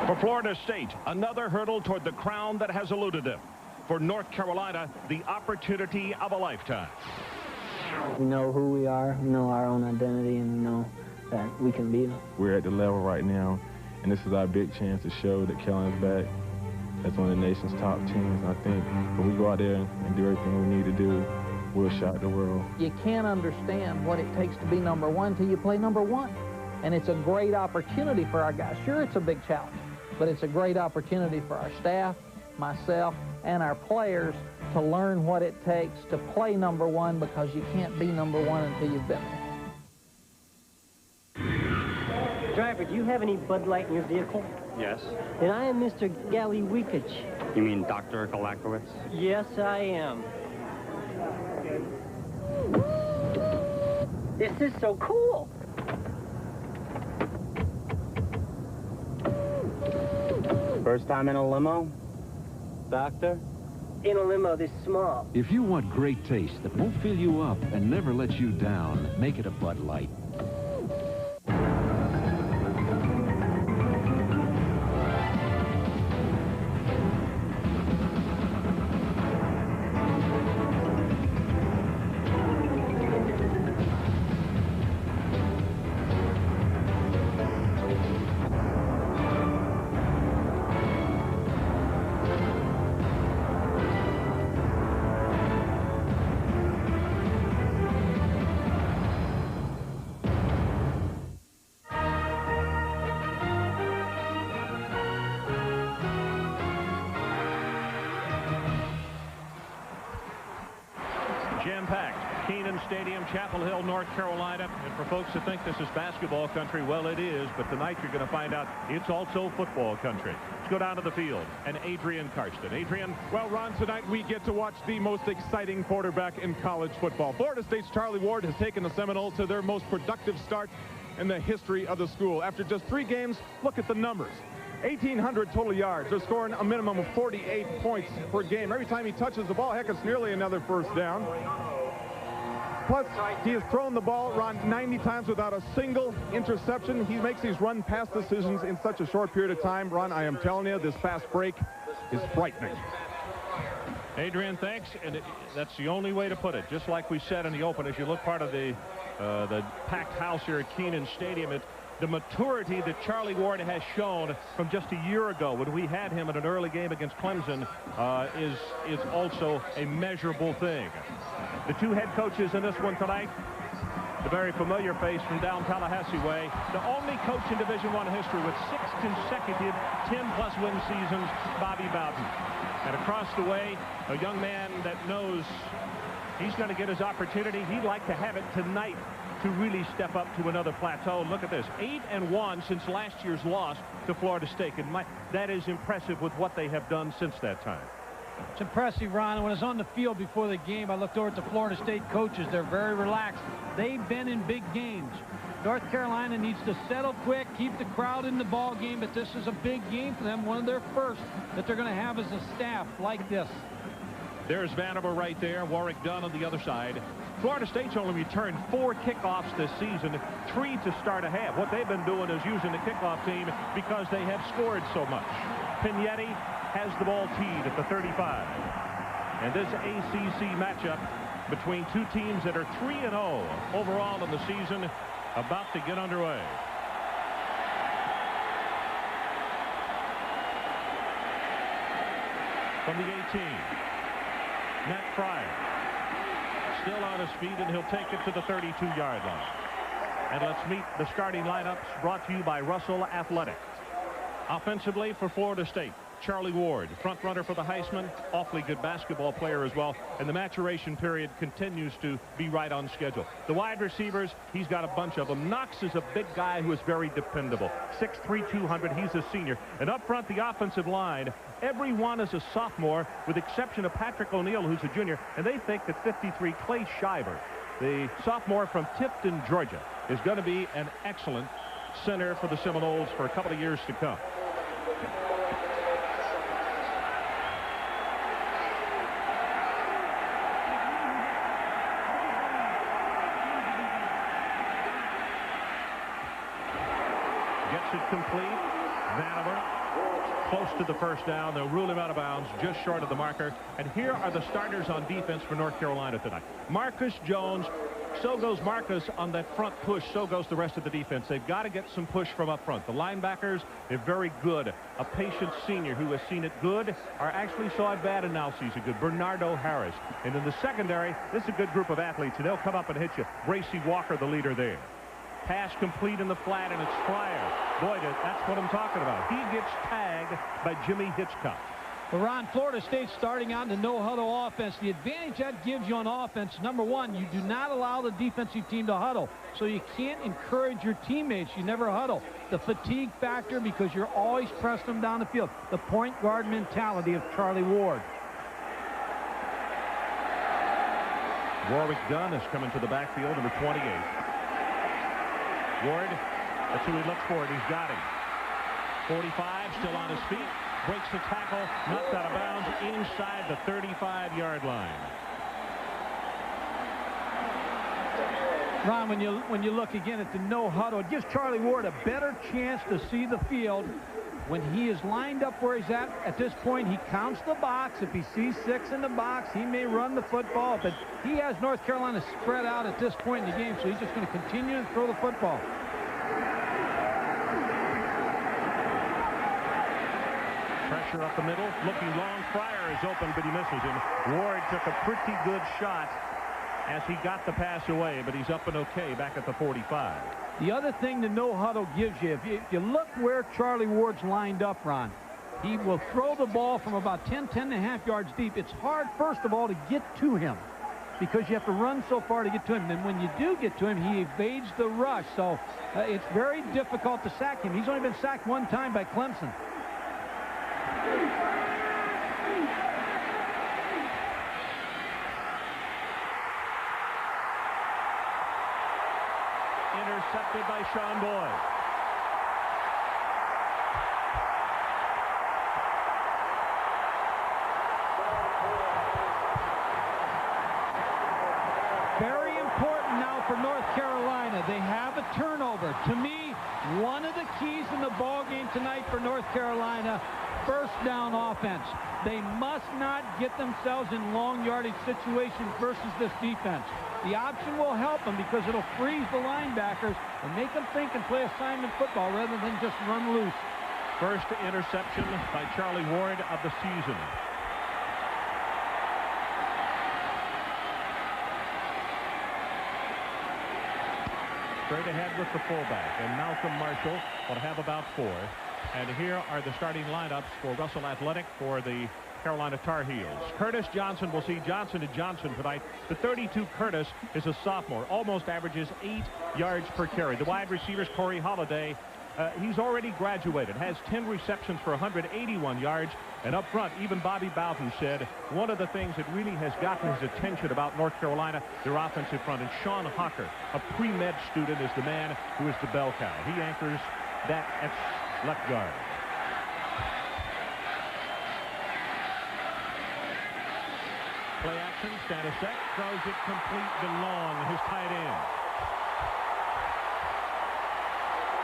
For Florida State, another hurdle toward the crown that has eluded them. For North Carolina, the opportunity of a lifetime. We know who we are, we know our own identity, and we know that we can beat them. We're at the level right now, and this is our big chance to show that Carolina's back as one of the nation's top teams. I think when we go out there and do everything we need to do, we'll shock the world. You can't understand what it takes to be number one until you play number one. And it's a great opportunity for our guys. Sure, it's a big challenge, but it's a great opportunity for our staff, myself, and our players to learn what it takes to play number one, because you can't be number one until you've been there. Driver, do you have any Bud Light in your vehicle? Yes. Then I am Mr. Gallywikich. You mean Dr. Galakowitz? Yes, I am. This is so cool. First time in a limo? Doctor? In a limo this small. If you want great taste that won't fill you up and never lets you down, make it a Bud Light. Jam-packed, Kenan Stadium, Chapel Hill, North Carolina. And for folks who think this is basketball country, well, it is. But tonight you're going to find out it's also football country. Let's go down to the field. And Adrian Karsten. Adrian. Well, Ron, tonight we get to watch the most exciting quarterback in college football. Florida State's Charlie Ward has taken the Seminoles to their most productive start in the history of the school. After just 3 games, look at the numbers. 1,800 total yards. They're scoring a minimum of 48 points per game. Every time he touches the ball, heck, it's nearly another first down. Plus, he has thrown the ball around 90 times without a single interception. He makes these run-pass decisions in such a short period of time. Ron, I am telling you, this fast break is frightening. Adrian, thanks. And that's the only way to put it. Just like we said in the open, as you look part of the packed house here at Kenan Stadium, the maturity that Charlie Ward has shown from just a year ago when we had him in an early game against Clemson is also a measurable thing. The 2 head coaches in this one tonight, the very familiar face from down Tallahassee way, the only coach in Division I history with 6 consecutive 10-plus win seasons, Bobby Bowden. And across the way, a young man that knows he's going to get his opportunity. He'd like to have it tonight to really step up to another plateau. Look at this, 8-1 since last year's loss to Florida State. And that is impressive with what they have done since that time. It's impressive, Ron. When I was on the field before the game, I looked over at the Florida State coaches. They're very relaxed. They've been in big games. North Carolina needs to settle quick, keep the crowd in the ball game, but this is a big game for them, one of their first that they're going to have as a staff like this. There's Vannevar right there, Warwick Dunn on the other side. Florida State's only returned 4 kickoffs this season, 3 to start a half. What they've been doing is using the kickoff team because they have scored so much. Pignetti has the ball teed at the 35. And this ACC matchup between 2 teams that are 3-0 overall in the season about to get underway. From the 18, Matt Fryer still on his feet, and he'll take it to the 32-yard line. And let's meet the starting lineups brought to you by Russell Athletic. Offensively for Florida State, Charlie Ward, front runner for the Heisman, awfully good basketball player as well, and the maturation period continues to be right on schedule. The wide receivers, he's got a bunch of them. Knox is a big guy who is very dependable. 6'3", 200, he's a senior. And up front, the offensive line, everyone is a sophomore, with the exception of Patrick O'Neal, who's a junior, and they think that 53, Clay Shiver, the sophomore from Tifton, Georgia, is going to be an excellent center for the Seminoles for a couple of years to come. Gets it complete. Vannevar close to the first down. They'll rule him out of bounds just short of the marker. And here are the starters on defense for North Carolina tonight. Marcus Jones. So goes Marcus on that front push. So goes the rest of the defense. They've got to get some push from up front. The linebackers, they're very good. A patient senior who has seen it good or actually saw it bad and now sees it good. Bernardo Harris. And in the secondary, this is a good group of athletes, and they'll come up and hit you. Gracie Walker, the leader there. Pass complete in the flat, and it's Fryer. Boy, that's what I'm talking about. He gets tagged by Jimmy Hitchcock. Well, Ron, Florida State starting out in the no-huddle offense. The advantage that gives you on offense, number one, you do not allow the defensive team to huddle. So you can't encourage your teammates. You never huddle. The fatigue factor, because you're always pressing them down the field. The point guard mentality of Charlie Ward. Warwick Dunn is coming to the backfield, number 28. Ward, that's who he looks for, and he's got him. 45, still on his feet. Breaks the tackle, knocked out of bounds inside the 35-yard line. Ron, when you look again at the no huddle, it gives Charlie Ward a better chance to see the field. When he is lined up where he's at this point, he counts the box. If he sees 6 in the box, he may run the football. But he has North Carolina spread out at this point in the game, so he's just going to continue to throw the football. Pressure up the middle, looking long. Fryer is open, but he misses him. Ward took a pretty good shot as he got the pass away, but he's up and okay back at the 45. The other thing the no huddle gives you, if you look where Charlie Ward's lined up, Ron, he will throw the ball from about 10.5 yards deep. It's hard, first of all, to get to him because you have to run so far to get to him. Then when you do get to him, he evades the rush. So it's very difficult to sack him. He's only been sacked one time by Clemson. Intercepted by Sean Boyd. Very important now for North Carolina. They have a turnover. To me, one of the keys in the ball game tonight for North Carolina, first down offense. They must not get themselves in long yardage situations versus this defense. The option will help them because it'll freeze the linebackers and make them think and play assignment football rather than just run loose. First interception by Charlie Ward of the season. Straight ahead with the fullback, and Malcolm Marshall will have about 4. And here are the starting lineups for Russell Athletic for the Carolina Tar Heels. Curtis Johnson, will see Johnson and Johnson tonight. The 32 Curtis is a sophomore, almost averages 8 yards per carry. The wide receivers, Corey Holiday, he's already graduated, has 10 receptions for 181 yards. And up front, even Bobby Bowden said one of the things that really has gotten his attention about North Carolina, their offensive front. And Sean Hocker, a pre-med student, is the man who is the bell cow. He anchors that at left guard. Play action, Stanisiak throws it complete to Long, his tight end.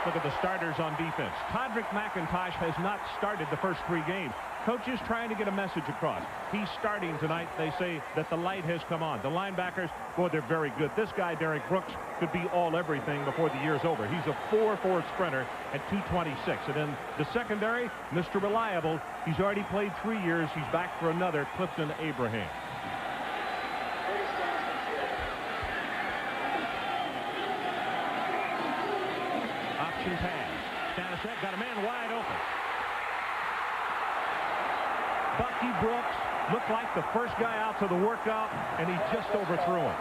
Look at the starters on defense. Todrick McIntosh has not started the first 3 games. Coach is trying to get a message across. He's starting tonight. They say that the light has come on. The linebackers, boy, they're very good. This guy, Derek Brooks, could be all everything before the year's over. He's a 4.4 sprinter at 226. And then the secondary, Mr. Reliable. He's already played 3 years. He's back for another, Clifton Abraham. Option pass. Stanisiak got a man wide open. Bucky Brooks looked like the first guy out to the workout, and he just overthrew him.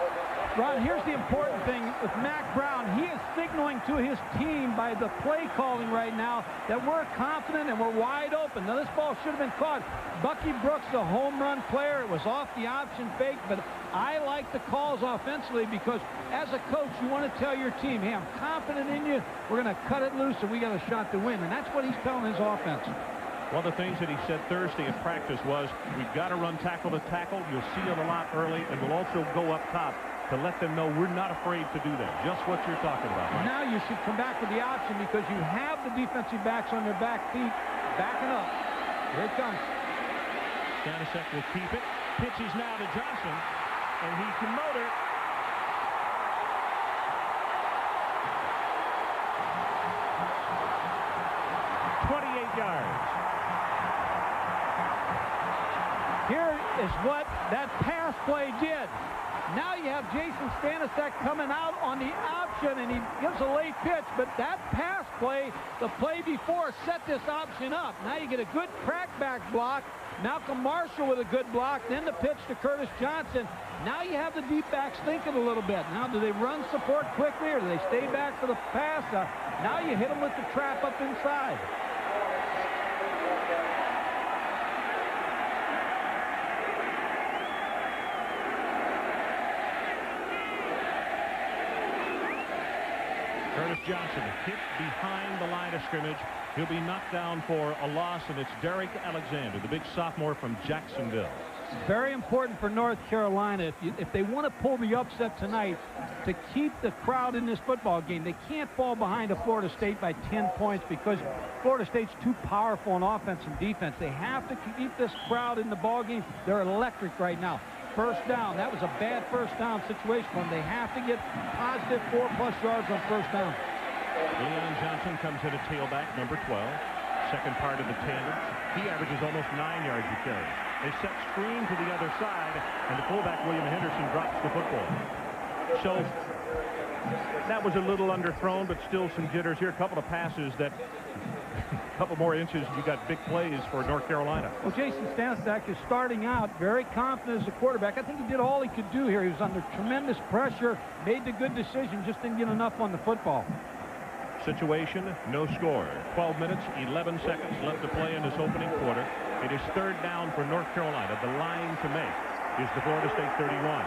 Ron, here's the important thing with Mack Brown. He is signaling to his team by the play calling right now that we're confident and we're wide open. Now, this ball should have been caught. Bucky Brooks, the home run player. It was off the option fake, but I like the calls offensively because as a coach, you want to tell your team, hey, I'm confident in you. We're going to cut it loose and we got a shot to win. And that's what he's telling his offense. One of the things that he said Thursday in practice was, we've got to run tackle to tackle. You'll see it a lot early, and we'll also go up top to let them know we're not afraid to do that. Just what you're talking about, right? Now you should come back with the option because you have the defensive backs on their back feet backing up. Here it comes. Stanisiak will keep it. Pitches now to Johnson, and he can motor. Yards. Here is what that pass play did. Now you have Jason Stanisiak coming out on the option, and he gives a late pitch, but that pass play, the play before, set this option up. Now you get a good crackback block. Malcolm Marshall with a good block, then the pitch to Curtis Johnson. Now you have the deep backs thinking a little bit. Now do they run support quickly, or do they stay back for the pass? Now you hit them with the trap up inside. Curtis Johnson hit behind the line of scrimmage. He'll be knocked down for a loss, and it's Derek Alexander, the big sophomore from Jacksonville. It's very important for North Carolina, if they want to pull the upset tonight, to keep the crowd in this football game. They can't fall behind to Florida State by 10 points because Florida State's too powerful on offense and defense. They have to keep this crowd in the ball game. They're electric right now. First down. That was a bad first down situation for them. They have to get positive 4+ yards on first down. Leon Johnson comes in at tailback, number 12. Second part of the tandem. He averages almost 9 yards a carry. They set screen to the other side, and the fullback, William Henderson, drops the football. So that was a little underthrown, but still some jitters here. A couple of passes that... a couple more inches, you got big plays for North Carolina. Well, Jason Stanisiak is starting out very confident as a quarterback. I think he did all he could do here. He was under tremendous pressure, made the good decision, just didn't get enough on the football. Situation, no score. 12 minutes, 11 seconds left to play in this opening quarter. It is third down for North Carolina. The line to make is the Florida State 31.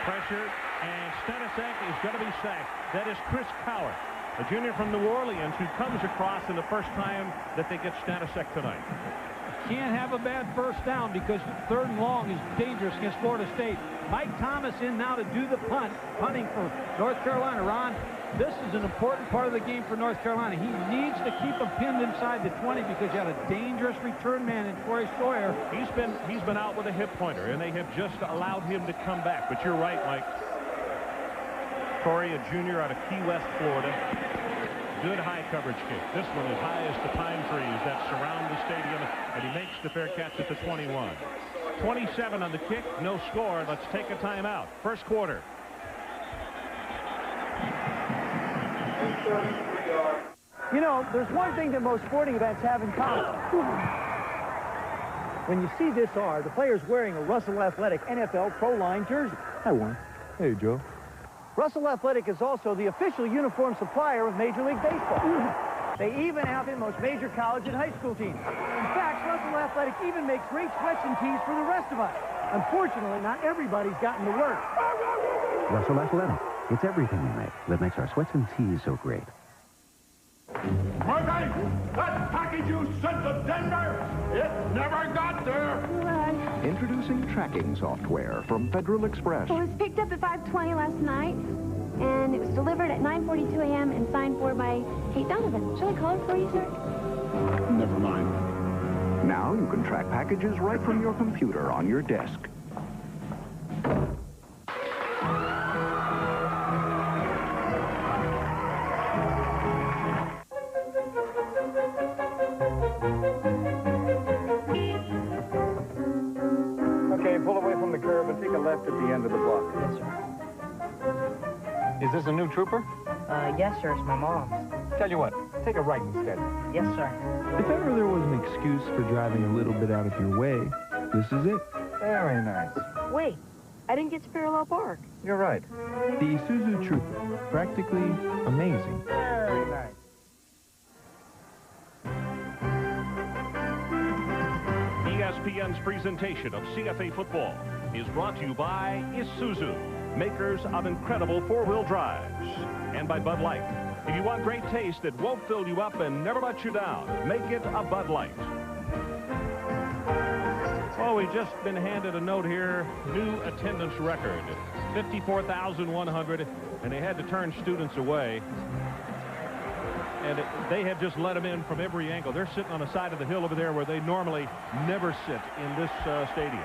Pressure, and Stanisiak is going to be sacked. That is Chris Cowart, a junior from New Orleans, who comes across in the first time that they get Stanisiak tonight. Can't have a bad first down because third and long is dangerous against Florida State. Mike Thomas in now to do the punting for North Carolina. Ron, this is an important part of the game for North Carolina. He needs to keep them pinned inside the 20 because you had a dangerous return man in Corey Sawyer. He's been out with a hip pointer, and they have just allowed him to come back. But you're right, Mike. Corey, a junior out of Key West, Florida. Good high coverage kick. This one is high as the pine trees that surround the stadium, and he makes the fair catch at the 21. 27 on the kick, no score. Let's take a timeout. First quarter. You know, there's one thing that most sporting events have in common. When you see this R, the player's wearing a Russell Athletic NFL Pro Line jersey. Hi, Warren. Hey, Joe. Russell Athletic is also the official uniform supplier of Major League Baseball. They even outfit most major college and high school teams. In fact, Russell Athletic even makes great sweats and tees for the rest of us. Unfortunately, not everybody's gotten to work. Russell Athletic. It's everything we make that makes our sweats and tees so great. Murphy, that package you sent to Denver, it never got there. Introducing tracking software from Federal Express. Well, it was picked up at 5:20 last night, and it was delivered at 9:42 a.m. and signed for by Kate Donovan. Shall I call her for you, sir? Never mind. Now you can track packages right from your computer on your desk. Pull away from the curb and take a left at the end of the block. Yes, sir. Is this a new trooper? Yes, sir. It's my mom's. Tell you what, take a right instead. Yes, sir. If ever there was an excuse for driving a little bit out of your way, this is it. Very nice. Wait, I didn't get to parallel park. You're right. The Isuzu Trooper. Practically amazing. Very nice. ESPN's presentation of CFA football is brought to you by Isuzu, makers of incredible four-wheel drives, and by Bud Light. If you want great taste that won't fill you up and never let you down, make it a Bud Light. Oh, we've just been handed a note here. New attendance record, 54,100, and they had to turn students away. And they had just let them in from every angle. They're sitting on the side of the hill over there where they normally never sit in this stadium.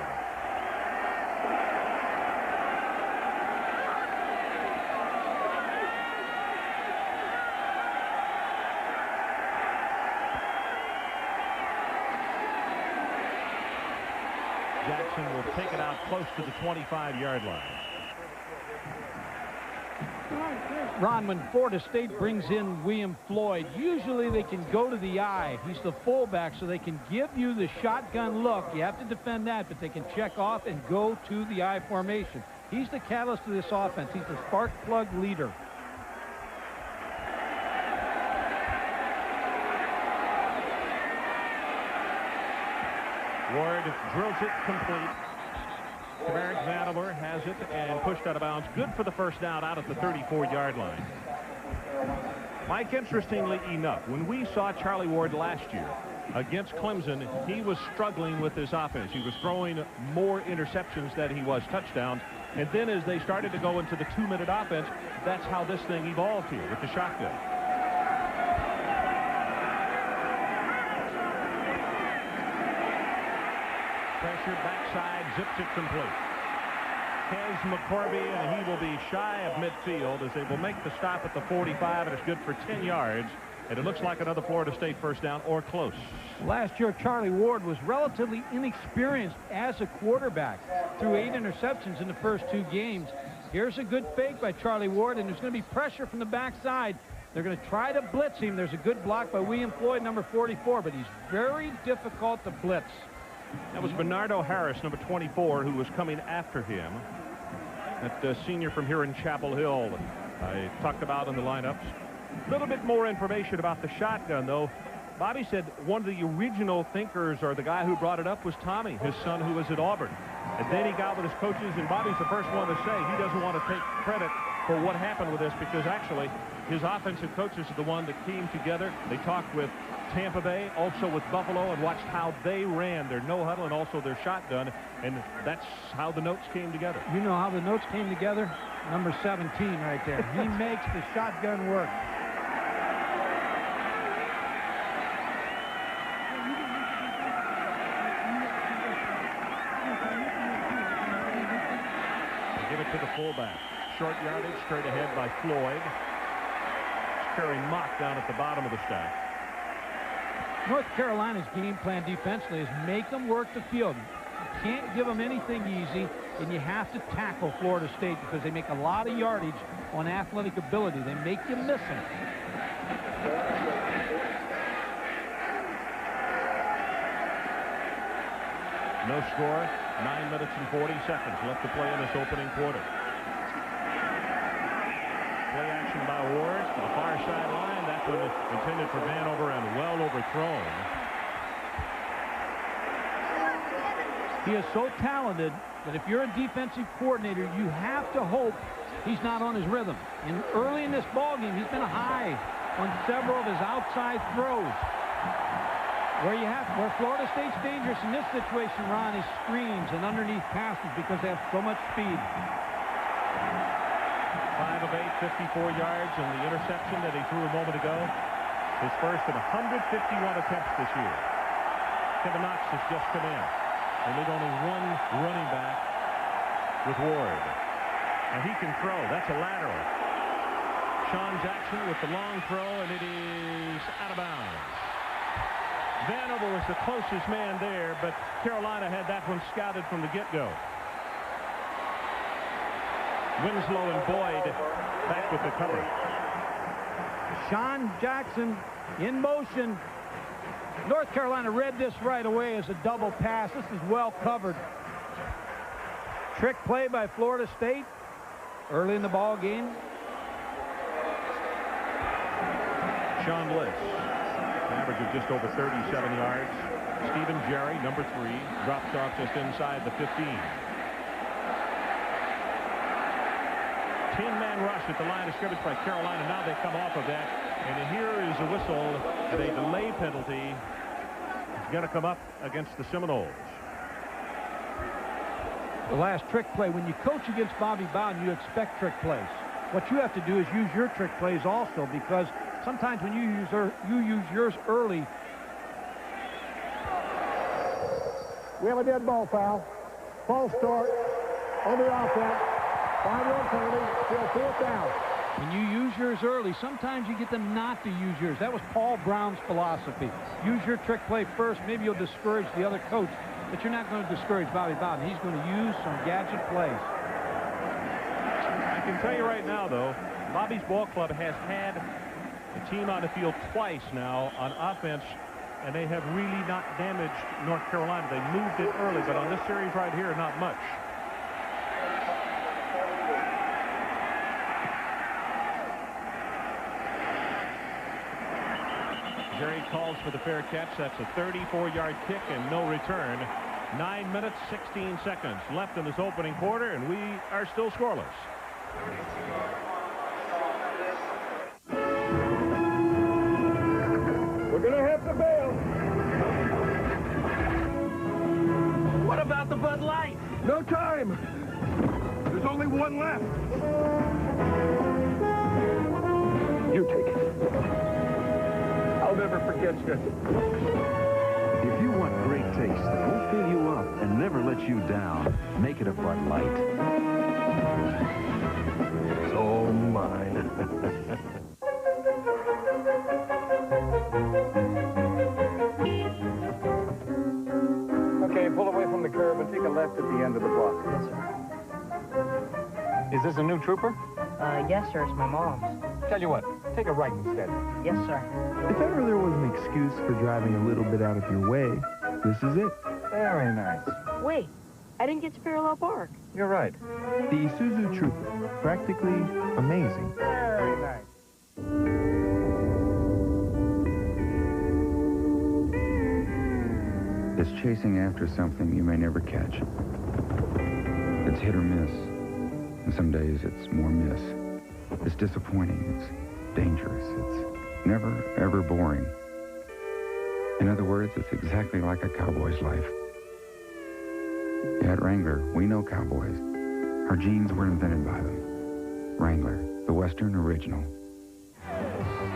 Jackson will take it out close to the 25-yard line. Ron, when Florida State brings in William Floyd, usually they can go to the eye. He's the fullback, so they can give you the shotgun look. You have to defend that, but they can check off and go to the eye formation. He's the catalyst of this offense. He's the spark plug leader. Ward drills it complete. Merrick Vandiver has it and pushed out of bounds. Good for the first down out at the 34-yard line. Mike, interestingly enough, when we saw Charlie Ward last year against Clemson, he was struggling with this offense. He was throwing more interceptions than he was touchdowns. And then as they started to go into the 2-minute offense, that's how this thing evolved here with the shotgun. Pressure backside, zips it complete. Hez McCorvey, and he will be shy of midfield as they will make the stop at the 45, and it's good for 10 yards. And it looks like another Florida State first down or close. Last year, Charlie Ward was relatively inexperienced as a quarterback. Threw 8 interceptions in the first 2 games. Here's a good fake by Charlie Ward, and there's going to be pressure from the backside. They're going to try to blitz him. There's a good block by William Floyd, number 44, but he's very difficult to blitz. That was Bernardo Harris, number 24, who was coming after him. That senior from here in Chapel Hill I talked about in the lineups. A little bit more information about the shotgun, though. Bobby said one of the original thinkers, or the guy who brought it up, was Tommy, his son, who was at Auburn. And then he got with his coaches, and Bobby's the first one to say he doesn't want to take credit for what happened with this, because actually his offensive coaches are the one that came together. They talked with Tampa Bay, also with Buffalo, and watched how they ran their no-huddle and also their shotgun, and that's how the notes came together. You know how the notes came together? Number 17 right there. He makes the shotgun work. They give it to the fullback. Short yardage, straight ahead by Floyd. Kerry Mock down at the bottom of the stack. North Carolina's game plan defensively is make them work the field. You can't give them anything easy, and you have to tackle Florida State because they make a lot of yardage on athletic ability. They make you miss them. No score, 9 minutes and 40 seconds left to play in this opening quarter. Play action by Ward to the far sideline. That one is intended for Vanover and well overthrown. He is so talented that if you're a defensive coordinator, you have to hope he's not on his rhythm. And early in this ballgame, he's been high on several of his outside throws. Where Florida State's dangerous in this situation, Ron, is screens and underneath passes because they have so much speed. 5 of 8, 54 yards, and the interception that he threw a moment ago, his first in 151 attempts this year. Kevin Knox has just come in, and there's only one running back with Ward. And he can throw. That's a lateral. Sean Jackson with the long throw, and it is out of bounds. Vanover was the closest man there, but Carolina had that one scouted from the get-go. Winslow and Boyd back with the cover. Sean Jackson in motion. North Carolina read this right away as a double pass. This is well covered. Trick play by Florida State early in the ball game. Sean Bliss, average of just over 37 yards. Stephen Jerry, number 3, drops off just inside the 15. 10-man rush at the line of scrimmage by Carolina. Now they come off of that, and here is a whistle and a delay penalty. It's going to come up against the Seminoles. The last trick play. When you coach against Bobby Bowden, you expect trick plays. What you have to do is use your trick plays also, because sometimes when you use yours early. We have a dead ball foul. False start on the offense. 5-yard penalty. Still 4th down. When you use yours early, sometimes you get them not to use yours. That was Paul Brown's philosophy. Use your trick play first. Maybe you'll discourage the other coach, but you're not going to discourage Bobby Bowden. He's going to use some gadget plays. I can tell you right now, though, Bobby's ball club has had the team on the field twice now on offense, and they have really not damaged North Carolina. They moved it early, but on this series right here, not much. Jerry calls for the fair catch. That's a 34-yard kick and no return. 9 minutes, 16 seconds left in this opening quarter, and we are still scoreless. We're going to have to bail. What about the Bud Light? No time. There's only one left. You take it. I'll never forget you. If you want great taste that won't fill you up and never let you down, make it a Bud Light. It's all mine. Okay, pull away from the curb and take a left at the end of the block. Yes, sir. Is this a new trooper? Yes, sir. It's my mom's. Tell you what, take a right instead. Yes, sir. If ever there was an excuse for driving a little bit out of your way, this is it. Very nice. Wait, I didn't get to parallel park. You're right. The Isuzu Trooper. Practically amazing. Very nice. It's chasing after something you may never catch. It's hit or miss, and some days it's more miss. It's disappointing, it's dangerous, it's never, ever boring. In other words, it's exactly like a cowboy's life. At Wrangler, we know cowboys. Our jeans were invented by them. Wrangler, the Western original.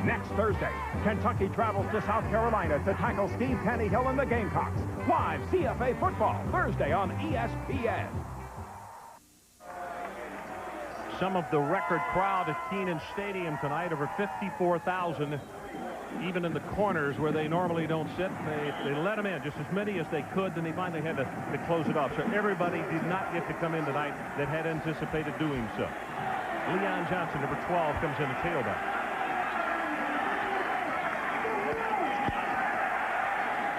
Next Thursday, Kentucky travels to South Carolina to tackle Steve Taneyhill and the Gamecocks. Live CFA football, Thursday on ESPN. Some of the record crowd at Kenan Stadium tonight, over 54,000, even in the corners where they normally don't sit. They let them in, just as many as they could, then they finally had to close it off. So everybody did not get to come in tonight that had anticipated doing so. Leon Johnson, number 12, comes in the tailback.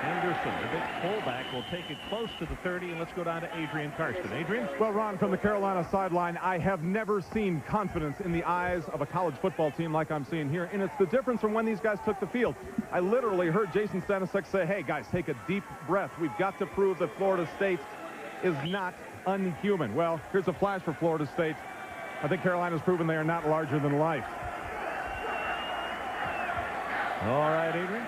Henderson, the big fullback, will take it close to the 30, and let's go down to Adrian Karsten. Adrian? Well, Ron, from the Carolina sideline, I have never seen confidence in the eyes of a college football team like I'm seeing here, and it's the difference from when these guys took the field. I literally heard Jason Stanisic say, hey, guys, take a deep breath. We've got to prove that Florida State is not unhuman. Well, here's a flash for Florida State. I think Carolina's proven they are not larger than life. All right, Adrian.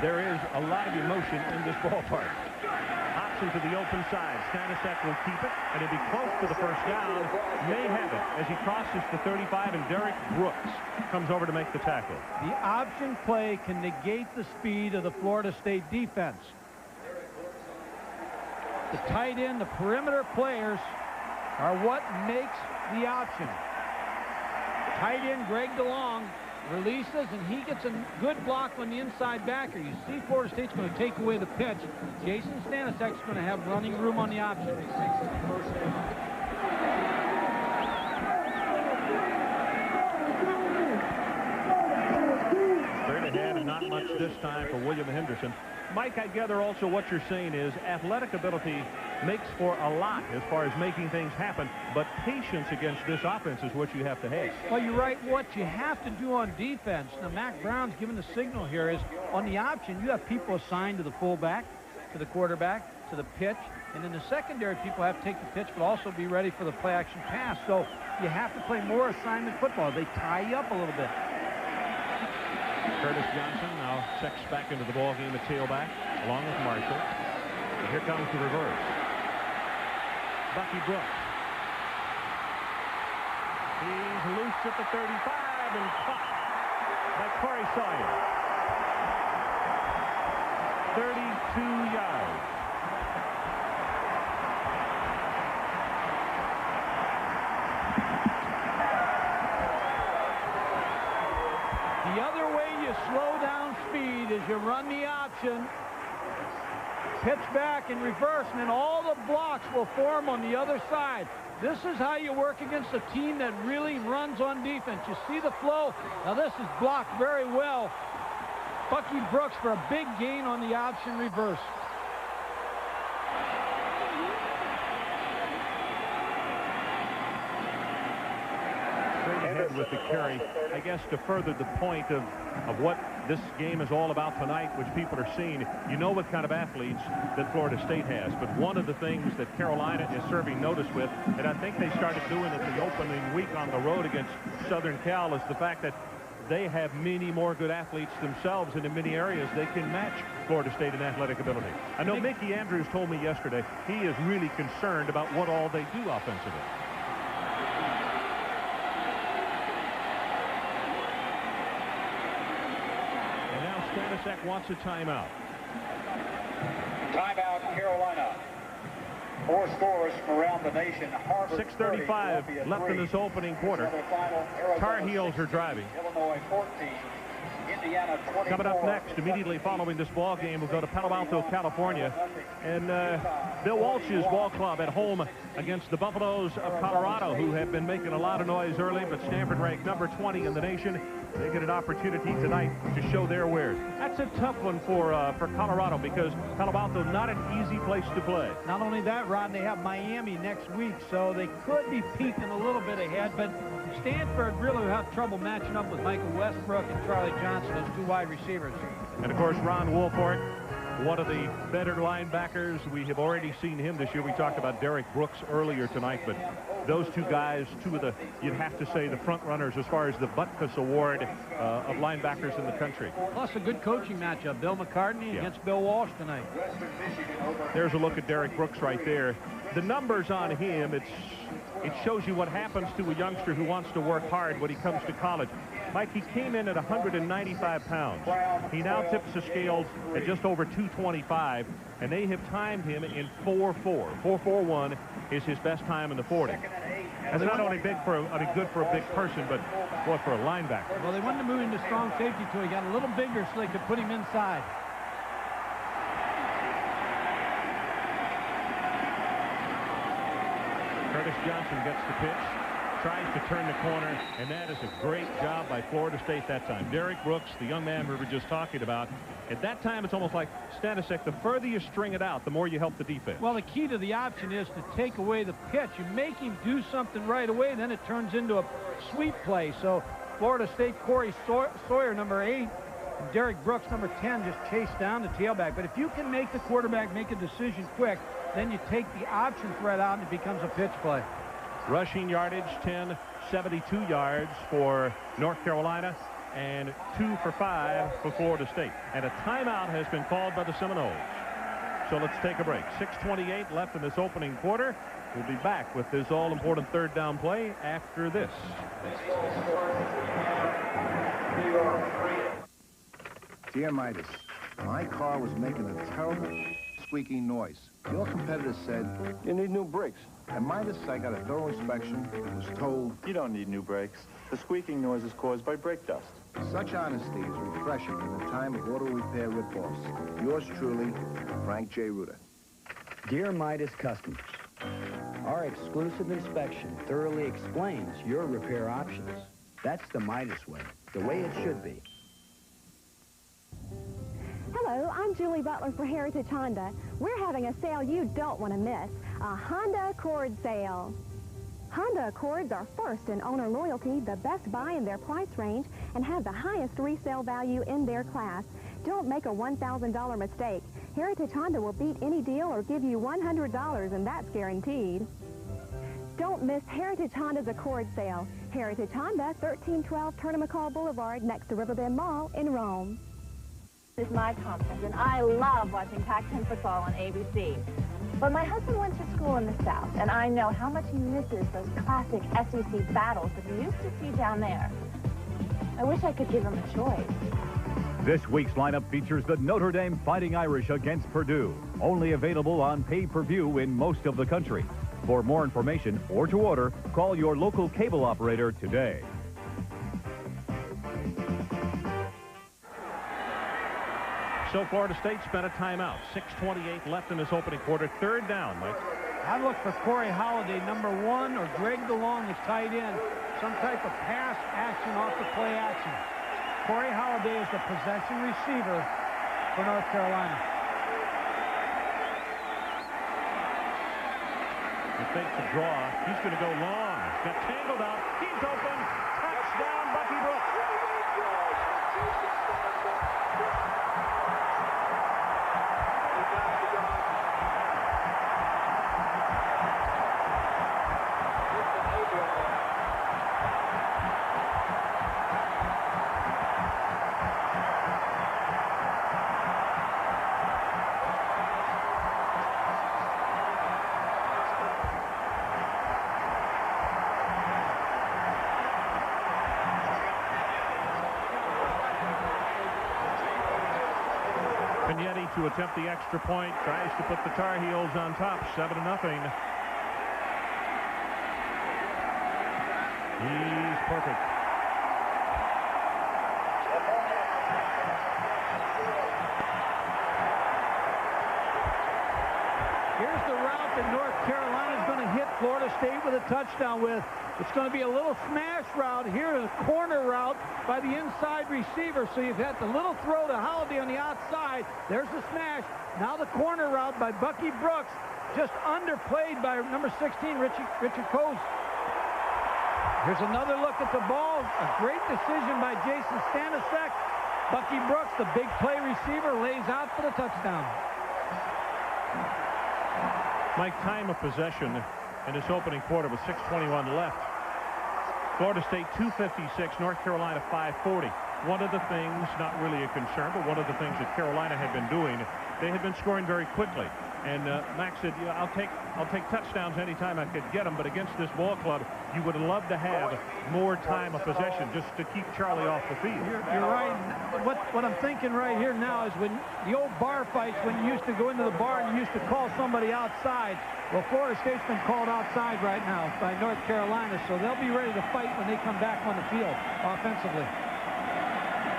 There is a lot of emotion in this ballpark. Option to the open side. Stanisic will keep it, and it'll be close to the first down. May have it as he crosses the 35, and Derek Brooks comes over to make the tackle. The option play can negate the speed of the Florida State defense. The tight end, the perimeter players are what makes the option. Tight end Greg DeLong releases, and he gets a good block on the inside backer. You see Florida State's going to take away the pitch. Jason Stanisic's going to have running room on the option. Straight ahead and not much this time for William Henderson. Mike, I gather also what you're saying is athletic ability makes for a lot as far as making things happen, but patience against this offense is what you have to have. Well, you're right. What you have to do on defense, now Mac Brown's given the signal here, is on the option, you have people assigned to the fullback, to the quarterback, to the pitch, and in the secondary, people have to take the pitch, but also be ready for the play-action pass. So you have to play more assignment football. They tie you up a little bit. Curtis Johnson now checks back into the ballgame at tailback, along with Marshall. And here comes the reverse. Bucky Brooks. He's loose at the 35 and caught by Corey Sawyer. 32 yards. The other way you slow down speed is you run the option, pitch back and reverse, and then all the blocks will form on the other side. This is how you work against a team that really runs on defense. You see the flow. Now this is blocked very well. Bucky Brooks for a big gain on the option reverse. Ahead with the carry, I guess, to further the point of what this game is all about tonight, which people are seeing. You know what kind of athletes that Florida State has, but one of the things that Carolina is serving notice with, and I think they started doing it the opening week on the road against Southern Cal, is the fact that they have many more good athletes themselves, and in many areas they can match Florida State in athletic ability. I know Mickey Andrews told me yesterday he is really concerned about what all they do offensively. Stanisic wants a timeout. Timeout, Carolina. 4 scores from around the nation. 6:35 left in this opening quarter. Tar Heels are driving. Illinois 14. Indiana 24. Coming up next, immediately following this ball game, we'll go to Palo Alto, California, and Bill Walsh's ball club at home against the Buffaloes of Colorado, who have been making a lot of noise early, but Stanford ranked number 20 in the nation. They get an opportunity tonight to show their wares. That's a tough one for Colorado, because Palo Alto not an easy place to play. Not only that, Rod, they have Miami next week, so they could be peaking a little bit ahead, but Stanford really will have trouble matching up with Michael Westbrook and Charlie Johnson, those 2 wide receivers. And of course, Ron Woolford, one of the better linebackers. We have already seen him this year. We talked about Derek Brooks earlier tonight, but those 2 guys, 2 of the, you'd have to say, the front runners as far as the Butkus Award of linebackers in the country. Plus a good coaching matchup. Bill McCartney against Bill Walsh tonight. There's a look at Derek Brooks right there. The numbers on him, it shows you what happens to a youngster who wants to work hard when he comes to college. Mike, he came in at 195 pounds. He now tips the scales at just over 225, and they have timed him in 4.4. 4.41 is his best time in the 40. That's not only good for a big person, but boy, for a linebacker. Well, they wanted to move into strong safety, so he got a little bigger so they could put him inside. Curtis Johnson gets the pitch, tries to turn the corner, and that is a great job by Florida State that time. Derek Brooks, the young man we were just talking about, at that time it's almost like Stanisic, the further you string it out, the more you help the defense. Well, the key to the option is to take away the pitch. You make him do something right away, then it turns into a sweep play. So Florida State, Corey Sawyer, number 8, and Derek Brooks, number 10, just chased down the tailback. But if you can make the quarterback make a decision quick, then you take the option threat out and it becomes a pitch play. Rushing yardage, 72 yards for North Carolina, and 2 for 5 for Florida State. And a timeout has been called by the Seminoles. So let's take a break. 6:28 left in this opening quarter. We'll be back with this all-important 3rd down play after this. Dear Midas, my car was making a terrible squeaking noise. Your competitor said, you need new brakes. At Midas, I got a thorough inspection and was told, you don't need new brakes. The squeaking noise is caused by brake dust. Such honesty is refreshing in a time of auto repair rip-offs. Yours truly, Frank J. Ruder. Dear Midas customers, our exclusive inspection thoroughly explains your repair options. That's the Midas way, the way it should be. Hello, I'm Julie Butler for Heritage Honda. We're having a sale you don't want to miss, a Honda Accord sale. Honda Accords are first in owner loyalty, the best buy in their price range, and have the highest resale value in their class. Don't make a $1,000 mistake. Heritage Honda will beat any deal or give you $100, and that's guaranteed. Don't miss Heritage Honda's Accord sale. Heritage Honda, 1312 Turner McCall Boulevard, next to Riverbend Mall in Rome. This is Mike Thompson, and I love watching Pac-10 football on ABC. But my husband went to school in the South, and I know how much he misses those classic SEC battles that he used to see down there. I wish I could give him a choice. This week's lineup features the Notre Dame Fighting Irish against Purdue. Only available on pay-per-view in most of the country. For more information or to order, call your local cable operator today. So Florida State spent a timeout. 6:28 left in this opening quarter. Third down, Mike. I look for Corey Holiday, number 1, or Greg DeLong, the tight end. Some type of pass action off the play action. Corey Holiday is the possession receiver for North Carolina. He fakes the draw. He's going to go long. Got tangled out. He's open. Touchdown, Bucky Brooks. Vignetti to attempt the extra point, tries to put the Tar Heels on top, 7-0. He's perfect. Here's the route that North Carolina is going to hit Florida State with a touchdown with. It's going to be a little smash route. Here is a corner route by the inside receiver. So you've had the little throw to Holiday on the outside. There's the smash. Now the corner route by Bucky Brooks. Just underplayed by number 16, Richard Coase. Here's another look at the ball. A great decision by Jason Stanisiak. Bucky Brooks, the big play receiver, lays out for the touchdown. Mike, time of possession in this opening quarter with 6:21 left. Florida State 256, North Carolina 540. One of the things, not really a concern, but one of the things that Carolina had been doing, they had been scoring very quickly. And Max said, yeah, I'll take touchdowns anytime I could get them, but against this ball club, you would love to have more time of possession just to keep Charlie off the field. You're right. What I'm thinking right here now is when the old bar fights, when you used to go into the bar and you used to call somebody outside. Well, Florida State's been called outside right now by North Carolina, so they'll be ready to fight when they come back on the field offensively.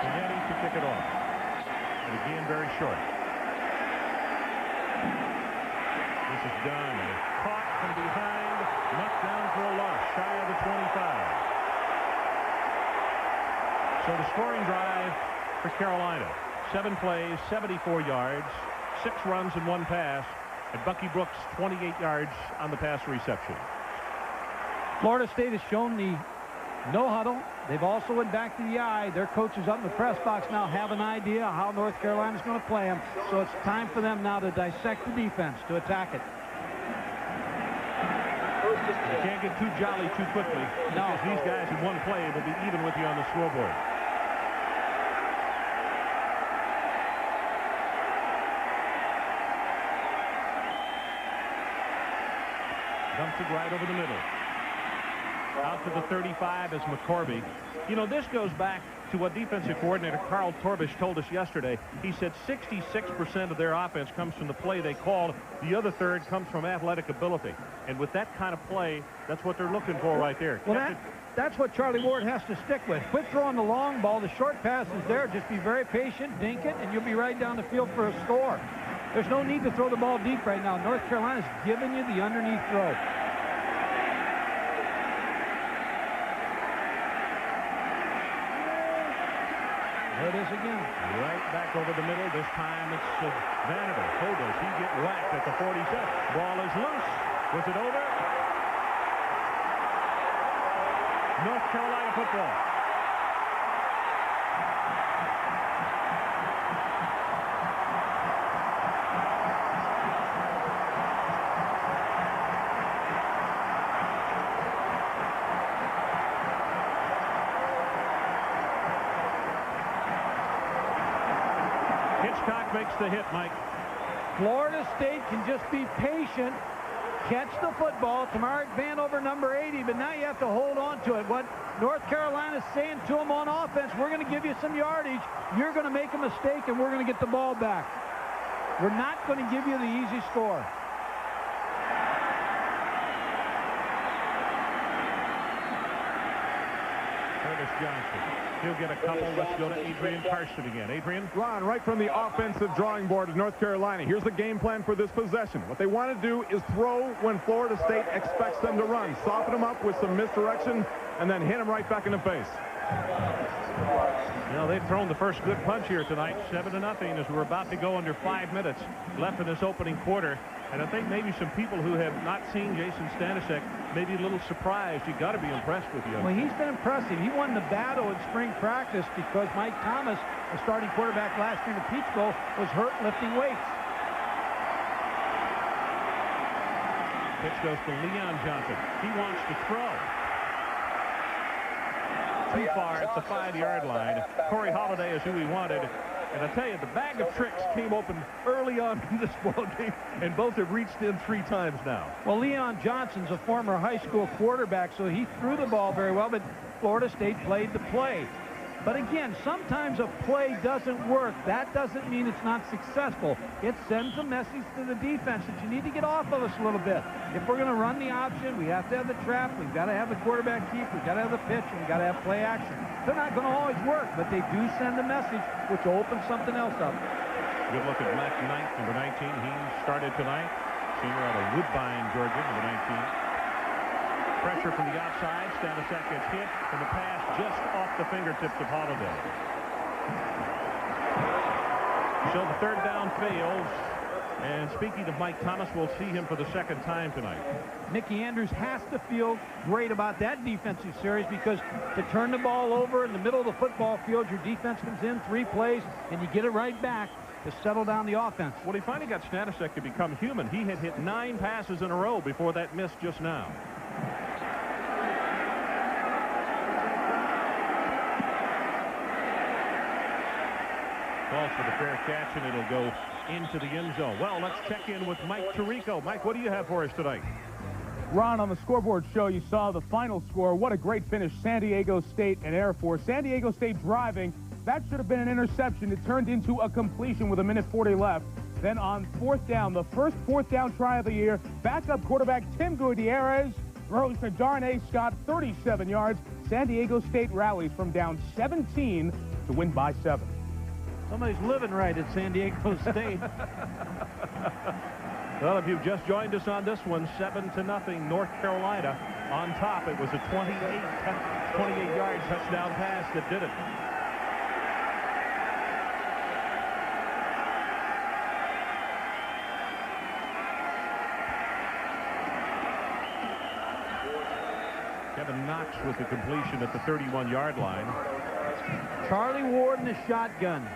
Vignetti to kick it off. And again, very short. This is done. Caught from behind. Knocked down for a loss. Shy of the 25. So the scoring drive for Carolina. 7 plays, 74 yards, 6 runs and 1 pass. And Bucky Brooks, 28 yards on the pass reception. Florida State has shown the no huddle. They've also went back to the eye. Their coaches up in the press box now have an idea how North Carolina's going to play them. So it's time for them now to dissect the defense, to attack it. You can't get too jolly too quickly. No. Because these guys in one play will be even with you on the scoreboard. Dumps it right over the middle. Out to the 35 is McCorby. You know, this goes back to what defensive coordinator Carl Torbish told us yesterday. He said 66% of their offense comes from the play they called. The other third comes from athletic ability. And with that kind of play, that's what they're looking for right there. Well, that's what Charlie Ward has to stick with. Quit throwing the long ball. The short pass is there. Just be very patient, dink it, and you'll be right down the field for a score. There's no need to throw the ball deep right now. North Carolina's giving you the underneath throw. There it is again. Right back over the middle. This time it's Vanderbilt. Oh, does he get whacked at the 47? Ball is loose. Was it over? North Carolina football. Hitchcock makes the hit, Mike. Florida State can just be patient, catch the football. Tamarick Vann over number 80, but now you have to hold on to it. What North Carolina's saying to them on offense, we're going to give you some yardage. You're going to make a mistake, and we're going to get the ball back. We're not going to give you the easy score. Curtis Johnson. He'll get a couple. Let's go to Adrian Carson again. Adrian? Ron, right from the offensive drawing board of North Carolina, here's the game plan for this possession. What they want to do is throw when Florida State expects them to run. Soften them up with some misdirection, and then hit them right back in the face. You know, they've thrown the first good punch here tonight, 7-0, as we're about to go under 5 minutes left in this opening quarter. And I think maybe some people who have not seen Jason Stanisiak may be a little surprised. You got to be impressed with him. Well, he's been impressive. He won the battle in spring practice because Mike Thomas, the starting quarterback last year in the Peach Bowl, was hurt lifting weights. Pitch goes to Leon Johnson. He wants to throw. Too far at the 5-yard line. Corey Holiday is who he wanted. And I tell you, the bag of tricks came open early on in this ball game, and both have reached in 3 times now. Well, Leon Johnson's a former high school quarterback, so he threw the ball very well, but Florida State played the play. But again, sometimes a play doesn't work. That doesn't mean it's not successful. It sends a message to the defense that you need to get off of us a little bit. If we're going to run the option, we have to have the trap, we've got to have the quarterback keep, we've got to have the pitch, and we've got to have play action. They're not going to always work, but they do send a message which opens something else up. Good look at Matt Knight, number 19. He started tonight. Senior out of Woodbine, Georgia, number 19. Pressure from the outside. Stanisiak gets hit, and the pass just off the fingertips of Holiday. So the third down fails. And speaking of Mike Thomas, we'll see him for the second time tonight. Mickey Andrews has to feel great about that defensive series because to turn the ball over in the middle of the football field, your defense comes in 3 plays, and you get it right back to settle down the offense. Well, he finally got Stanisiak to become human. He had hit 9 passes in a row before that miss just now. Calls for the fair catch, and it'll go into the end zone. Well, let's check in with Mike Tirico. Mike, what do you have for us tonight? Ron, on the scoreboard show, you saw the final score. What a great finish, San Diego State and Air Force. San Diego State driving. That should have been an interception. It turned into a completion with 1:40 left. Then on 4th down, the first 4th down try of the year, backup quarterback Tim Gutierrez throws to Darnay Scott, 37 yards. San Diego State rallies from down 17 to win by 7. Somebody's living right at San Diego State. Well, if you've just joined us on this one, 7-0, North Carolina on top. It was a 28-yard touchdown pass that did it. Kevin Knox with the completion at the 31-yard line. Charlie Ward in the shotgun.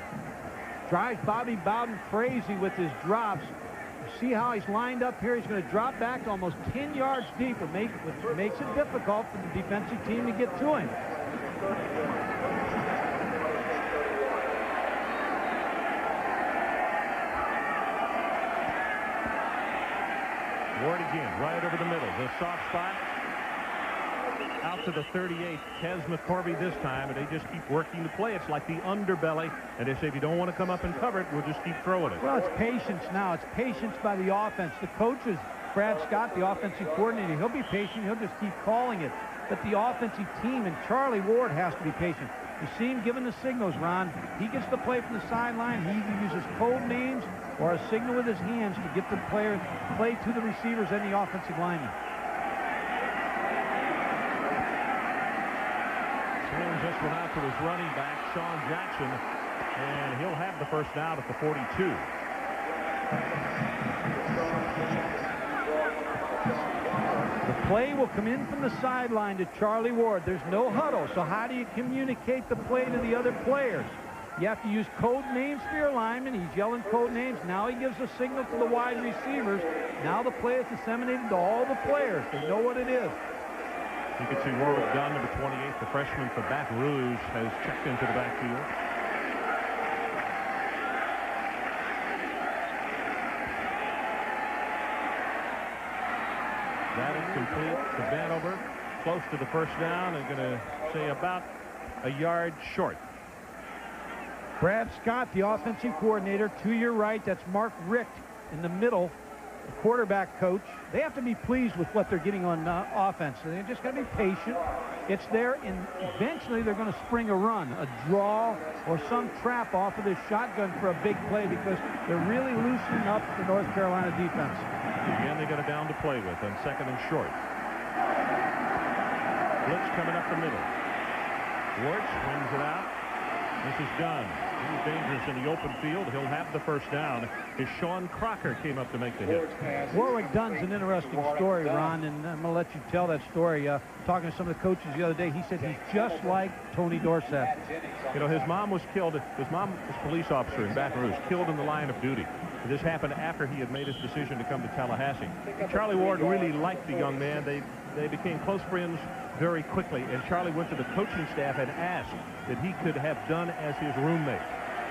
Drives Bobby Bowden crazy with his drops. See how he's lined up here? He's going to drop back to almost 10 yards deep, which makes it difficult for the defensive team to get to him. Ward again, right over the middle. The soft spot. Out to the 38, Kez McCorvey this time, and they just keep working the play. It's like the underbelly, and they say if you don't want to come up and cover it, we'll just keep throwing it. Well, it's patience now. It's patience by the offense. The coaches, Brad Scott, the offensive coordinator, he'll be patient. He'll just keep calling it. But the offensive team and Charlie Ward has to be patient. You see him giving the signals, Ron. He gets the play from the sideline. He either uses code names or a signal with his hands to get the play to the receivers and the offensive linemen. Just went out to his running back, Sean Jackson, and he'll have the first down at the 42. The play will come in from the sideline to Charlie Ward. There's no huddle, so how do you communicate the play to the other players? You have to use code names for your linemen. He's yelling code names. Now he gives a signal to the wide receivers. Now the play is disseminated to all the players. They know what it is. You can see Warwick Dunn, number 28, the freshman for Baton Rouge, has checked into the backfield. incomplete to Vanover, close to the first down, and going to say about a yard short. Brad Scott, the offensive coordinator, to your right. That's Mark Richt in the middle, the quarterback coach. They have to be pleased with what they're getting on offense. They're just going to be patient. It's there, and eventually they're going to spring a run, a draw, or some trap off of this shotgun for a big play because they're really loosening up the North Carolina defense. Again, they got a down to play with on second and short. Blitz coming up the middle. Ward swings it out. This is Dunn. He's dangerous in the open field. He'll have the first down. As Sean Crocker came up to make the hit. Warwick Dunn's an interesting story, Ron, and I'm going to let you tell that story. Talking to some of the coaches the other day, he said he's just like Tony Dorsett. You know, his mom was killed. His mom was a police officer in Baton Rouge, killed in the line of duty. This happened after he had made his decision to come to Tallahassee. Charlie Ward really liked the young man. They became close friends very quickly, and Charlie went to the coaching staff and asked that he could have Dunn as his roommate.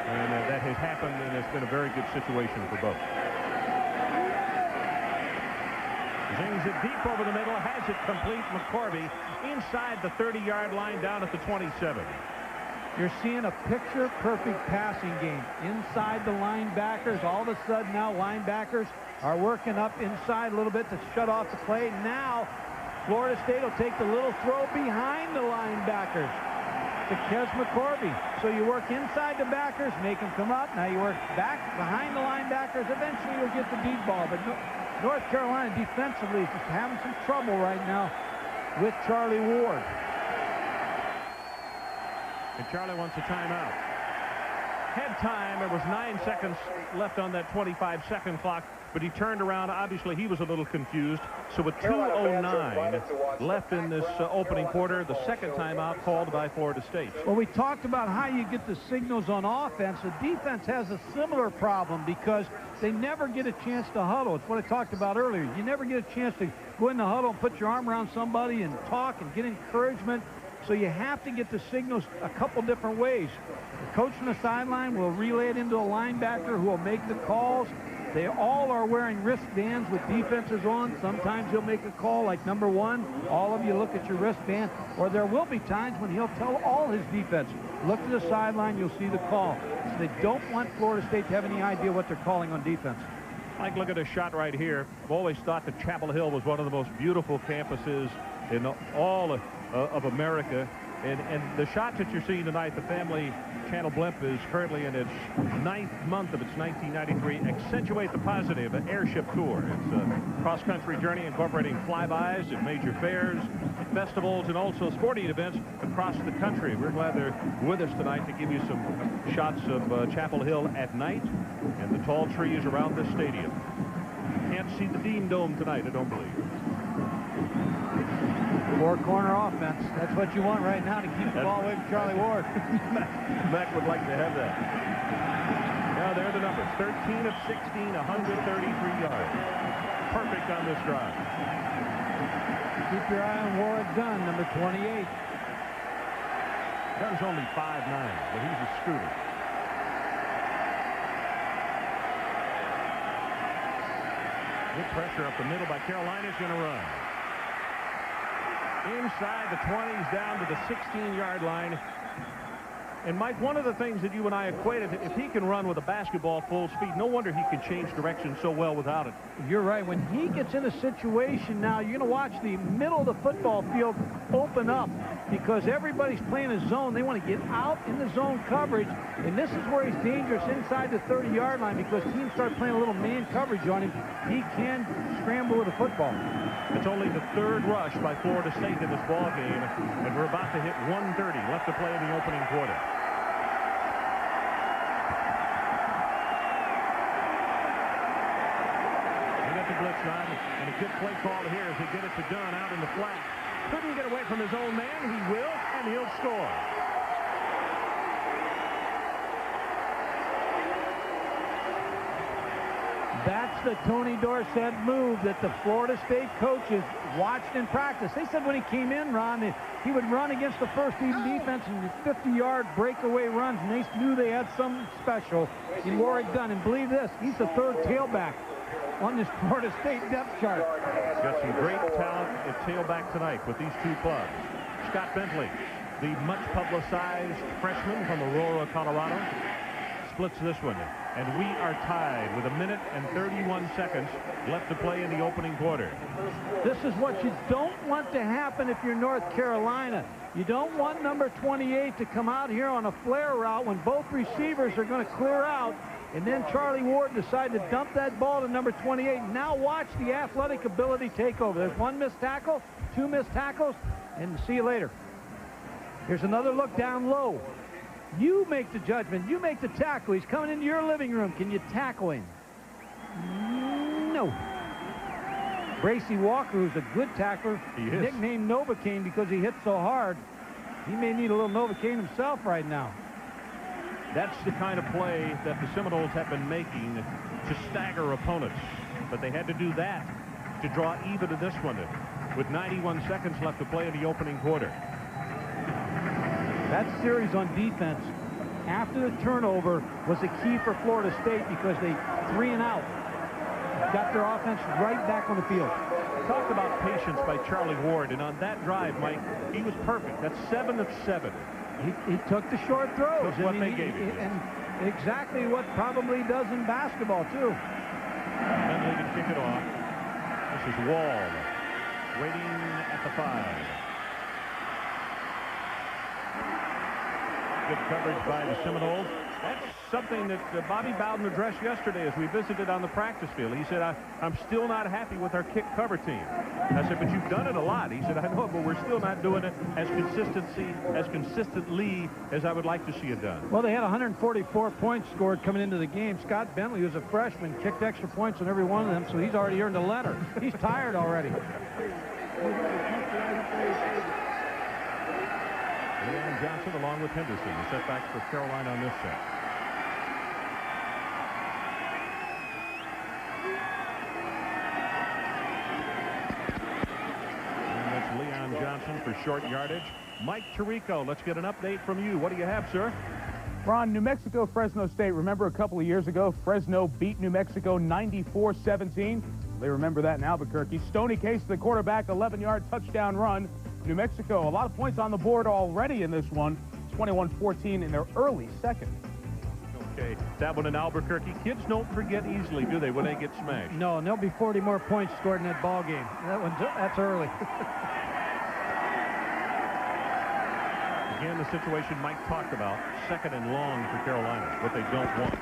And that has happened, and it's been a very good situation for both. Zings it deep over the middle, has it complete. McCorvey inside the 30-yard line down at the 27. You're seeing a picture-perfect passing game. Inside the linebackers, all of a sudden now linebackers are working up inside a little bit to shut off the play. Now Florida State will take the little throw behind the linebackers to Kes McCorvey. So you work inside the backers, make them come up. Now you work back behind the linebackers. Eventually you'll get the deep ball. But North Carolina defensively is just having some trouble right now with Charlie Ward. And Charlie wants a timeout. Had time. There was 9 seconds left on that 25-second clock, but he turned around. Obviously, he was a little confused. So with 2:09 left in this opening quarter, the second timeout called by Florida State. Well, we talked about how you get the signals on offense. The defense has a similar problem because they never get a chance to huddle. It's what I talked about earlier. You never get a chance to go in the huddle and put your arm around somebody and talk and get encouragement. So you have to get the signals a couple different ways. The coach on the sideline will relay it into a linebacker who will make the calls. They all are wearing wristbands with defenses on. Sometimes he'll make a call like number 1. All of you look at your wristband. Or there will be times when he'll tell all his defense, look to the sideline, you'll see the call. So they don't want Florida State to have any idea what they're calling on defense. Mike, look at this shot right here. I've always thought that Chapel Hill was one of the most beautiful campuses in all of America. And the shots that you're seeing tonight, the family channel blimp is currently in its 9th month of its 1993 Accentuate the Positive Airship Tour. It's a cross-country journey incorporating flybys at major fairs, festivals, and also sporting events across the country. We're glad they're with us tonight to give you some shots of Chapel Hill at night and the tall trees around the stadium. Can't see the Dean Dome tonight, I don't believe. Four-corner offense. That's what you want right now to keep the ball away from Charlie Ward. Mac would like to have that. Now, there are the numbers. 13 of 16, 133 yards. Perfect on this drive. Keep your eye on Warwick Dunn, number 28. Dunn's only 5'9", but he's a scooter. Good pressure up the middle by Carolina's going to run. Inside the 20s down to the 16-yard line. And, Mike, one of the things that you and I equated, if he can run with a basketball full speed, no wonder he can change direction so well without it. You're right. When he gets in a situation now, you're going to watch the middle of the football field open up because everybody's playing a zone. They want to get out in the zone coverage, and this is where he's dangerous inside the 30-yard line because teams start playing a little man coverage on him. He can scramble with the football. It's only the 3rd rush by Florida State in this ball game, and we're about to hit 1:30 left to play in the opening quarter. They got the blitz on, and a good play call here as they get it to Dunn out in the flat. Couldn't get away from his own man. He will, and he'll score. That's the Tony Dorsett move that the Florida State coaches watched in practice. They said when he came in, Ron, he would run against the first team defense and 50-yard breakaway runs, and they knew they had something special in Warwick Dunn. And believe this, he's the 3rd tailback on this Florida State depth chart. Got some great talent at tailback tonight with these two clubs. Scott Bentley, the much-publicized freshman from Aurora, Colorado, splits this one. And we are tied with 1 minute and 31 seconds left to play in the opening quarter. This is what you don't want to happen if you're North Carolina. You don't want number 28 to come out here on a flare route when both receivers are going to clear out, and then Charlie Ward decide to dump that ball to number 28. Now watch the athletic ability take over. There's 1 missed tackle, 2 missed tackles, and see you later. Here's another look down low. You make the judgment. You make the tackle. He's coming into your living room. Can you tackle him? No. Bracy Walker, who's a good tackler, nicknamed Novocaine because he hits so hard. He may need a little Novocaine himself right now. That's the kind of play that the Seminoles have been making to stagger opponents. But they had to do that to draw even to this one with 91 seconds left to play in the opening quarter. That series on defense after the turnover was a key for Florida State because they 3 and out. Got their offense right back on the field. Talked about patience by Charlie Ward, and on that drive, Mike, he was perfect. That's 7 of 7. He took the short throws. That's what they gave him. And exactly what probably does in basketball, too. Bentley to kick it off. This is Wall waiting at the 5. Good coverage by the Seminoles. That's something that Bobby Bowden addressed yesterday as we visited on the practice field. He said, I'm still not happy with our kick cover team. I said, but you've done it a lot. He said, I know, but we're still not doing it as consistently as I would like to see it done. Well, they had 144 points scored coming into the game. Scott Bentley, who's a freshman, kicked extra points on every one of them, so he's already earned a letter. He's tired already. Leon Johnson along with Henderson. The setbacks for Carolina on this set. And that's Leon Johnson for short yardage. Mike Tirico, let's get an update from you. What do you have, sir? Ron, New Mexico, Fresno State. Remember a couple of years ago, Fresno beat New Mexico 94-17. They remember that in Albuquerque. Stoney Case, the quarterback, 11-yard touchdown run. New Mexico, a lot of points on the board already in this one. 21-14 in their early second. Okay, that one in Albuquerque. Kids don't forget easily, do they, when they get smashed? No, and there'll be 40 more points scored in that ball game. That's early. Again, the situation Mike talked about, 2nd and long for Carolina, what they don't want.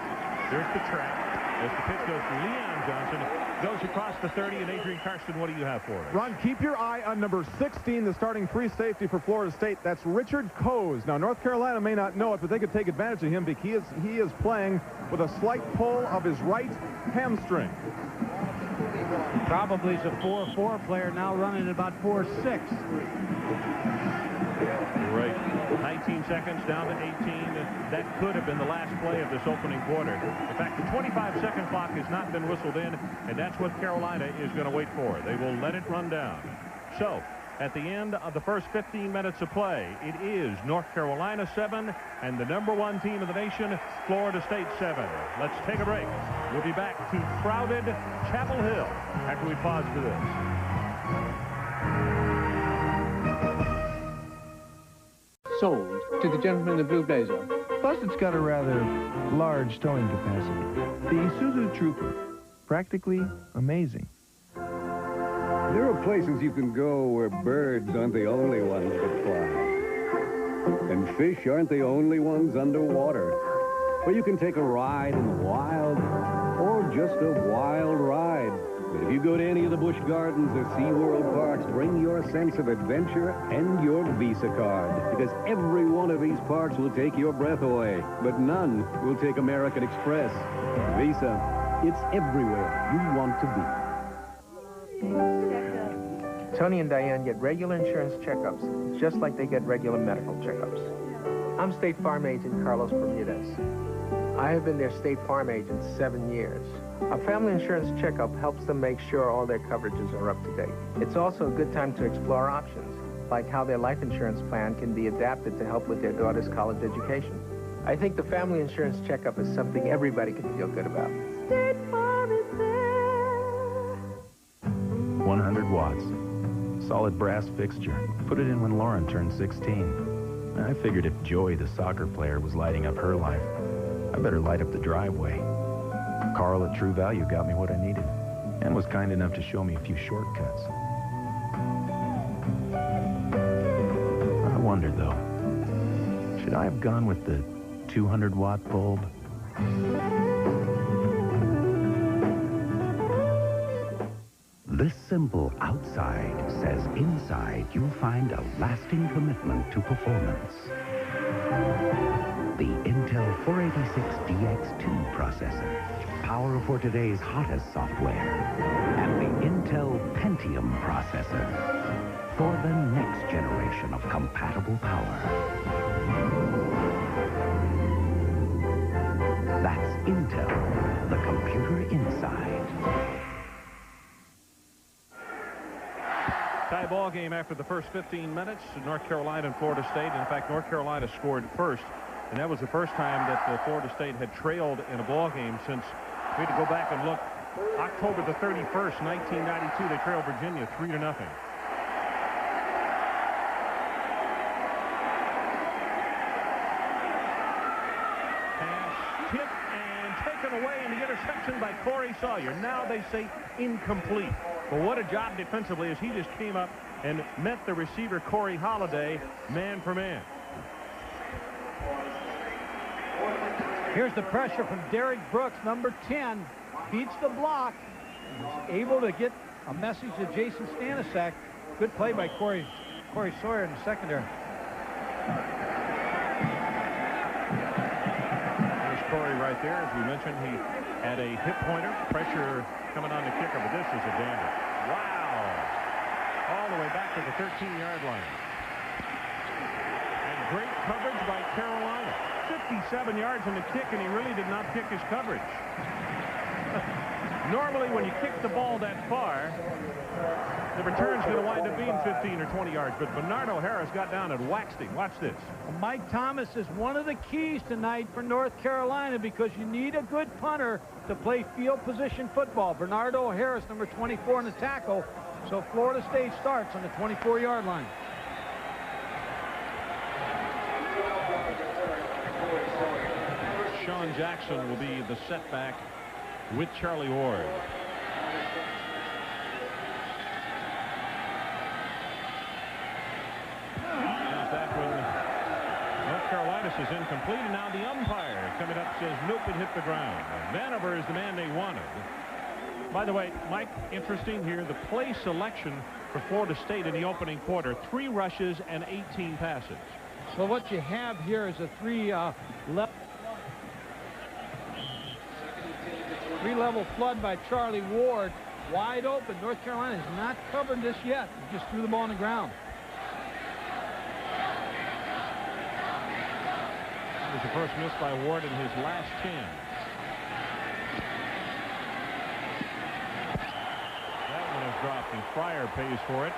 There's the trap. As the pitch goes to Leon Johnson, goes across the 30, and Adrian Karsten, what do you have for us? Ron, keep your eye on number 16, the starting free safety for Florida State. That's Richard Coase. Now, North Carolina may not know it, but they could take advantage of him because he is playing with a slight pull of his right hamstring. Probably is a 4-4 player now running at about 4-6. Right. 19 seconds down to 18. That could have been the last play of this opening quarter. In fact, the 25-second clock has not been whistled in, and that's what Carolina is going to wait for. They will let it run down. So, at the end of the first 15 minutes of play, it is North Carolina 7 and the #1 team of the nation, Florida State 7. Let's take a break. We'll be back to crowded Chapel Hill after we pause for this. Sold to the gentleman in the blue blazer. Plus, it's got a rather large towing capacity. The Isuzu Trooper, practically amazing. There are places you can go where birds aren't the only ones that fly. And fish aren't the only ones underwater. Where you can take a ride in the wild, or just a wild ride. But if you go to any of the Busch Gardens or SeaWorld parks, bring your sense of adventure and your Visa card. Because every one of these parks will take your breath away, but none will take American Express. Visa, it's everywhere you want to be. Tony and Diane get regular insurance checkups, just like they get regular medical checkups. I'm State Farm Agent Carlos Bermudez. I have been their State Farm agent 7 years. A family insurance checkup helps them make sure all their coverages are up to date. It's also a good time to explore options, like how their life insurance plan can be adapted to help with their daughter's college education. I think the family insurance checkup is something everybody can feel good about. State Farm is there. 100 watts. Solid brass fixture. Put it in when Lauren turned 16. I figured if Joey, the soccer player, was lighting up her life, I better light up the driveway. Carl at True Value got me what I needed and was kind enough to show me a few shortcuts. I wondered, though, should I have gone with the 200-watt bulb? This simple outside says inside you'll find a lasting commitment to performance. The Intel 486DX2 processor, power for today's hottest software, and the Intel Pentium processor for the next generation of compatible power. That's Intel, the computer inside. Tie ball game after the first 15 minutes. North Carolina and Florida State. In fact, North Carolina scored first, and that was the first time that Florida State had trailed in a ball game since, we had to go back and look, October the 31st, 1992. They trailed Virginia 3-0. Pass tipped and taken away in the interception by Corey Sawyer. Now they say incomplete. But what a job defensively as he just came up and met the receiver, Corey Holiday, man for man. Here's the pressure from Derek Brooks, number 10. Beats the block. He's able to get a message to Jason Stanisak. Good play by Corey Sawyer in the secondary. There's Corey right there. As we mentioned, he had a hip pointer. Pressure coming on the kicker, but this is a danger. Wow. All the way back to the 13-yard line. And great coverage by Carolina. 57 yards in the kick, and he really did not pick his coverage. Normally, when you kick the ball that far, the return's going to wind up being 15 or 20 yards, but Bernardo Harris got down and waxed him. Watch this. Mike Thomas is one of the keys tonight for North Carolina because you need a good punter to play field position football. Bernardo Harris, number 24 in the tackle. So Florida State starts on the 24-yard line. Sean Jackson will be the setback with Charlie Ward. North Carolina says incomplete, and now the umpire coming up says nope, it hit the ground. Vanover is the man they wanted. By the way, Mike, interesting here, the play selection for Florida State in the opening quarter, 3 rushes and 18 passes. So what you have here is a three-level flood by Charlie Ward, wide open. North Carolina has not covered this yet. He just threw the ball on the ground. That was the first miss by Ward in his last 10. That one is dropped, and Fryer pays for it.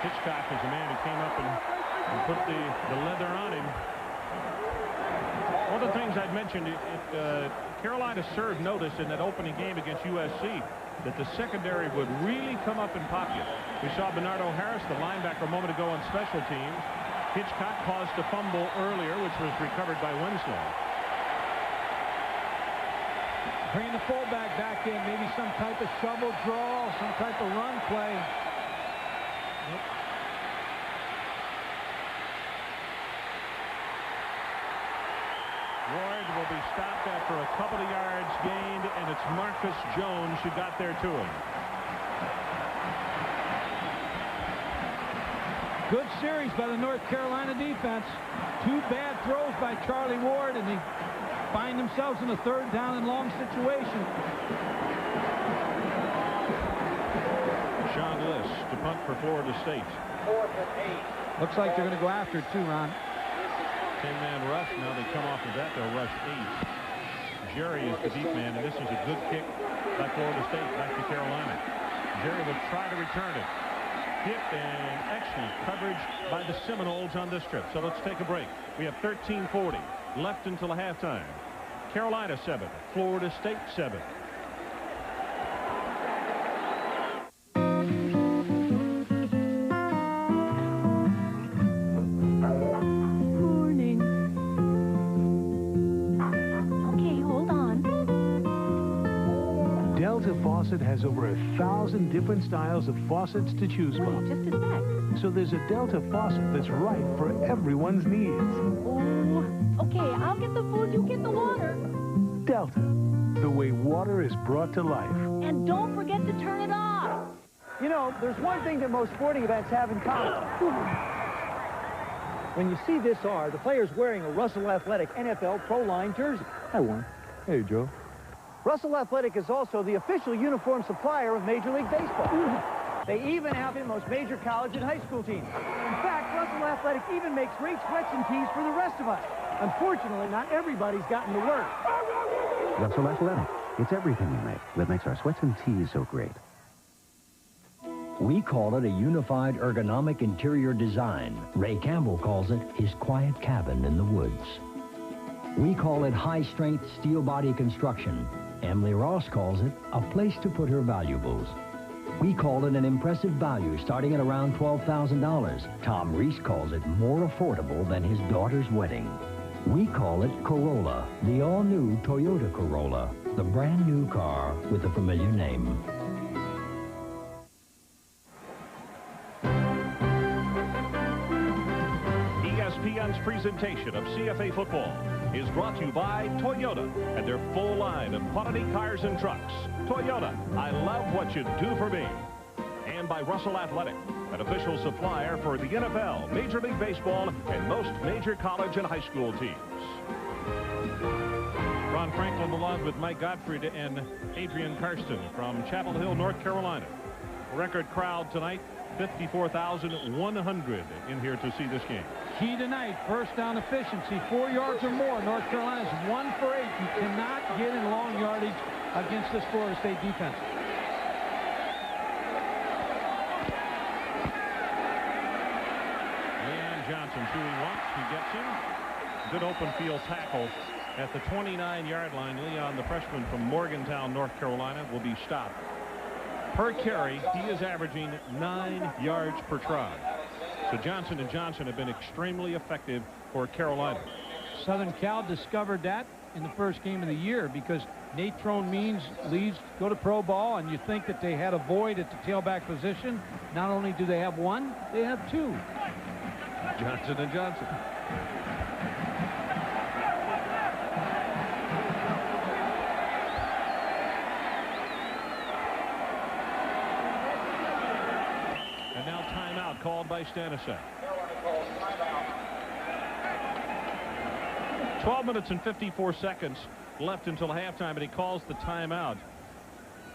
Hitchcock is the man who came up and put the leather on him. One of the things I'd mentioned, Carolina served notice in that opening game against USC that the secondary would really come up and pop you. We saw Bernardo Harris, the linebacker, a moment ago on special teams. Hitchcock caused a fumble earlier, which was recovered by Winslow. Bringing the fullback back in, maybe some type of shovel draw, some type of run play. Ward will be stopped after a couple of yards gained, and it's Marcus Jones who got there to him. Good series by the North Carolina defense. 2 bad throws by Charlie Ward, and they find themselves in a 3rd down and long situation. Sean Liss to punt for Florida State. 4th and 8. Looks like they're going to go after it too, Ron. 10-man rush. Now they come off of that. They'll rush 8. Jerry is the deep man, and this is a good kick by Florida State back to Carolina. Jerry will try to return it. Hit and excellent coverage by the Seminoles on this trip. So let's take a break. We have 13:40 left until halftime. Carolina 7, Florida State 7. Faucet has over 1,000 different styles of faucets to choose from. Just a sec. So there's a Delta faucet that's right for everyone's needs. Oh, okay, I'll get the food, you get the water. Delta, the way water is brought to life. And don't forget to turn it off. You know, there's one thing that most sporting events have in common. When you see this R, the player's wearing a Russell Athletic NFL Pro Line jersey. Hi, Warren. Hey, Joe. Russell Athletic is also the official uniform supplier of Major League Baseball. They even have in most major college and high school teams. In fact, Russell Athletic even makes great sweats and tees for the rest of us. Unfortunately, not everybody's gotten to work. Russell Athletic. It's everything we make that makes our sweats and tees so great. We call it a unified ergonomic interior design. Ray Campbell calls it his quiet cabin in the woods. We call it high-strength steel body construction. Emily Ross calls it a place to put her valuables. We call it an impressive value starting at around $12,000. Tom Reese calls it more affordable than his daughter's wedding. We call it Corolla, the all-new Toyota Corolla, the brand new car with a familiar name. ESPN's presentation of CFA football is brought to you by Toyota and their full line of quality cars and trucks. Toyota, I love what you do for me. And by Russell Athletic, an official supplier for the NFL, Major League Baseball, and most major college and high school teams. Ron Franklin along with Mike Gottfried and Adrian Karsten from Chapel Hill, North Carolina. Record crowd tonight, 54,100 in here to see this game. Key tonight, first down efficiency, 4 yards or more. North Carolina's 1 for 8. You cannot get in long yardage against this Florida State defense. Leon Johnson's who he wants. He gets him. Good open field tackle at the 29-yard line. Leon, the freshman from Morgantown, North Carolina, will be stopped. Per carry, he is averaging 9 yards per try. So Johnson and Johnson have been extremely effective for Carolina. Southern Cal discovered that in the first game of the year because Natrone Means leads go to pro ball, and you think that they had a void at the tailback position. Not only do they have one, they have two. Johnson and Johnson. And now timeout called by Stanisiak. 12 minutes and 54 seconds left until halftime, and he calls the timeout.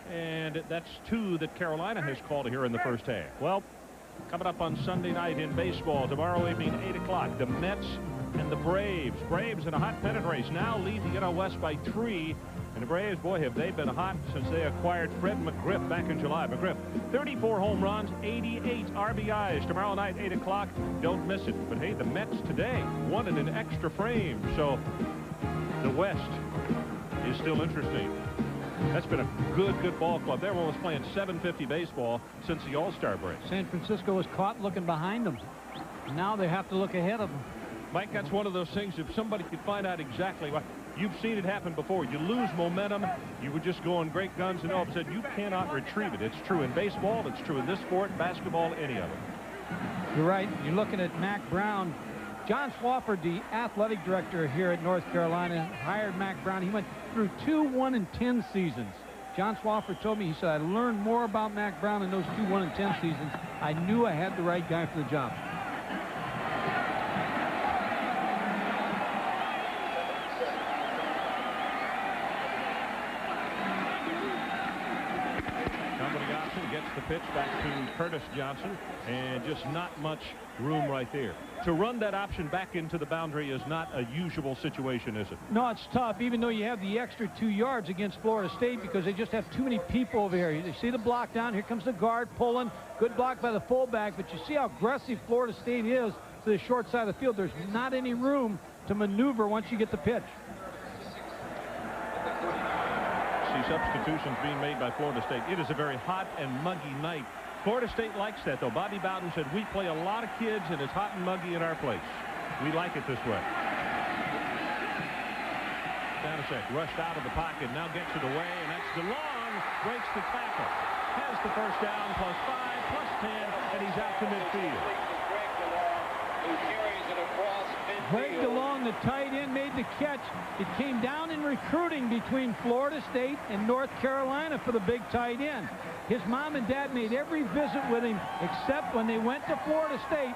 And that's 2 that Carolina has called here in the first half. Well, coming up on Sunday night in baseball, tomorrow evening, 8 o'clock, the Mets and the Braves. Braves in a hot pennant race now lead the NL West by 3. And the Braves, boy, have they been hot since they acquired Fred McGriff back in July. McGriff, 34 home runs, 88 RBIs. Tomorrow night, 8 o'clock. Don't miss it. But, hey, the Mets today won in an extra frame. So the West is still interesting. That's been a good ball club. They're almost playing .750 baseball since the All-Star break. San Francisco was caught looking behind them. Now they have to look ahead of them. Mike, that's one of those things. If somebody could find out exactly what... You've seen it happen before. You lose momentum. You would just go on great guns, and all of a sudden you cannot retrieve it. It's true in baseball. It's true in this sport, basketball, any of it. You're right. You're looking at Mack Brown. John Swofford, the athletic director here at North Carolina, hired Mack Brown. He went through 2 1-10 seasons. John Swofford told me, he said, I learned more about Mack Brown in those 2 1-10 seasons. I knew I had the right guy for the job. Gets the pitch back to Curtis Johnson, and just not much room right there. To run that option back into the boundary is not a usual situation, is it? No, it's tough, even though you have the extra 2 yards against Florida State, because they just have too many people over here. You see the block down. Here comes the guard pulling. Good block by the fullback, but you see how aggressive Florida State is to the short side of the field. There's not any room to maneuver once you get the pitch. Substitutions being made by Florida State. It is a very hot and muggy night. Florida State likes that, though. Bobby Bowden said, we play a lot of kids, and it's hot and muggy in our place. We like it this way. Stanisiak rushed out of the pocket, now gets it away, and that's DeLong breaks the tackle, has the first down, +5, +10, and he's out to midfield. Greg DeLong, the tight end, made the catch. It came down in recruiting between Florida State and North Carolina for the big tight end. His mom and dad made every visit with him except when they went to Florida State.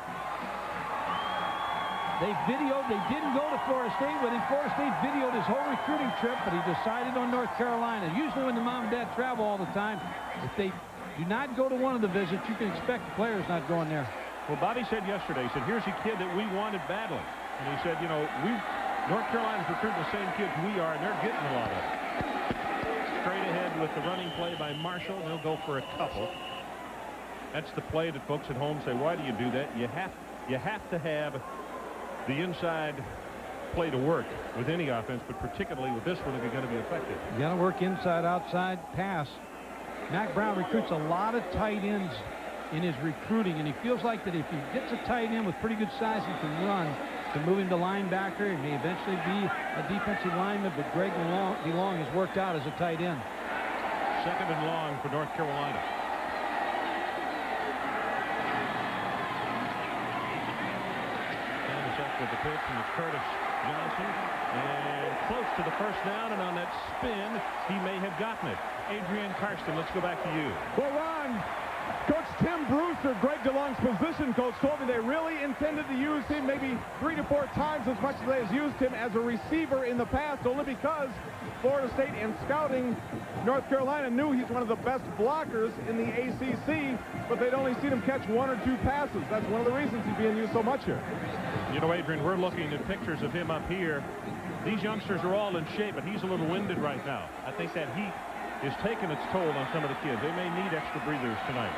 They didn't go to Florida State with him. Florida State videoed his whole recruiting trip, but he decided on North Carolina. Usually when the mom and dad travel all the time, if they do not go to one of the visits, you can expect the players not going there. Well, Bobby said yesterday, he said, here's a kid that we wanted badly. And he said, you know, North Carolina's recruiting the same kids we are, and they're getting a lot of it. Straight ahead with the running play by Marshall. They'll go for a couple. That's the play that folks at home say, why do you do that? You have to have the inside play to work with any offense, but particularly with this one if you're going to be effective. You got to work inside, outside, pass. Mack Brown recruits a lot of tight ends in his recruiting, and he feels like that if he gets a tight end with pretty good size, he can run. To move him to linebacker, he may eventually be a defensive lineman, but Greg DeLong has worked out as a tight end. 2nd and long for North Carolina. Thomas up with the pitch, and it's Curtis Johnson. And close to the first down, and on that spin, he may have gotten it. Adrian Karsten, let's go back to you. Well, Ron, Coach Tim Brewster, Greg DeLong's position coach, told me they really intended to use him maybe 3 to 4 times as much as they has used him as a receiver in the past, only because Florida State in scouting North Carolina knew he's one of the best blockers in the ACC, but they'd only seen him catch 1 or 2 passes. That's one of the reasons he's being used so much here. You know, Adrian, we're looking at pictures of him up here. These youngsters are all in shape, but he's a little winded right now. I think that heat is taking its toll on some of the kids. They may need extra breathers tonight.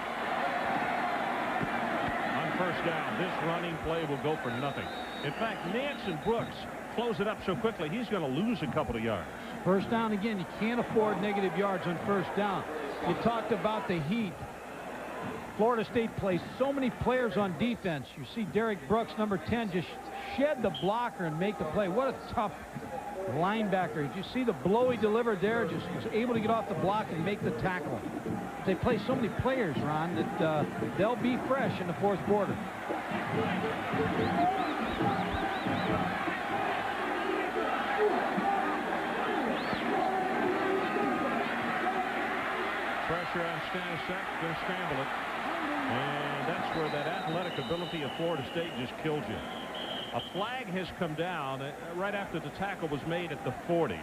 On first down, this running play will go for nothing. In fact, Nance and Brooks close it up so quickly, he's going to lose a couple of yards. First down again. You can't afford negative yards on first down. You talked about the heat. Florida State plays so many players on defense. You see Derek Brooks, number 10, just shed the blocker and make the play. What a tough linebacker. Did you see the blow he delivered there? Just was able to get off the block and make the tackle. They play so many players, Ron, that they'll be fresh in the 4th quarter. Pressure on Stanisiak, going to scramble it. And that's where that athletic ability of Florida State just killed you. A flag has come down right after the tackle was made at the 40.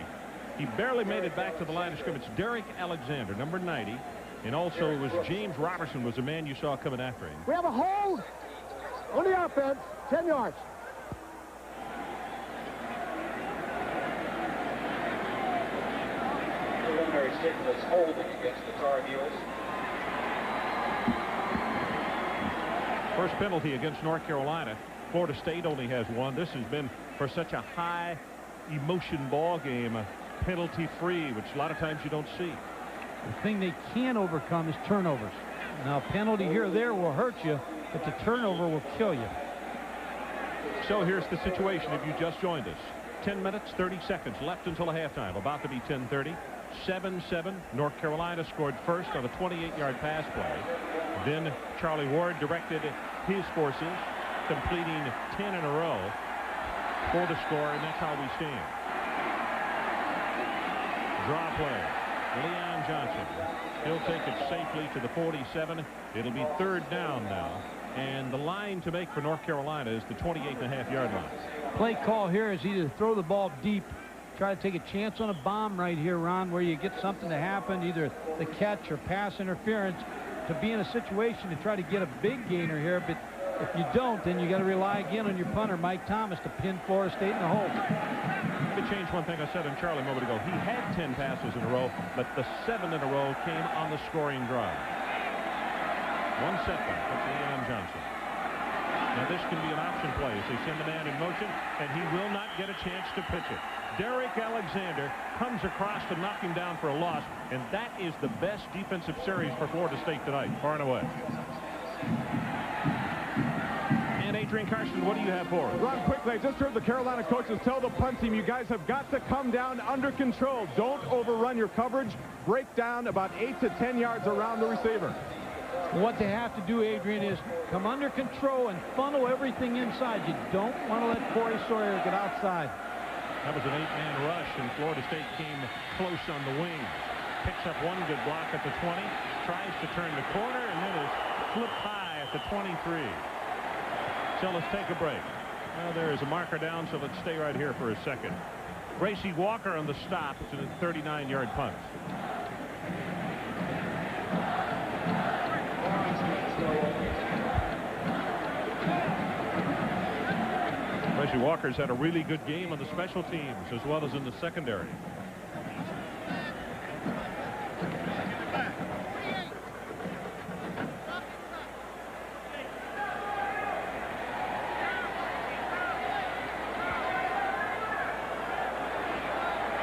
He barely made it back to the line of scrimmage. Derek Alexander, number 90. And also it was James Robertson was the man you saw coming after him. We have a hold on the offense, 10 yards. Preliminary signal is holding against the Tar Heels. First penalty against North Carolina. Florida State only has 1. This has been, for such a high emotion ball game, penalty-free, which a lot of times you don't see. The thing they can overcome is turnovers. Now, a penalty here or there will hurt you, but the turnover will kill you. So here's the situation if you just joined us. 10 minutes, 30 seconds left until the halftime. About to be 10:30. 7-7. North Carolina scored first on a 28-yard pass play. Then Charlie Ward directed his forces, completing 10 in a row for the score, and that's how we stand. Draw play. Leon Johnson. He'll take it safely to the 47. It'll be 3rd down now. And the line to make for North Carolina is the 28.5-yard line. Play call here is either throw the ball deep, try to take a chance on a bomb right here, Ron, where you get something to happen, either the catch or pass interference, to be in a situation to try to get a big gainer here. But if you don't, then you got to rely again on your punter, Mike Thomas, to pin Florida State in the hole. To change one thing I said on Charlie a moment ago, he had 10 passes in a row, but the 7 in a row came on the scoring drive. 1 setback. That's Leon Johnson. Now this can be an option play as they send the man in motion, and he will not get a chance to pitch it. Derek Alexander comes across to knock him down for a loss, and that is the best defensive series for Florida State tonight, far and away. And Adrian Karsten, what do you have for us? Ron, quickly, I just heard the Carolina coaches tell the punt team, you guys have got to come down under control. Don't overrun your coverage. Break down about 8 to 10 yards around the receiver. What they have to do, Adrian, is come under control and funnel everything inside. You don't want to let Corey Sawyer get outside. That was an 8-man rush, and Florida State came close on the wing. Picks up one good block at the 20, tries to turn the corner, and then is flipped high at the 23. So let's take a break. Well, there is a marker down, so let's stay right here for a second. Gracie Walker on the stop to the 39-yard punt. Gracie Walker's had a really good game on the special teams as well as in the secondary.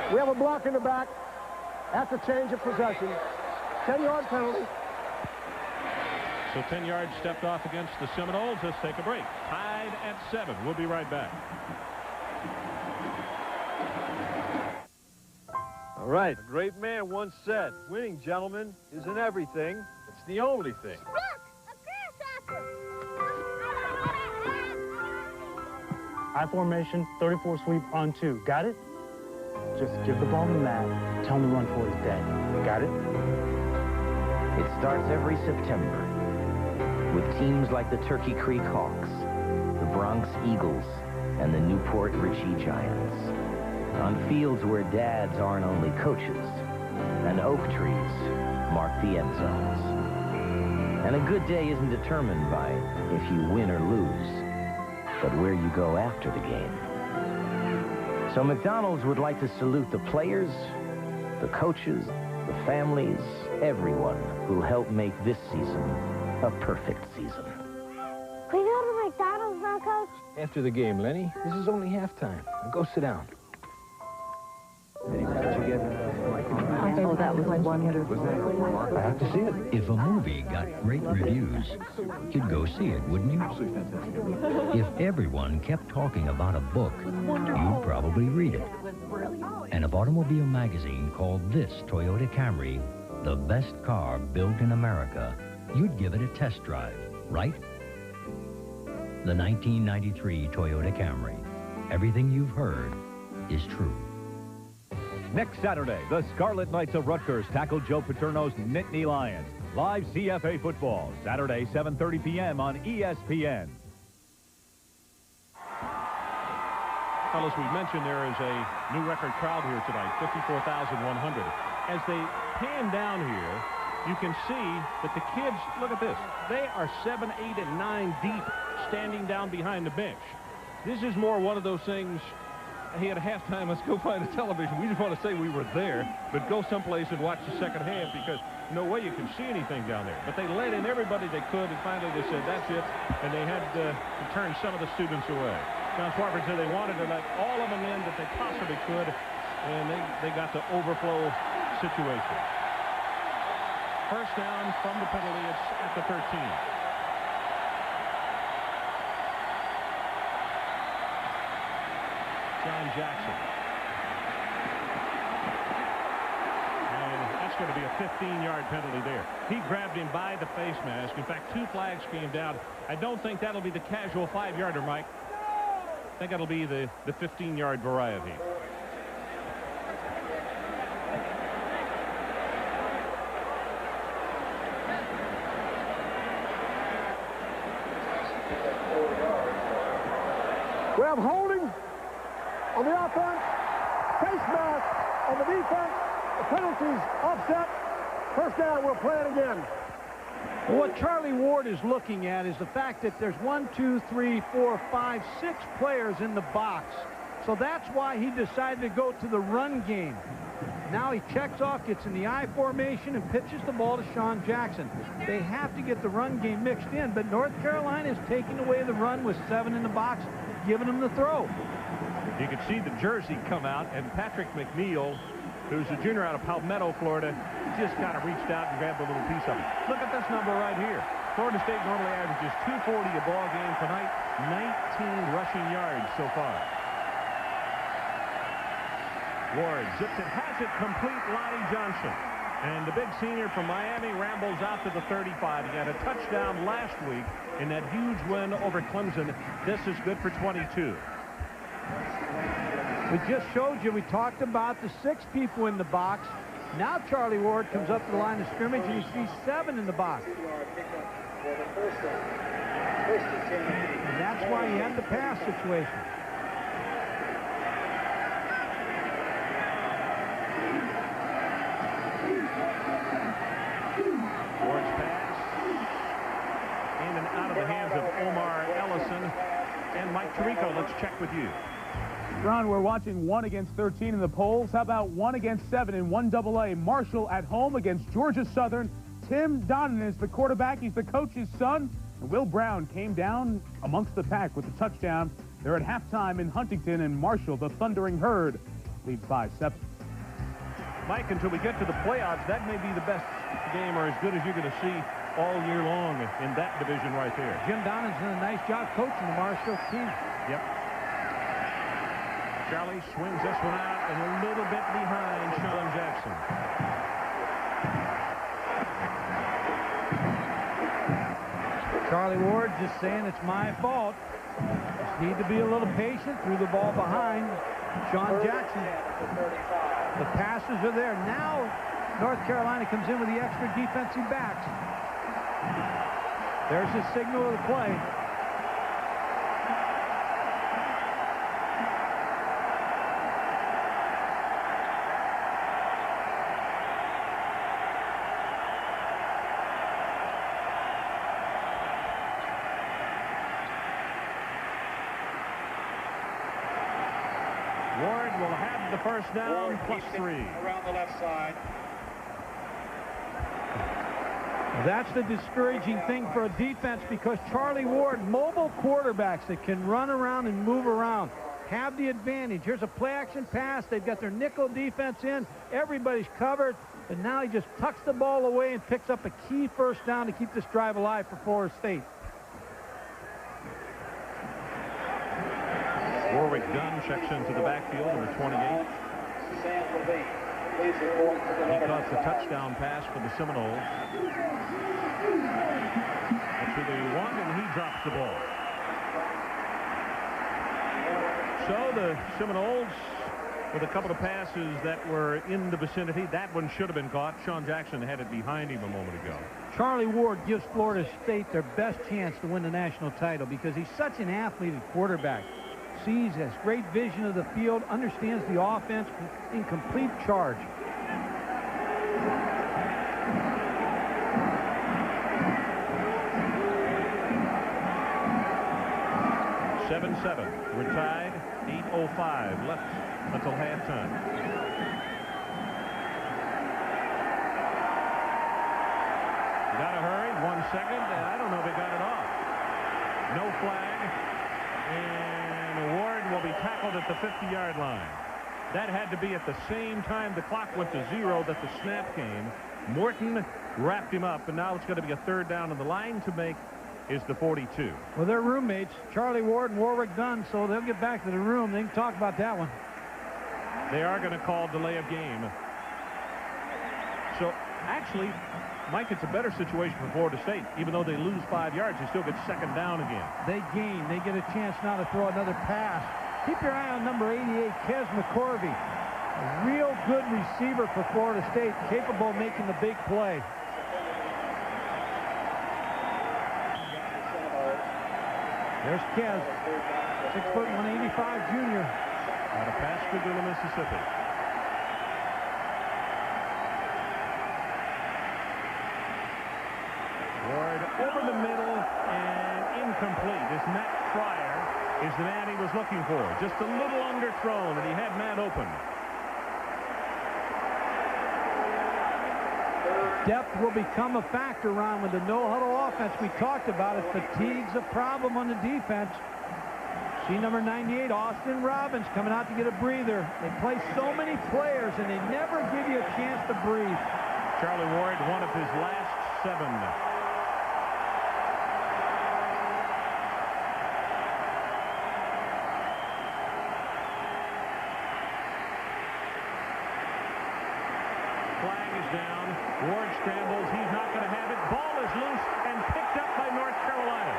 We have a block in the back. That's a change of possession. 10-yard penalty. So 10 yards stepped off against the Seminoles. Let's take a break. Tied at 7. We'll be right back. All right. A great man once said, winning, gentlemen, isn't everything. It's the only thing. I formation, 34 sweep on 2. Got it? Just give the ball to Matt. Tell him to run for his day. Got it? It starts every September with teams like the Turkey Creek Hawks, the Bronx Eagles, and the Newport Richie Giants. On fields where dads aren't only coaches, and oak trees mark the end zones. And a good day isn't determined by if you win or lose, but where you go after the game. So McDonald's would like to salute the players, the coaches, the families, everyone who helped make this season a perfect season. Can we go to McDonald's now, Coach? After the game, Lenny. This is only halftime. Now go sit down. Oh, that was wonderful. I have to see it. If a movie got great reviews, you'd go see it, wouldn't you? If everyone kept talking about a book, you'd probably read it. And if Automobile Magazine called this Toyota Camry the best car built in America, you'd give it a test drive, right? The 1993 Toyota Camry. Everything you've heard is true. Next Saturday, the Scarlet Knights of Rutgers tackle Joe Paterno's Nittany Lions. Live CFA football, Saturday, 7:30 p.m. on ESPN. Fellas, we mentioned there is a new record crowd here tonight, 54,100. As they pan down here, you can see that the kids, look at this, they are 7, 8, and 9 deep standing down behind the bench. This is more one of those things. Hey, at halftime, let's go find a television. We just want to say we were there, but go someplace and watch the second half because no way you can see anything down there. But they let in everybody they could, and finally they said, that's it, and they had to turn some of the students away. John Swarbrick said they wanted to let all of them in that they possibly could, and they got the overflow situation. First down from the penalty, it's at the 13. John Jackson. And that's going to be a 15-yard penalty there. He grabbed him by the face mask. In fact, 2 flags came down. I don't think that'll be the casual 5-yarder, Mike. I think that'll be the 15-yard variety. We have holding on the offense, face mask on the defense, the penalties offset. First down, we're playing again. What Charlie Ward is looking at is the fact that there's 1, 2, 3, 4, 5, 6 players in the box. So that's why he decided to go to the run game. Now he checks off, gets in the I formation, and pitches the ball to Sean Jackson. They have to get the run game mixed in, but North Carolina is taking away the run with 7 in the box, giving them the throw. You can see the jersey come out, and Patrick McNeil, who's a junior out of Palmetto, Florida, just kind of reached out and grabbed a little piece of it. Look at this number right here. Florida State normally averages 240 a ball game. Tonight, 19 rushing yards so far. Ward zips it, has it complete. Lonnie Johnson. And the big senior from Miami rambles out to the 35. He got a touchdown last week in that huge win over Clemson. This is good for 22. We just showed you, we talked about the 6 people in the box. Now Charlie Ward comes up to the line of scrimmage and he sees 7 in the box. And that's why he had the pass situation. Ward's pass in and out of the hands of Omar Ellison. And Mike Tirico, let's check with you. Ron, we're watching 1 against 13 in the polls. How about 1 against 7 in 1AA? Marshall at home against Georgia Southern. Tim Donnan is the quarterback. He's the coach's son. And Will Brown came down amongst the pack with the touchdown. They're at halftime in Huntington, and Marshall, the Thundering Herd, leads by 7. Mike, until we get to the playoffs, that may be the best game or as good as you're going to see all year long in that division right there. Jim Donnan's done a nice job coaching the Marshall team. Yep. Charlie swings this one out and a little bit behind Sean Jackson. Charlie Ward just saying it's my fault. Just need to be a little patient. Threw the ball behind Sean Jackson. The passes are there. Now North Carolina comes in with the extra defensive backs. There's the signal of the play. Ward will have the first down, plus 3. Around the left side. That's the discouraging thing for a defense, because Charlie Ward, mobile quarterbacks that can run around and move around, have the advantage. Here's a play-action pass. They've got their nickel defense in. Everybody's covered. And now he just tucks the ball away and picks up a key first down to keep this drive alive for Florida State. Warwick Dunn checks into the backfield, number 28. He caught the touchdown pass for the Seminoles. That's who they want, and he drops the ball. So the Seminoles, with a couple of passes that were in the vicinity, that one should have been caught. Sean Jackson had it behind him a moment ago. Charlie Ward gives Florida State their best chance to win the national title because he's such an athlete at quarterback. Sees, has great vision of the field, understands the offense in complete charge. 7-7. We're tied. 8:05 left until halftime. Gotta hurry. 1 second. I don't know if they got it off. No flag. And Ward will be tackled at the 50-yard line. That had to be at the same time the clock went to 0 that the snap came. Morton wrapped him up, and now it's going to be a third down, and the line to make is the 42. Well, they're roommates, Charlie Ward and Warwick Dunn, so they'll get back to the room. They can talk about that one. They are going to call delay of game. So, actually, Mike, it's a better situation for Florida State. Even though they lose 5 yards, they still get second down again. They gain. They get a chance now to throw another pass. Keep your eye on number 88, Kez McCorvey. A real good receiver for Florida State, capable of making the big play. There's Kez, 6', 185 junior. Out of Pascagoula, Mississippi. Ward over the middle and incomplete. As Matt Fryer is the man he was looking for. Just a little underthrown, and he had Matt open. Depth will become a factor, Ron, with the no-huddle offense we talked about. It fatigues a problem on the defense. See number 98, Austin Robbins, coming out to get a breather. They play so many players, and they never give you a chance to breathe. Charlie Ward, one of his last 7. flag is down. Ward scrambles. He's not going to have it. Ball is loose and picked up by North Carolina.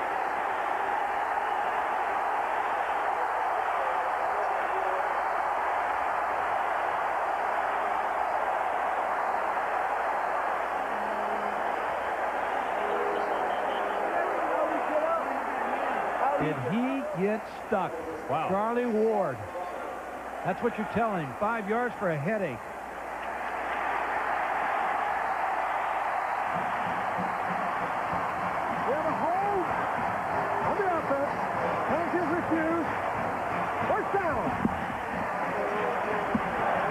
Did he get stuck? Wow. Charlie Ward. That's what you're telling him. 5 yards for a headache. We have a hold on the offense. Penalty is refused. First down.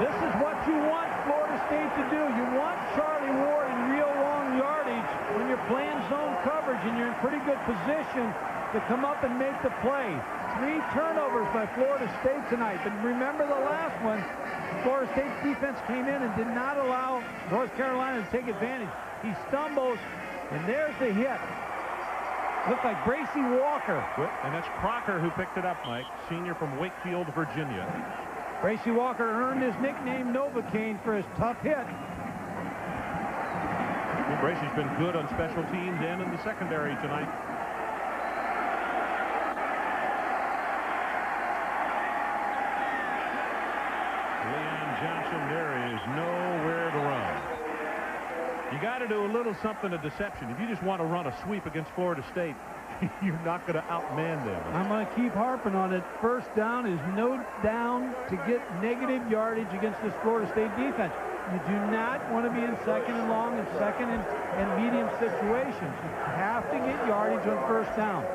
This is what you want Florida State to do. You want Charlie Ward in real long yardage when you're playing zone coverage and you're in pretty good position to come up and make the play. 3 turnovers by Florida State tonight. But remember the last one, Florida State's defense came in and did not allow North Carolina to take advantage. He stumbles, and there's the hit. Looked like Bracy Walker. And that's Crocker who picked it up, Mike. Senior from Wakefield, Virginia. Bracy Walker earned his nickname Novocaine for his tough hit. Well, Bracy's been good on special teams and in the secondary tonight. Johnson, there is nowhere to run. You got to do a little something of deception. If you just want to run a sweep against Florida State, you're not going to outman them. I'm going to keep harping on it. First down is no down to get negative yardage against this Florida State defense. You do not want to be in second and long and second and medium situations. You have to get yardage on first down.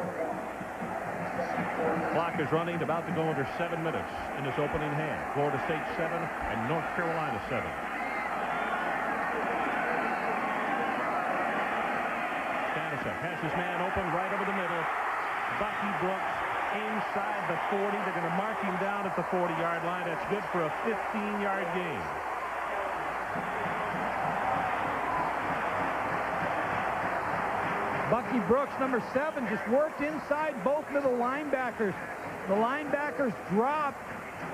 Clock is running, about to go under 7 minutes in this opening half. Florida State 7 and North Carolina 7. Stanisic has his man open right over the middle. Bucky Brooks inside the 40. They're going to mark him down at the 40-yard line. That's good for a 15-yard gain. Bucky Brooks, number 7, just worked inside both middle linebackers. The linebackers dropped,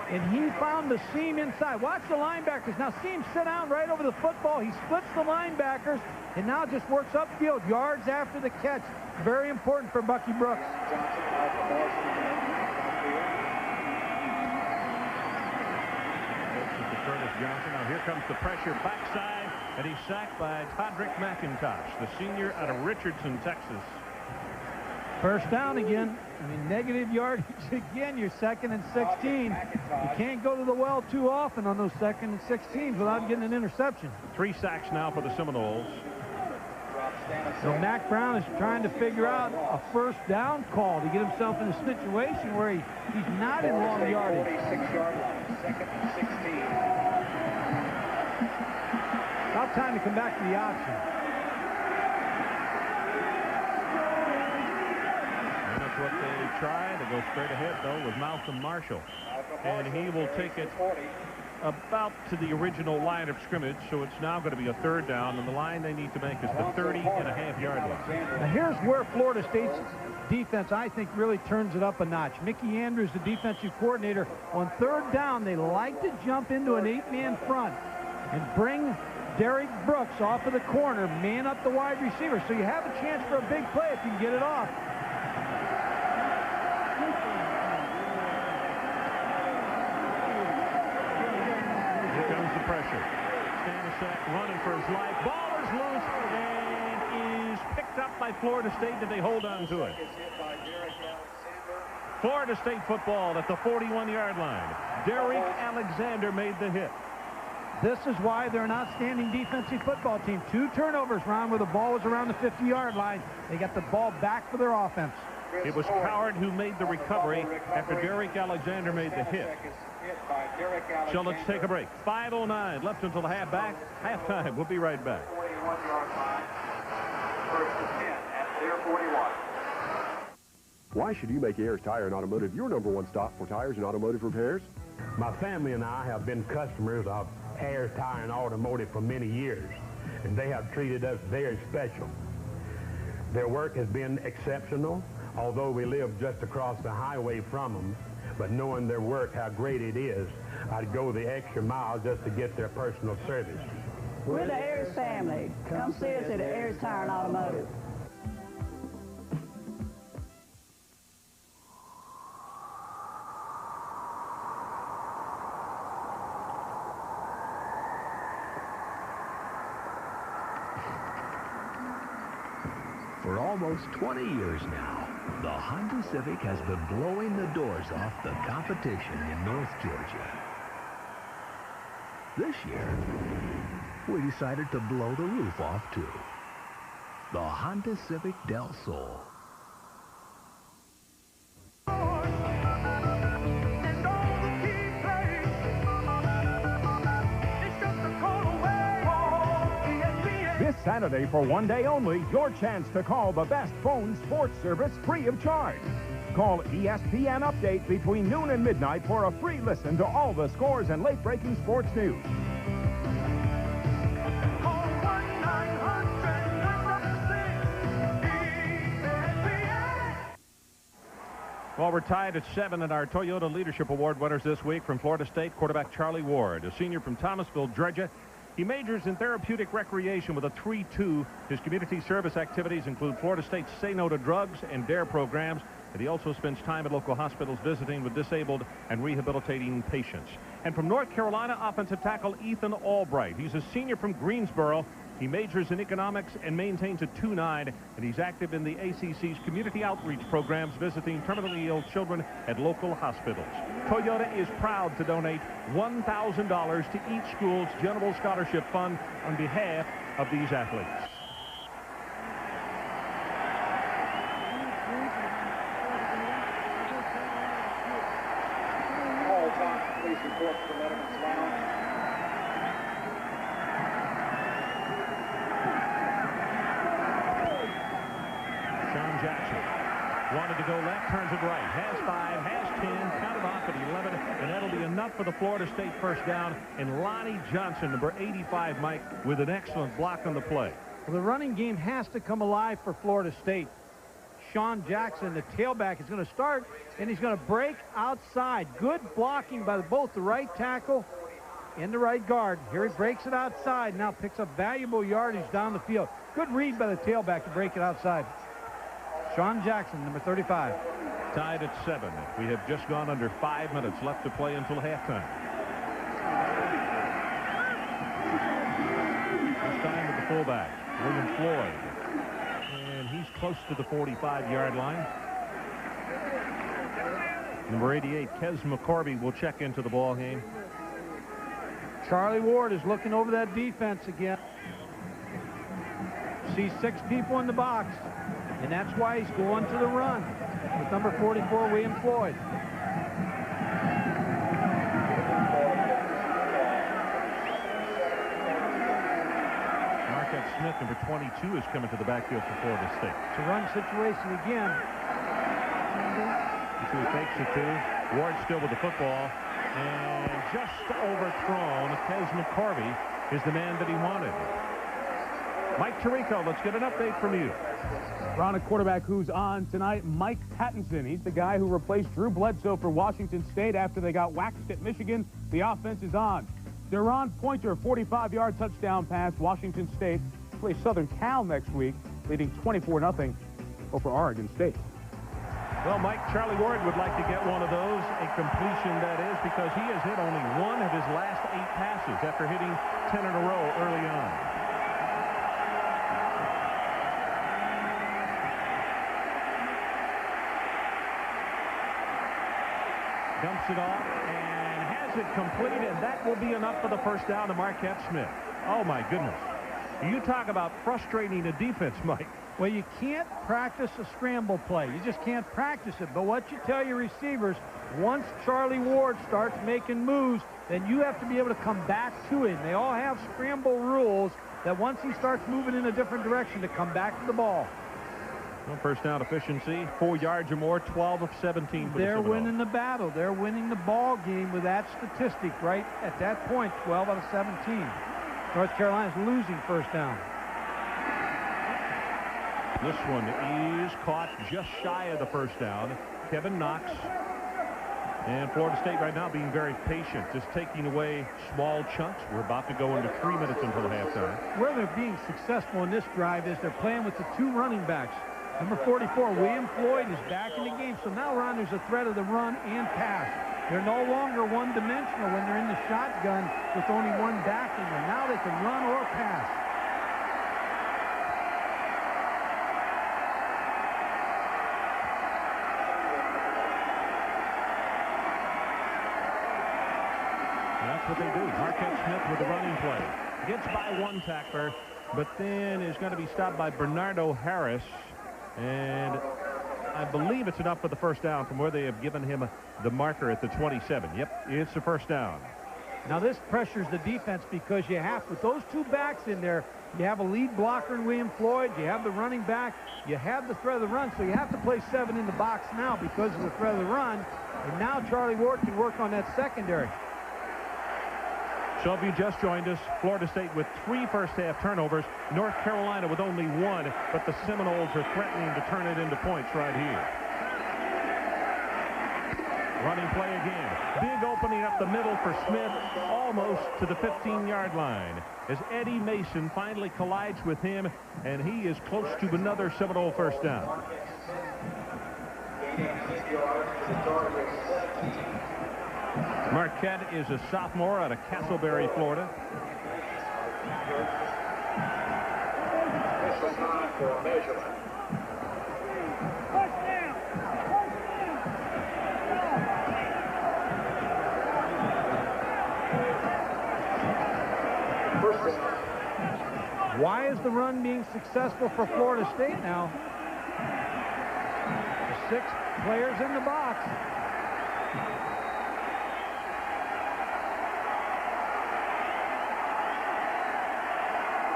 and he found the seam inside. Watch the linebackers. Now see him sit down right over the football. He splits the linebackers, and now just works upfield, yards after the catch. Very important for Bucky Brooks. Curtis Johnson. Now here comes the pressure backside, and he's sacked by Todrick McIntosh, the senior out of Richardson, Texas. First down again. I mean, negative yardage again. You're 2nd and 16. You can't go to the well too often on those 2nd and 16s without getting an interception. 3 sacks now for the Seminoles. So Mack Brown is trying to figure out a first down call to get himself in a situation where he's not in long yardage. 46-yard line, 2nd and 16. About time to come back to the option. And that's what they try. They go straight ahead, though, with Malcolm Marshall. And he will take it about to the original line of scrimmage, so it's now going to be a 3rd down, and the line they need to make is the 30.5-yard line. Now here's where Florida State's defense, I think, really turns it up a notch. Mickey Andrews, the defensive coordinator, on 3rd down, they like to jump into an 8-man front and bring Derek Brooks off of the corner, man up the wide receiver, so you have a chance for a big play if you can get it off. Pressure. Stanisic running for his life. Ball is loose and is picked up by Florida State. Did they hold on to it? Florida State football at the 41-yard line. Derek Alexander made the hit. This is why they're an outstanding defensive football team. 2 turnovers, Ron, where the ball was around the 50-yard line. They got the ball back for their offense. It was Coward who made the recovery after Derek Alexander made the hit. So let's take a break. 5:09 left until the halftime. We'll be right back. 41-yard line. 1st and 10 at their 41. Why should you make Ayers Tire and Automotive your #1 stop for tires and automotive repairs? My family and I have been customers of Ayers Tire and Automotive for many years, and they have treated us very special. Their work has been exceptional, although we live just across the highway from them. But knowing their work, how great it is, I'd go the extra mile just to get their personal service. We're the Ayers family. Come see us at Ayers Tire and Automotive. For almost 20 years now, the Honda Civic has been blowing the doors off the competition in North Georgia. This year, we decided to blow the roof off too. The Honda Civic Del Sol. This Saturday, for one day only, your chance to call the best phone sports service free of charge. Call ESPN Update between noon and midnight for a free listen to all the scores and late-breaking sports news. Well, we're tied at 7 in our Toyota Leadership Award winners this week. From Florida State, quarterback Charlie Ward, a senior from Thomasville, Georgia. He majors in therapeutic recreation with a 3-2. His community service activities include Florida State's Say No to Drugs and DARE programs, and he also spends time at local hospitals visiting with disabled and rehabilitating patients. And from North Carolina, offensive tackle Ethan Albright. He's a senior from Greensboro. He majors in economics and maintains a 2.9, and he's active in the ACC's community outreach programs, visiting terminally ill children at local hospitals. Toyota is proud to donate $1,000 to each school's General Scholarship Fund on behalf of these athletes. All time, please report to the Letterman's Lounge. Jackson wanted to go left, turns it right, has 5, has 10, counted off at 11, and that'll be enough for the Florida State first down. And Lonnie Johnson, number 85, Mike, with an excellent block on the play. Well, the running game has to come alive for Florida State. Sean Jackson, the tailback, is going to start, and he's going to break outside. Good blocking by both the right tackle and the right guard. Here he breaks it outside, now picks up valuable yardage down the field. Good read by the tailback to break it outside. Sean Jackson, number 35. Tied at 7. We have just gone under 5 minutes left to play until halftime. This time with the fullback, William Floyd. And he's close to the 45-yard line. Number 88, Kes McCorvey, will check into the ball game. Charlie Ward is looking over that defense again. Sees 6 people in the box. And that's why he's going to the run with number 44, William Floyd. Marquette Smith, number 22, is coming to the backfield for Florida State. It's a run situation again. That's who he takes it to. Ward still with the football. And just overthrown. Kes McCorvey is the man that he wanted. Mike Tirico, let's get an update from you. Ron, a quarterback who's on tonight, Mike Pattinson. He's the guy who replaced Drew Bledsoe for Washington State after they got waxed at Michigan. The offense is on. Deron Pointer, 45-yard touchdown pass. Washington State plays Southern Cal next week, leading 24-0 over Oregon State. Well, Mike, Charlie Ward would like to get one of those, a completion that is, because he has hit only one of his last 8 passes after hitting 10 in a row early on. Dumps it off and has it completed. That will be enough for the first down to Marquette Smith. Oh, my goodness. You talk about frustrating a defense, Mike. Well, you can't practice a scramble play. You just can't practice it. But what you tell your receivers, once Charlie Ward starts making moves, then you have to be able to come back to him. They all have scramble rules that once he starts moving in a different direction, to come back to the ball. Well, first down efficiency, 4 yards or more, 12 of 17. They're winning the battle. They're winning the ball game with that statistic right at that point, 12 out of 17. North Carolina's losing first down. This one is caught just shy of the first down. Kevin Knox And Florida State right now being very patient, just taking away small chunks. We're about to go into 3 minutes until halftime. Where they're being successful in this drive is they're playing with the 2 running backs. Number 44, William Floyd, is back in the game. So now, Ron, there's a threat of the run and pass. They're no longer one-dimensional when they're in the shotgun with only one back in there. Now they can run or pass. That's what they do. Marquette Smith with the running play. Gets by 1 tackler, but then is going to be stopped by Bernardo Harris. And I believe it's enough for the first down from where they have given him the marker at the 27. Yep, it's the first down. Now this pressures the defense because you have, with those 2 backs in there, you have a lead blocker in William Floyd, you have the running back, you have the threat of the run, so you have to play 7 in the box now because of the threat of the run. And now Charlie Ward can work on that secondary. So if you just joined us, Florida State with 3 first-half turnovers, North Carolina with only 1, but the Seminoles are threatening to turn it into points right here. Running play again. Big opening up the middle for Smith, almost to the 15-yard line, as Eddie Mason finally collides with him, and he is close to another Seminole first down. Marquette is a sophomore out of Castleberry, Florida. Why is the run being successful for Florida State now? 6 players in the box.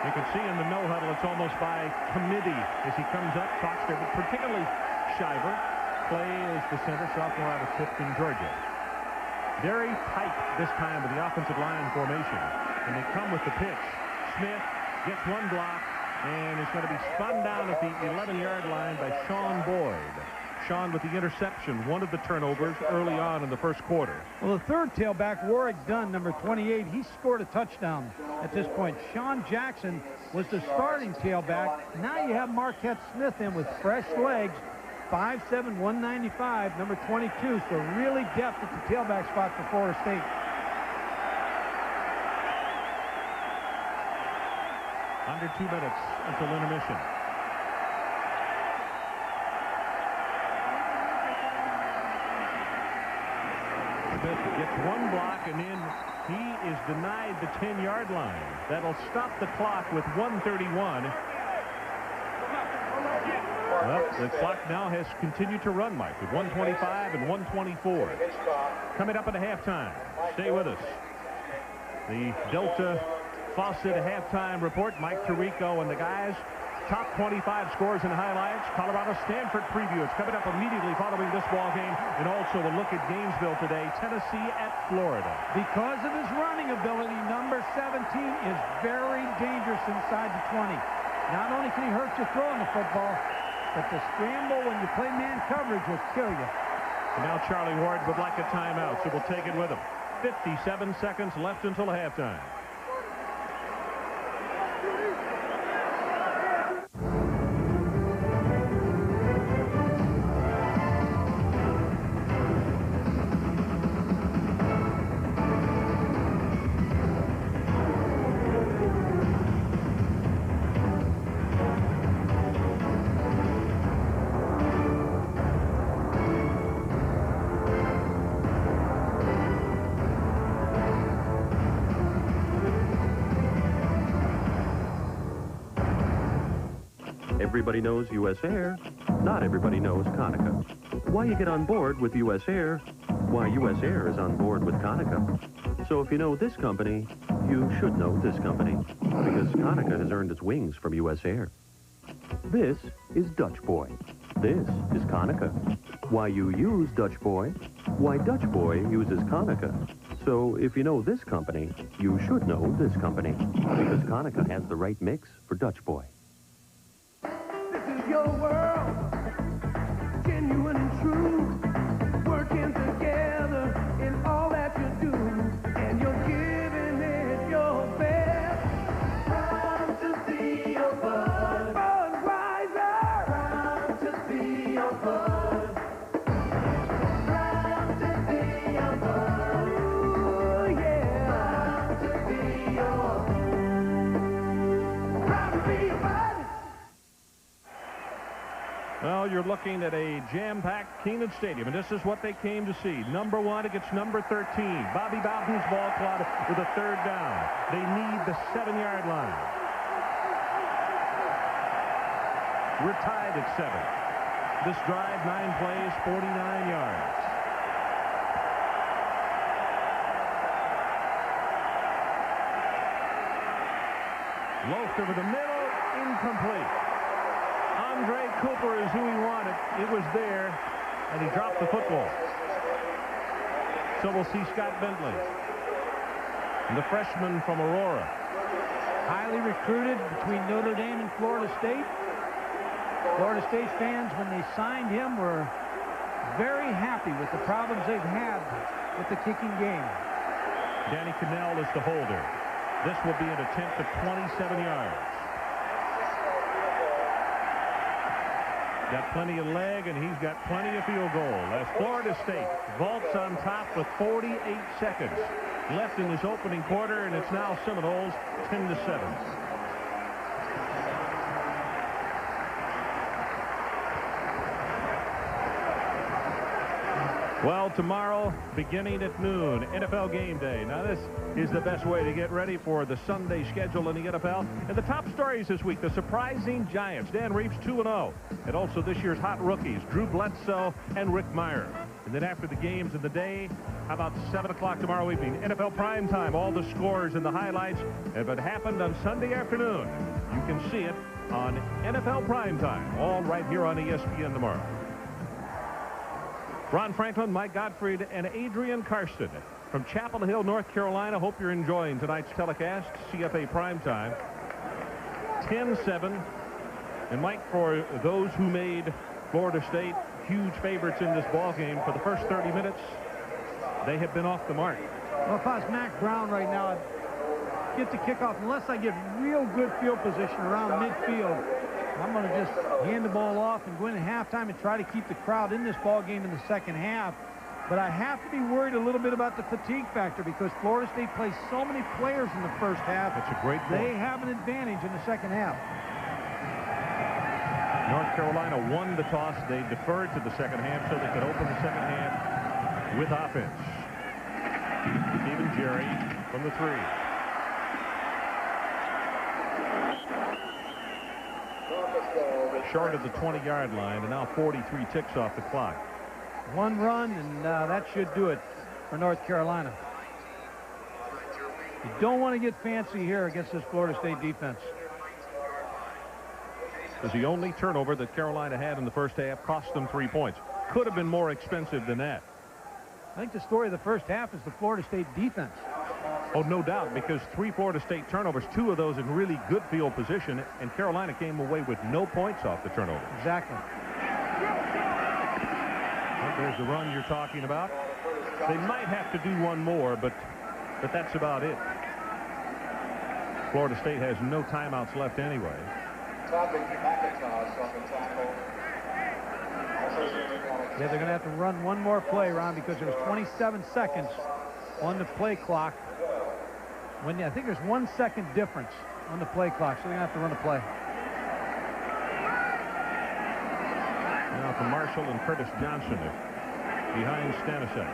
You can see in the no huddle, it's almost by committee as he comes up, talks there, but particularly Shiver. Clay is the center, sophomore out of Tifton, Georgia. Very tight this time with the offensive line formation. And they come with the pitch. Smith gets 1 block and is going to be spun down at the 11-yard line by Sean Boyd. Sean with the interception, one of the turnovers early on in the first quarter. Well, the third tailback, Warwick Dunn, number 28, he scored a touchdown at this point. Sean Jackson was the starting tailback. Now you have Marquette Smith in with fresh legs, 5'7", 195, number 22. So really depth at the tailback spot for Florida State. Under 2 minutes until intermission. Smith gets 1 block, and then he is denied the 10-yard line. That'll stop the clock with 1:31. Well, the clock now has continued to run, Mike, with 1:25 and 1:24. Coming up at the halftime. Stay with us. The Delta Faucet halftime report. Mike Tirico and the guys. Top 25 scores and highlights. Colorado-Stanford preview. It's coming up immediately following this ball game. And also a look at Gainesville today. Tennessee at Florida. Because of his running ability, number 17 is very dangerous inside the 20. Not only can he hurt you throwing the football, but the scramble when you play man coverage will kill you. And now Charlie Ward would like a timeout, so we'll take it with him. 57 seconds left until halftime. Everybody knows U.S. Air. Not everybody knows Konica. Why you get on board with U.S. Air? Why U.S. Air is on board with Konica. So if you know this company, you should know this company. Because Konica has earned its wings from U.S. Air. This is Dutch Boy. This is Konica. Why you use Dutch Boy? Why Dutch Boy uses Konica. So if you know this company, you should know this company. Because Konica has the right mix for Dutch Boy. Your world, genuine and true, working together looking at a jam-packed Kenan Stadium, and this is what they came to see. Number 1 against number 13. Bobby Bowden's ball club with a 3rd down. They need the 7-yard line. We're tied at 7. This drive, 9 plays, 49 yards. Loafed over the middle, incomplete. Andre Cooper is who he wanted. It was there, and he dropped the football. So we'll see Scott Bentley, the freshman from Aurora. Highly recruited between Notre Dame and Florida State. Florida State fans, when they signed him, were very happy with the problems they've had with the kicking game. Danny Cannell is the holder. This will be an attempt at 27 yards. Got plenty of leg, and he's got plenty of field goal. As Florida State vaults on top with 48 seconds left in this opening quarter, and it's now Seminoles 10-7. Well, tomorrow, beginning at noon, NFL Game Day. Now, this is the best way to get ready for the Sunday schedule in the NFL. And the top stories this week, the surprising Giants. Dan Reeves, 2-0. And also this year's hot rookies, Drew Bledsoe and Rick Meyer. And then after the games of the day, how about 7 o'clock tomorrow evening? NFL Primetime, all the scores and the highlights. If it happened on Sunday afternoon, you can see it on NFL Primetime, all right here on ESPN tomorrow. Ron Franklin, Mike Gottfried, and Adrian Karsten from Chapel Hill, North Carolina. Hope you're enjoying tonight's telecast, CFA Primetime. 10-7. And Mike, for those who made Florida State huge favorites in this ball game, for the first 30 minutes, they have been off the mark. Well, if I was Mack Brown right now, I'd get the kickoff. Unless I get real good field position around midfield, I'm going to just hand the ball off and go in at halftime and try to keep the crowd in this ball game in the second half. But I have to be worried a little bit about the fatigue factor because Florida State plays so many players in the first half. That's a great point. They have an advantage in the second half. North Carolina won the toss. They deferred to the second half so they could open the second half with offense. Stephen Jerry from the 3. Short of the 20-yard line, and now 43 ticks off the clock. One run, and that should do it for North Carolina. You don't want to get fancy here against this Florida State defense. It was the only turnover that Carolina had in the first half, cost them 3 points. Could have been more expensive than that. I think the story of the first half is the Florida State defense. Oh, no doubt, because 3 Florida State turnovers, 2 of those in really good field position, and Carolina came away with no points off the turnover. Exactly. Well, there's the run you're talking about. They might have to do one more, but that's about it. Florida State has no timeouts left anyway. Yeah, they're going to have to run one more play, Ron, because there's 27 seconds on the play clock. I think there's 1 second difference on the play clock, so they're going to have to run a play. Now for Marshall and Curtis Johnson behind Stanisiak.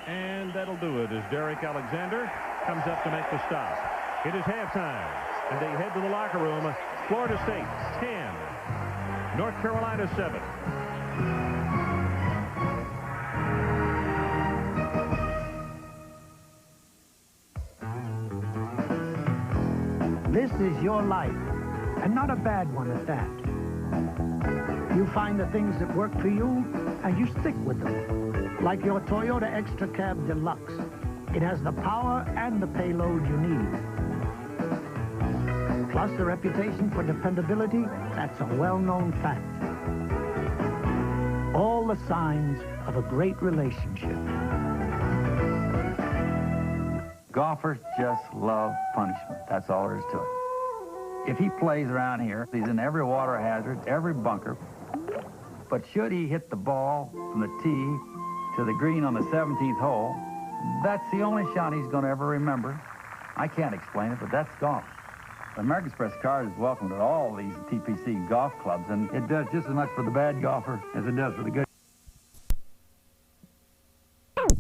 And that'll do it as Derek Alexander comes up to make the stop. It is halftime, and they head to the locker room. Florida State 10, North Carolina 7. This is your life, and not a bad one at that. You find the things that work for you, and you stick with them. Like your Toyota Extra Cab Deluxe. It has the power and the payload you need. Plus the reputation for dependability, that's a well-known fact. All the signs of a great relationship. Golfers just love punishment. That's all there is to it. If he plays around here, he's in every water hazard, every bunker. But should he hit the ball from the tee to the green on the 17th hole, that's the only shot he's going to ever remember. I can't explain it, but that's golf. American Express card is welcome at all these TPC golf clubs, and it does just as much for the bad golfer as it does for the good.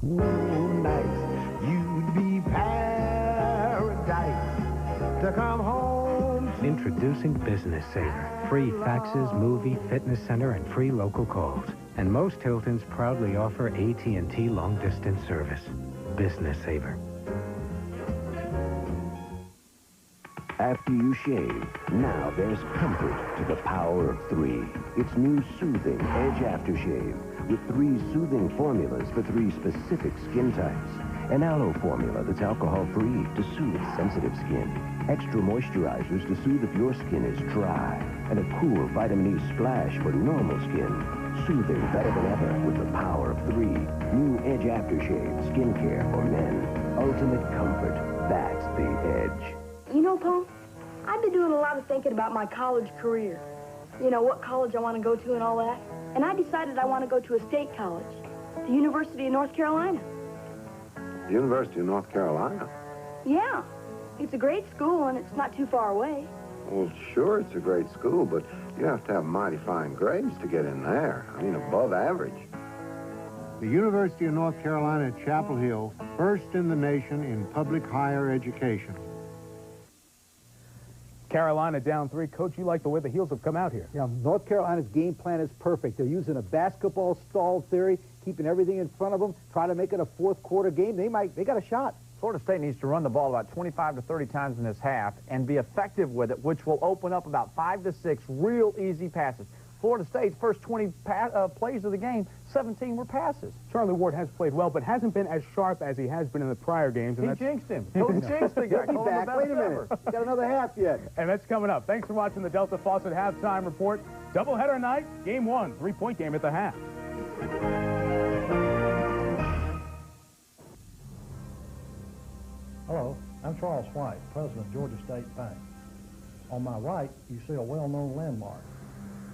Nice, you'd be paradise to come home. Introducing Business Saver. Free faxes, movie, fitness center, and free local calls. And most Hiltons proudly offer AT&T long-distance service. Business Saver. After you shave, now there's comfort to the power of 3. It's new Soothing Edge Aftershave with 3 soothing formulas for 3 specific skin types. An aloe formula that's alcohol-free to soothe sensitive skin. Extra moisturizers to soothe if your skin is dry. And a cool vitamin E splash for normal skin. Soothing better than ever with the power of 3. New Edge Aftershave skincare for men. Ultimate comfort. That's the Edge. You know, Paul, I've been doing a lot of thinking about my college career. You know, what college I want to go to and all that. And I decided I want to go to a state college, the University of North Carolina. The University of North Carolina? Yeah. It's a great school, and it's not too far away. Well, sure, it's a great school, but you have to have mighty fine grades to get in there. I mean, above average. The University of North Carolina at Chapel Hill, first in the nation in public higher education. Carolina down 3. Coach, you like the way the Heels have come out here. Yeah, North Carolina's game plan is perfect. They're using a basketball stall theory, keeping everything in front of them, trying to make it a fourth quarter game. They got a shot. Florida State needs to run the ball about 25 to 30 times in this half and be effective with it, which will open up about 5 to 6 real easy passes. Florida State's first 20 plays of the game, 17 were passes. Charlie Ward has played well, but hasn't been as sharp as he has been in the prior games. And he jinxed him. Coach jinxed the guy. Wait a minute. Got another half yet. And that's coming up. Thanks for watching the Delta Faucet Halftime Report. Doubleheader night, Game 1, 3-point game at the half. Hello, I'm Charles White, president of Georgia State Bank. On my right, you see a well-known landmark.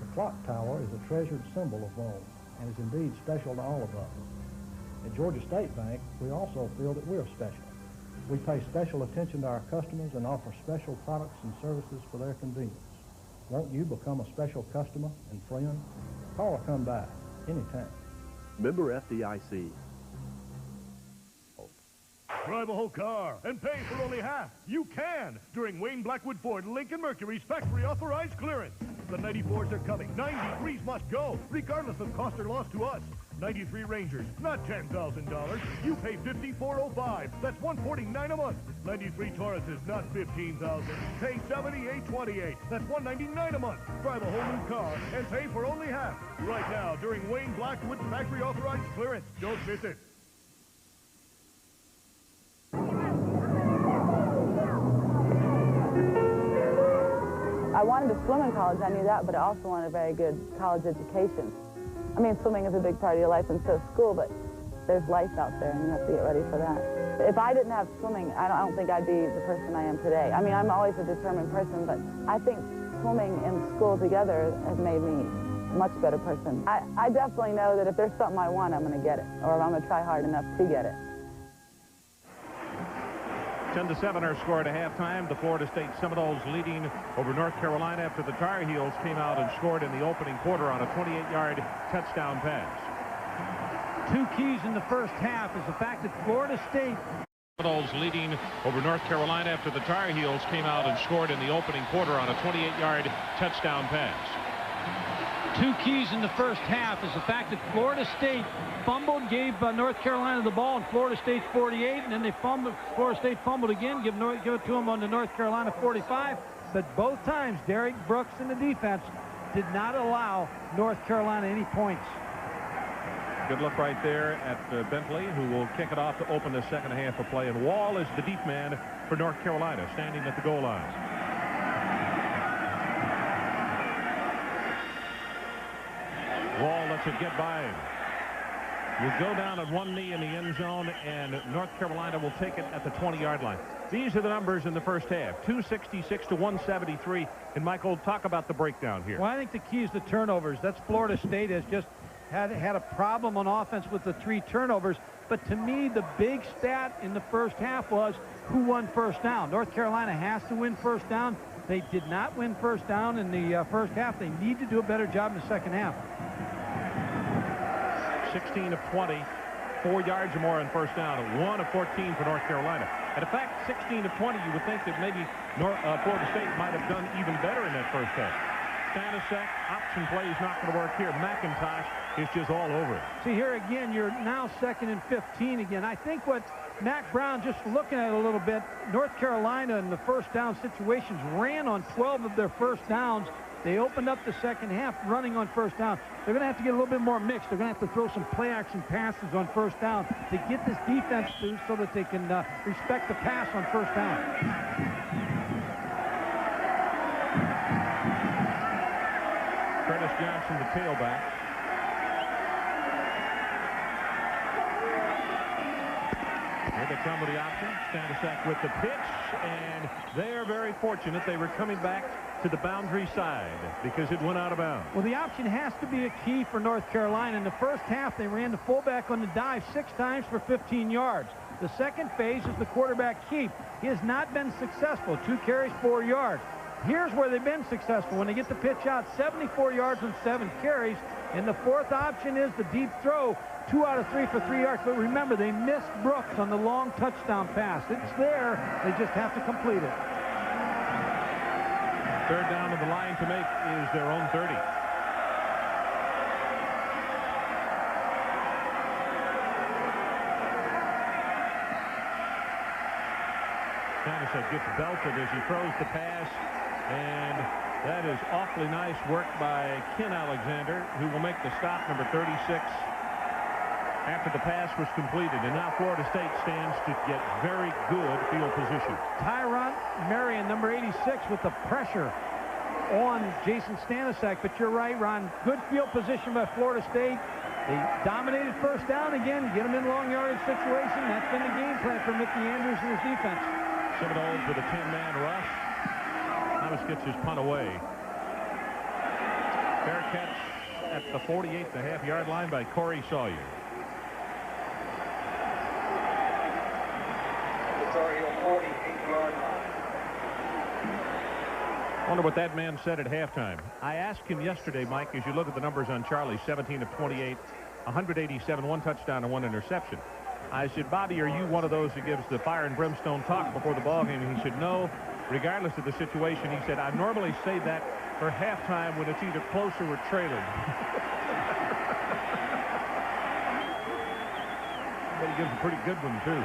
The clock tower is a treasured symbol of Rome and is indeed special to all of us. At Georgia State Bank, we also feel that we're special. We pay special attention to our customers and offer special products and services for their convenience. Won't you become a special customer and friend? Call or come by anytime. Member FDIC. Drive a whole car and pay for only half. You can during Wayne Blackwood Ford Lincoln Mercury's factory authorized clearance. The 94s are coming. 93s must go, regardless of cost or loss to us. 93 Rangers, not $10,000. You pay $54.05. That's $149 a month. 93 Tauruses, not $15,000. Pay $78.28. That's $199 a month. Drive a whole new car and pay for only half. Right now during Wayne Blackwood's factory authorized clearance. Don't miss it. I wanted to swim in college, I knew that, but I also wanted a very good college education. I mean, swimming is a big part of your life, and so is school, but there's life out there, and you have to get ready for that. If I didn't have swimming, I don't think I'd be the person I am today. I mean, I'm always a determined person, but I think swimming and school together has made me a much better person. I definitely know that if there's something I want, I'm going to get it, or I'm going to try hard enough to get it. 10-7 our score at halftime. The Florida State Seminoles leading over North Carolina after the Tar Heels came out and scored in the opening quarter on a 28-yard touchdown pass. 2 keys in the first half is the fact that Florida State Seminoles leading over North Carolina after the Tar Heels came out and scored in the opening quarter on a 28-yard touchdown pass. 2 keys in the first half is the fact that Florida State fumbled, gave North Carolina the ball on Florida State's 48, and then they fumbled. Florida State fumbled again, give it to them on the North Carolina 45. But both times, Derek Brooks and the defense did not allow North Carolina any points. Good look right there at Bentley, who will kick it off to open the second half of play. And Wall is the deep man for North Carolina, standing at the goal line. Wall lets it get by him. Will go down on one knee in the end zone, and North Carolina will take it at the 20-yard line. These are the numbers in the first half, 266 to 173. And Michael, talk about the breakdown here. Well, I think the key is the turnovers. That's Florida State has just had a problem on offense with the 3 turnovers. But to me, the big stat in the first half was who won first down. North Carolina has to win first down. They did not win first down in the first half. They need to do a better job in the second half. 16 of 20, 4 yards or more on first down, 1 of 14 for North Carolina. And in fact, 16 of 20, you would think that maybe Florida State might have done even better in that first half. Stanisiak, option play is not going to work here. McIntosh is just all over it. See, here again, you're now 2nd and 15 again. I think what Mack Brown, just looking at it a little bit, North Carolina in the first down situations ran on 12 of their first downs. They opened up the second half running on first down. They're going to have to get a little bit more mixed. They're going to have to throw some play-action passes on first down to get this defense through so that they can respect the pass on first down. Curtis Johnson, the tailback. Here they come with the option. Stanisiak with the pitch, and they're very fortunate. They were coming back to the boundary side because it went out of bounds. Well, the option has to be a key for North Carolina. In the first half, they ran the fullback on the dive 6 times for 15 yards. The second phase is the quarterback keep. He has not been successful. 2 carries, 4 yards. Here's where they've been successful. When they get the pitch out, 74 yards on 7 carries. And the fourth option is the deep throw, 2 out of 3 for 3 yards. But remember, they missed Brooks on the long touchdown pass. It's there. They just have to complete it. Third down on the line to make is their own 30. Stanisiak gets belted as he throws the pass, and that is awfully nice work by Ken Alexander, who will make the stop, number 36, after the pass was completed. And now Florida State stands to get very good field position. Tyron Marion, number 86, with the pressure on Jason Stanisiak. But you're right, Ron. Good field position by Florida State. They dominated first down again, get them in long yardage situation. That's been the game plan for Mickey Andrews and his defense. Seminoles with a 10-man rush. Thomas gets his punt away. Fair catch at the 48.5-yard line by Corey Sawyer. I wonder what that man said at halftime. I asked him yesterday, Mike, as you look at the numbers on Charlie, 17 of 28, 187, 1 touchdown and 1 interception. I said, Bobby, are you one of those who gives the fire and brimstone talk before the ball game? And he said, no, regardless of the situation. He said, I normally say that for halftime when it's either closer or trailing. But he gives a pretty good one, too.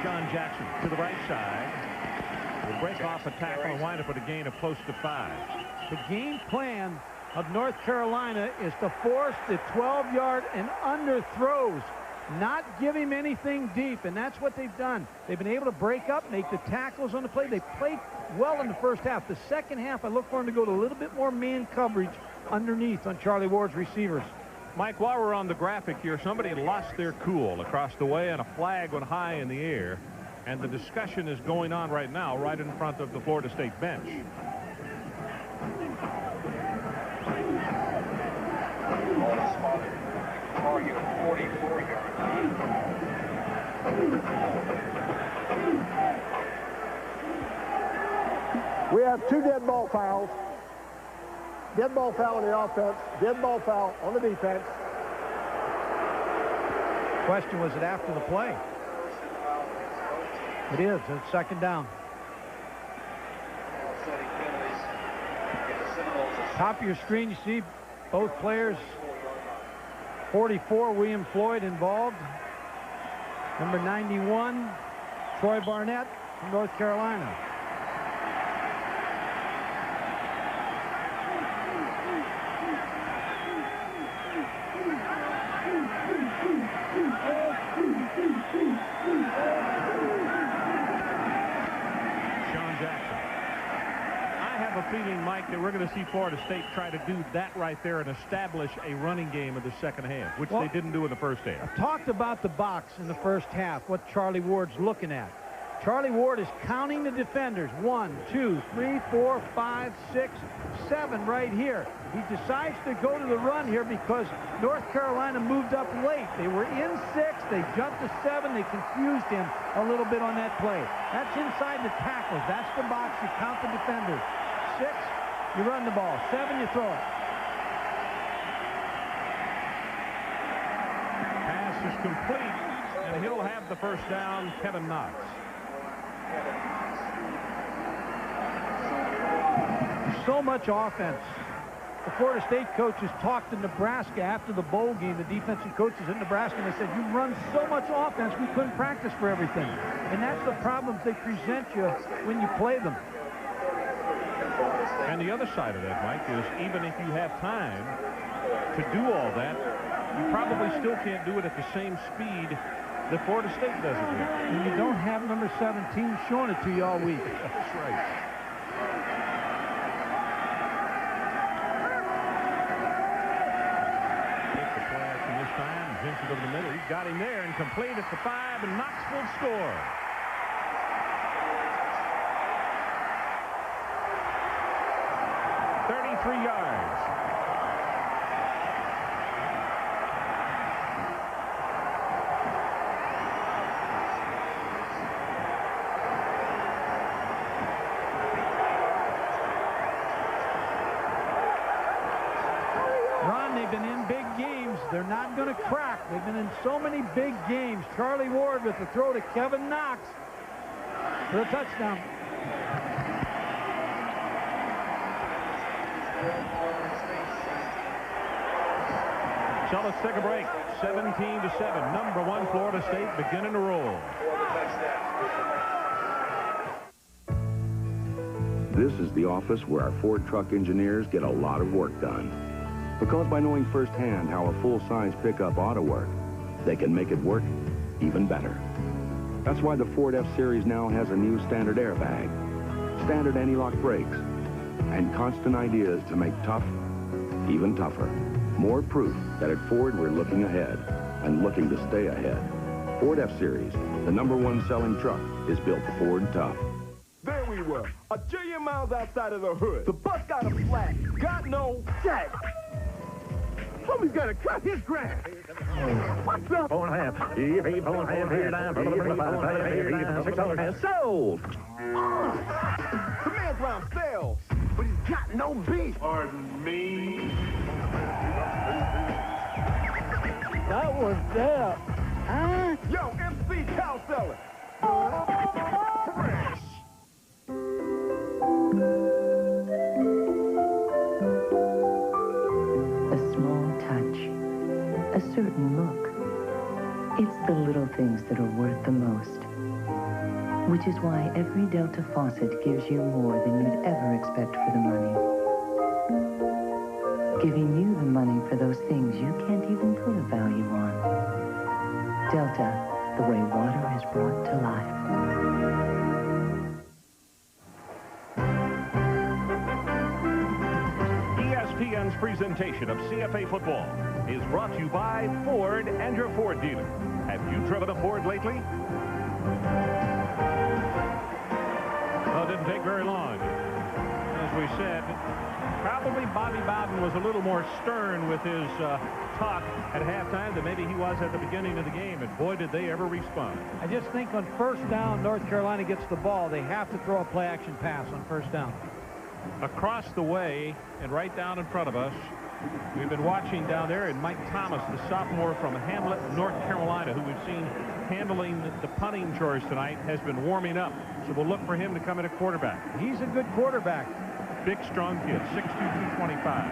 Sean Jackson to the right side. Will break off a tackle and wind up with a gain of close to 5. The game plan of North Carolina is to force the 12-yard and under throws, not give him anything deep, and that's what they've done. They've been able to break up, make the tackles on the play. They played well in the first half. The second half, I look for him to go to a little bit more man coverage underneath on Charlie Ward's receivers. Mike, while we're on the graphic here, somebody lost their cool across the way and a flag went high in the air, and the discussion is going on right now right in front of the Florida State bench. Target of 44 yards. We have 2 dead ball fouls. Dead ball foul on the offense, dead ball foul on the defense. Question, was it after the play? It is. It's second down. Top of your screen, you see both players. 44, William Floyd involved. Number 91, Troy Barnett from North Carolina. Feeling, Mike, that we're going to see Florida State try to do that right there and establish a running game in the second half, which they didn't do in the first half. I talked about the box in the first half, what Charlie Ward's looking at. Charlie Ward is counting the defenders. 1, 2, 3, 4, 5, 6, 7 right here. He decides to go to the run here because North Carolina moved up late. They were in 6. They jumped to 7. They confused him a little bit on that play. That's inside the tackles. That's the box. You count the defenders. 6, you run the ball. 7, you throw it. Pass is complete, and he'll have the first down, Kevin Knox. So much offense. The Florida State coaches talked to Nebraska after the bowl game, the defensive coaches in Nebraska, and they said, you run so much offense, we couldn't practice for everything. And that's the problems they present you when you play them. And the other side of that, Mike, is even if you have time to do all that, you probably still can't do it at the same speed that Florida State does it here. And you don't have number 17 showing it to you all week. That's right. Vince over the middle. He's got him there and complete at the 5, and Knox will score. $33 yards. Ron, they've been in big games. They're not going to crack. They've been in so many big games. Charlie Ward with the throw to Kevin Knox for a touchdown. So let's take a break. 17-7. Number 1 Florida State beginning to roll. This is the office where our Ford truck engineers get a lot of work done. Because by knowing firsthand how a full-size pickup ought to work, they can make it work even better. That's why the Ford F-Series now has a new standard airbag, standard anti-lock brakes, and constant ideas to make tough even tougher. More proof that at Ford we're looking ahead and looking to stay ahead. Ford F-Series, the #1 selling truck, is built Ford tough. There we were, a jillion miles outside of the hood. The bus got a flat, got no jack. Homie's gonna cut his grass. What's up? Sold. The man's round sells, but he's got no beef. Pardon me. That was there. Huh? Yo, MC Cow Seller. Fresh. A small touch, a certain look. It's the little things that are worth the most. Which is why every Delta faucet gives you more than you'd ever expect for the money. Giving you the money for those things you can't even put a value on. Delta, the way water is brought to life. ESPN's presentation of CFA football is brought to you by Ford and your Ford dealer. Have you driven a Ford lately? Well, it didn't take very long. As we said, probably Bobby Bowden was a little more stern with his talk at halftime than maybe he was at the beginning of the game, and boy, did they ever respond. I just think on first down, North Carolina gets the ball. They have to throw a play-action pass on first down. Across the way and right down in front of us, we've been watching down there, and Mike Thomas, the sophomore from Hamlet, North Carolina, who we've seen handling the punting chores tonight, has been warming up. So we'll look for him to come in at quarterback. He's a good quarterback. Big, strong kid, 6'2", 225.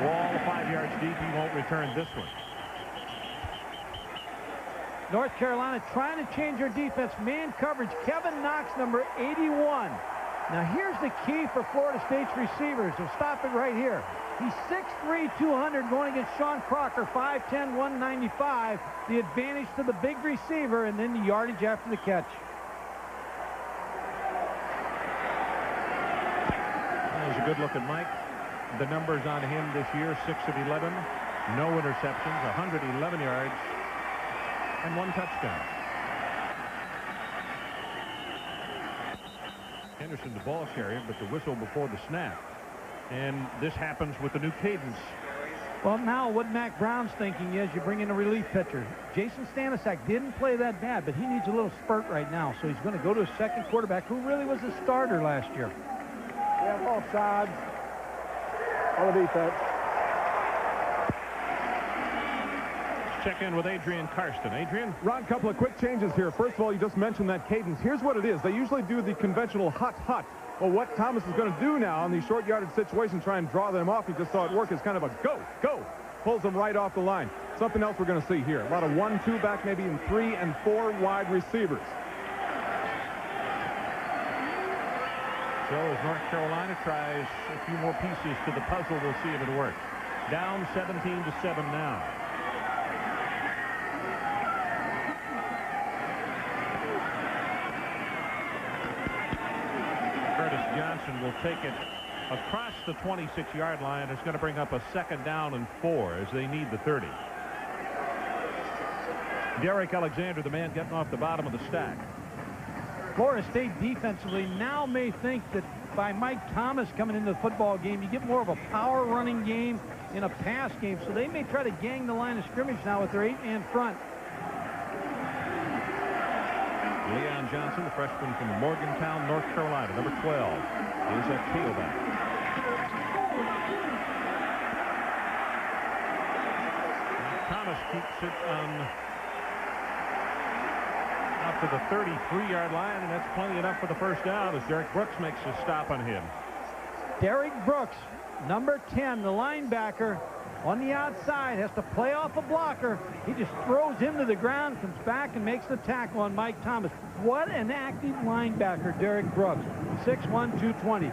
Ball 5 yards deep. He won't return this one. North Carolina trying to change their defense. Man coverage. Kevin Knox, number 81. Now, here's the key for Florida State's receivers. So stop it right here. He's 6'3", 200, going against Sean Crocker, 5'10", 195. The advantage to the big receiver, and then the yardage after the catch. That was a good look at Mike. The numbers on him this year, 6 of 11. No interceptions, 111 yards, and 1 touchdown. Henderson, the ball carrier, but the whistle before the snap. And this happens with the new cadence. Well, now what Mac Brown's thinking is you bring in a relief pitcher. Jason Stanisak didn't play that bad, but he needs a little spurt right now. So he's going to go to a second quarterback who really was a starter last year. We have offsides on the defense. Check in with Adrian Karsten. Adrian? Ron, a couple of quick changes here. First of all, you just mentioned that cadence. Here's what it is. They usually do the conventional hut. Well, what Thomas is going to do now in these short yardage situations, try and draw them off. He just saw it work as kind of a go. Pulls them right off the line. Something else we're going to see here. A lot of 1-2 back, maybe in 3 and 4 wide receivers. So as North Carolina tries a few more pieces to the puzzle, we'll see if it works. Down 17-7 now. Johnson will take it across the 26-yard line. It's going to bring up a 2nd down and 4 as they need the 30. Derek Alexander, the man getting off the bottom of the stack. Florida State defensively now may think that by Mike Thomas coming into the football game, you get more of a power running game in a pass game. So they may try to gang the line of scrimmage now with their 8-man front. Leon Johnson, the freshman from Morgantown, North Carolina, number 12, is a tailback. Thomas keeps it out to the 33-yard line, and that's plenty enough for the first down as Derek Brooks makes a stop on him. Derek Brooks, number 10, the linebacker, on the outside, has to play off a blocker. He just throws him to the ground, comes back, and makes the tackle on Mike Thomas. What an active linebacker, Derek Brooks. 6'1", 220.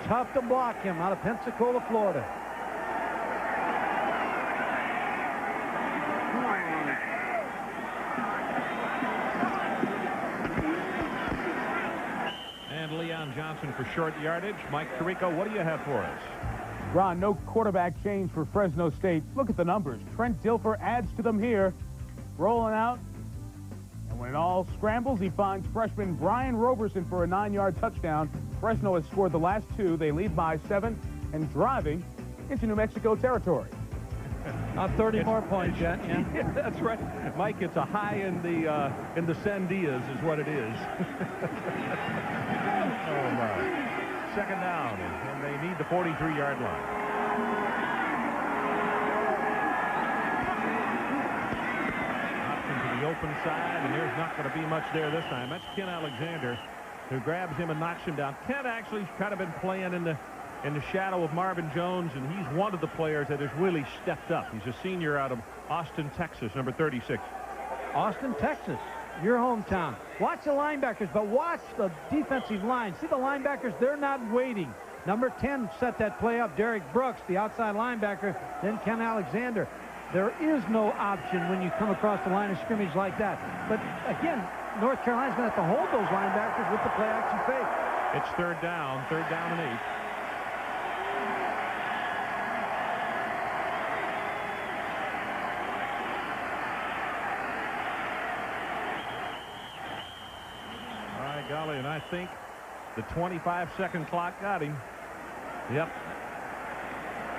Tough to block him out of Pensacola, Florida. And Leon Johnson for short yardage. Mike Tirico, what do you have for us? Ron, no quarterback change for Fresno State. Look at the numbers. Trent Dilfer adds to them here. Rolling out. And when it all scrambles, he finds freshman Brian Roberson for a 9-yard touchdown. Fresno has scored the last 2. They lead by 7 and driving into New Mexico territory. Not 30 more points yet, yeah. Yeah, that's right. Mike, it's a high in the Sandias is what it is. Oh, my. 2nd down, and they need the 43-yard line. Option to the open side, and there's not going to be much there this time. That's Ken Alexander who grabs him and knocks him down. Ken actually kind of been playing in the shadow of Marvin Jones, and he's one of the players that has really stepped up. He's a senior out of Austin, Texas, number 36. Austin, Texas. Your hometown. Watch the linebackers, but watch the defensive line. See the linebackers, they're not waiting. Number 10 set that play up, Derek Brooks, the outside linebacker, then Ken Alexander. There is no option when you come across the line of scrimmage like that. But again, North Carolina's going to have to hold those linebackers with the play action fake. It's 3rd down and 8. Golly, and I think the 25-second clock got him. Yep.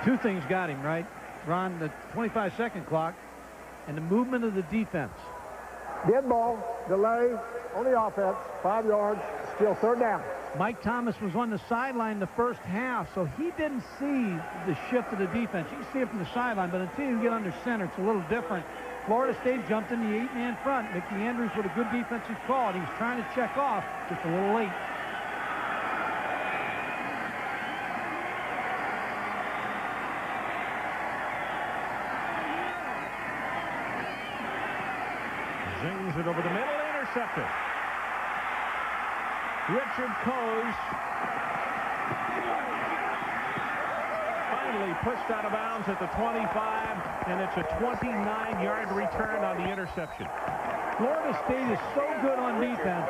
2 things got him, right? Ron, the 25-second clock and the movement of the defense. Dead ball, delay on the offense, 5 yards, still 3rd down. Mike Thomas was on the sideline the first half, so he didn't see the shift of the defense. You can see it from the sideline, but until you get under center, it's a little different. Florida State jumped in the 8-man front. Mickey Andrews with a good defensive call, and he was trying to check off just a little late. Zings it over the middle, intercepted. Richard Coase finally pushed out of bounds at the 25, and it's a 29-yard return on the interception. Florida State is so good on defense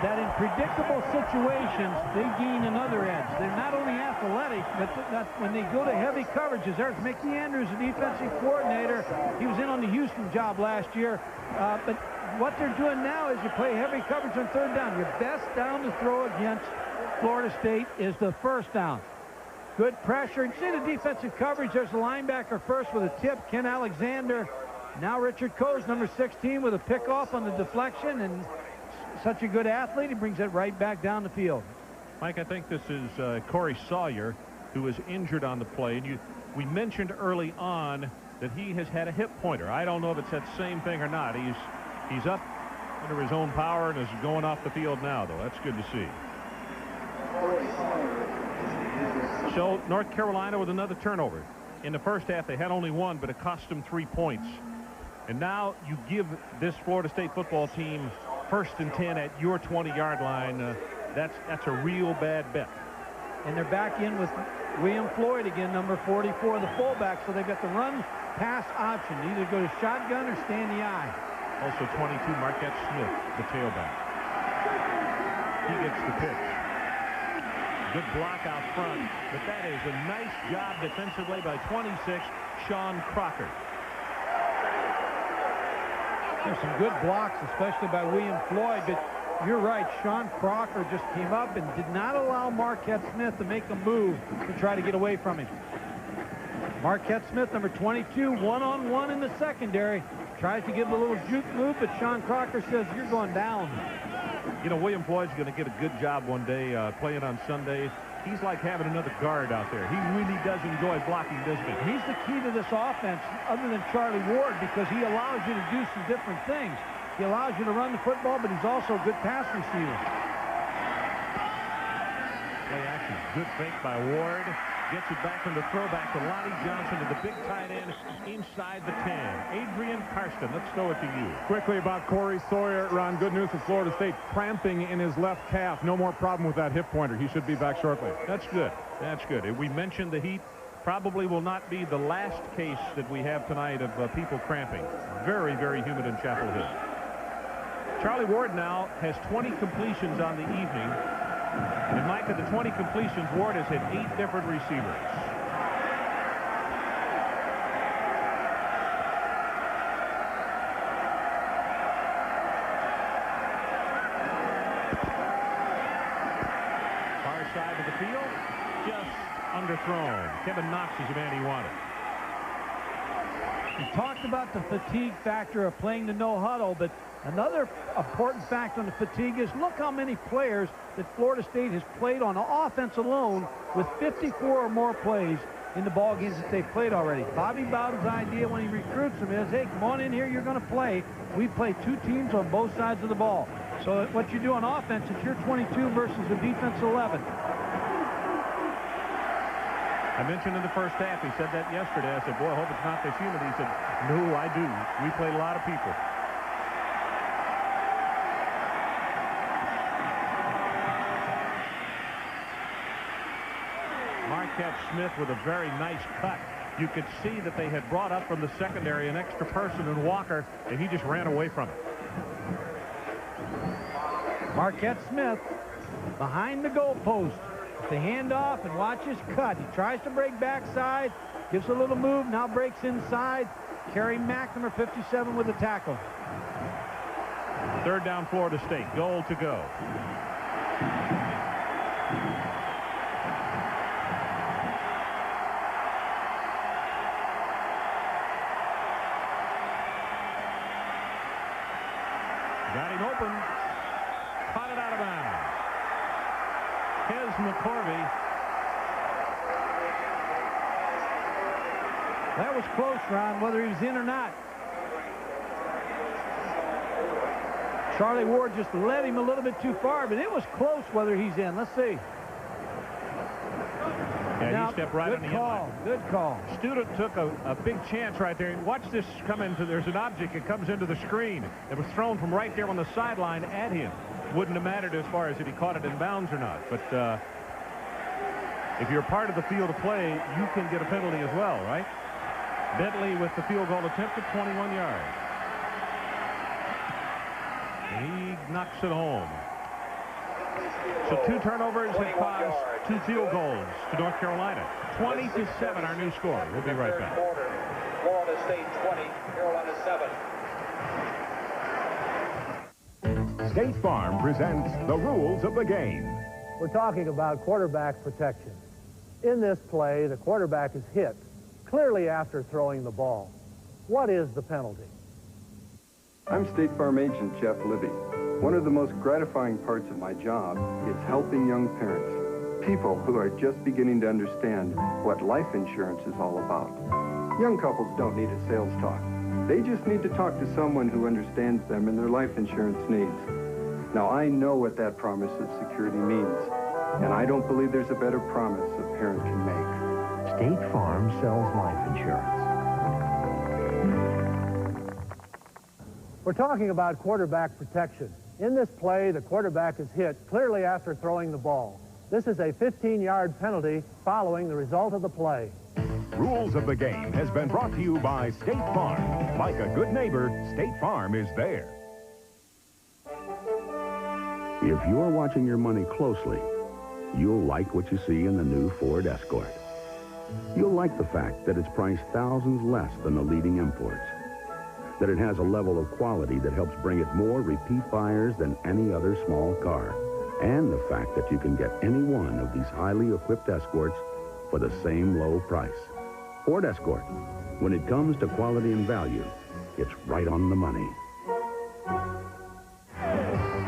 that in predictable situations, they gain another edge. They're not only athletic, but when they go to heavy coverages, there's Mickey Andrews, the defensive coordinator. He was in on the Houston job last year. But what they're doing now is you play heavy coverage on 3rd down. Your best down to throw against Florida State is the first down. Good pressure. You see the defensive coverage. There's the linebacker first with a tip, Ken Alexander. Now Richard Coase, number 16, with a pick-off on the deflection, and such a good athlete, he brings it right back down the field. Mike, I think this is Corey Sawyer, who was injured on the play, and we mentioned early on that he has had a hip pointer. I don't know if it's that same thing or not. He's up under his own power and is going off the field now, though. That's good to see. So North Carolina with another turnover. In the first half, they had only one, but it cost them 3 points. And now you give this Florida State football team 1st and 10 at your 20-yard line. That's a real bad bet. And they're back in with William Floyd again, number 44, the fullback. So they've got the run-pass option. Either go to shotgun or stand the eye. Also 22, Marquette Smith, the tailback. He gets the pitch. Good block out front, but that is a nice job defensively by 26, Sean Crocker. There's some good blocks, especially by William Floyd, but you're right, Sean Crocker just came up and did not allow Marquette Smith to make a move to try to get away from him. Marquette Smith, number 22, one-on-one in the secondary. Tries to give him a little juke move, but Sean Crocker says, you're going down. You know, William Floyd's going to get a good job one day playing on Sundays. He's like having another guard out there. He really does enjoy blocking, doesn't he? He's the key to this offense, other than Charlie Ward, because he allows you to do some different things. He allows you to run the football, but he's also a good pass receiver. Play action. Good fake by Ward. Gets it back on the throwback to Lonnie Johnson to the big tight end inside the 10. Adrian Karsten, let's throw it to you. Quickly about Corey Sawyer, Ron, good news for Florida State. Cramping in his left calf. No more problem with that hip pointer. He should be back shortly. That's good. That's good. We mentioned the heat. Probably will not be the last case that we have tonight of people cramping. Very, very humid in Chapel Hill. Charlie Ward now has 20 completions on the evening. And Mike, of the 20 completions, Ward has hit 8 different receivers. Far side of the field, just underthrown. Kevin Knox is the man he wanted. We talked about the fatigue factor of playing the no huddle, but another important factor on the fatigue is look how many players that Florida State has played on offense alone with 54 or more plays in the ball games that they've played already. Bobby Bowden's idea when he recruits them is, hey, come on in here, you're going to play. We play 2 teams on both sides of the ball. So what you do on offense, it's your 22 versus the defense 11. I mentioned in the first half, he said that yesterday. I said, boy, I hope it's not this humid. He said, no, I do. We play a lot of people. Marquette Smith with a very nice cut. You could see that they had brought up from the secondary an extra person in Walker, and he just ran away from it. Marquette Smith behind the goalpost. The handoff and watch his cut. He tries to break backside, gives a little move, now breaks inside. Kerry Mack, number 57, with the tackle. 3rd down, Florida State. Goal to go. Got him open. Caught it out of bounds. Hez McCorvey. That was close, Ron, whether he was in or not. Charlie Ward just led him a little bit too far, but it was close whether he's in. Let's see. Yeah, now, he stepped right on the call. inline. Good call. Student took a big chance right there. Watch this come into, there's an object that comes into the screen. It was thrown from right there on the sideline at him. Wouldn't have mattered as far as if he caught it in bounds or not. But if you're part of the field of play, you can get a penalty as well, right? Bentley with the field goal attempt at 21 yards. He knocks it home. So 2 turnovers have caused 2 field goals to North Carolina. 20-7, our new score. We'll be right back. Florida State 20, Carolina 7. State Farm presents the rules of the game. We're talking about quarterback protection. In this play, the quarterback is hit clearly after throwing the ball. What is the penalty? I'm State Farm Agent Jeff Libby. One of the most gratifying parts of my job is helping young parents, people who are just beginning to understand what life insurance is all about. Young couples don't need a sales talk. They just need to talk to someone who understands them and their life insurance needs. Now, I know what that promise of security means, and I don't believe there's a better promise a parent can make. State Farm sells life insurance. We're talking about quarterback protection. In this play, the quarterback is hit clearly after throwing the ball. This is a 15-yard penalty following the result of the play. Rules of the Game has been brought to you by State Farm. Like a good neighbor, State Farm is there. If you're watching your money closely, you'll like what you see in the new Ford Escort. You'll like the fact that it's priced thousands less than the leading imports, that it has a level of quality that helps bring it more repeat buyers than any other small car, and the fact that you can get any one of these highly equipped Escorts for the same low price. Ford Escort, when it comes to quality and value, it's right on the money.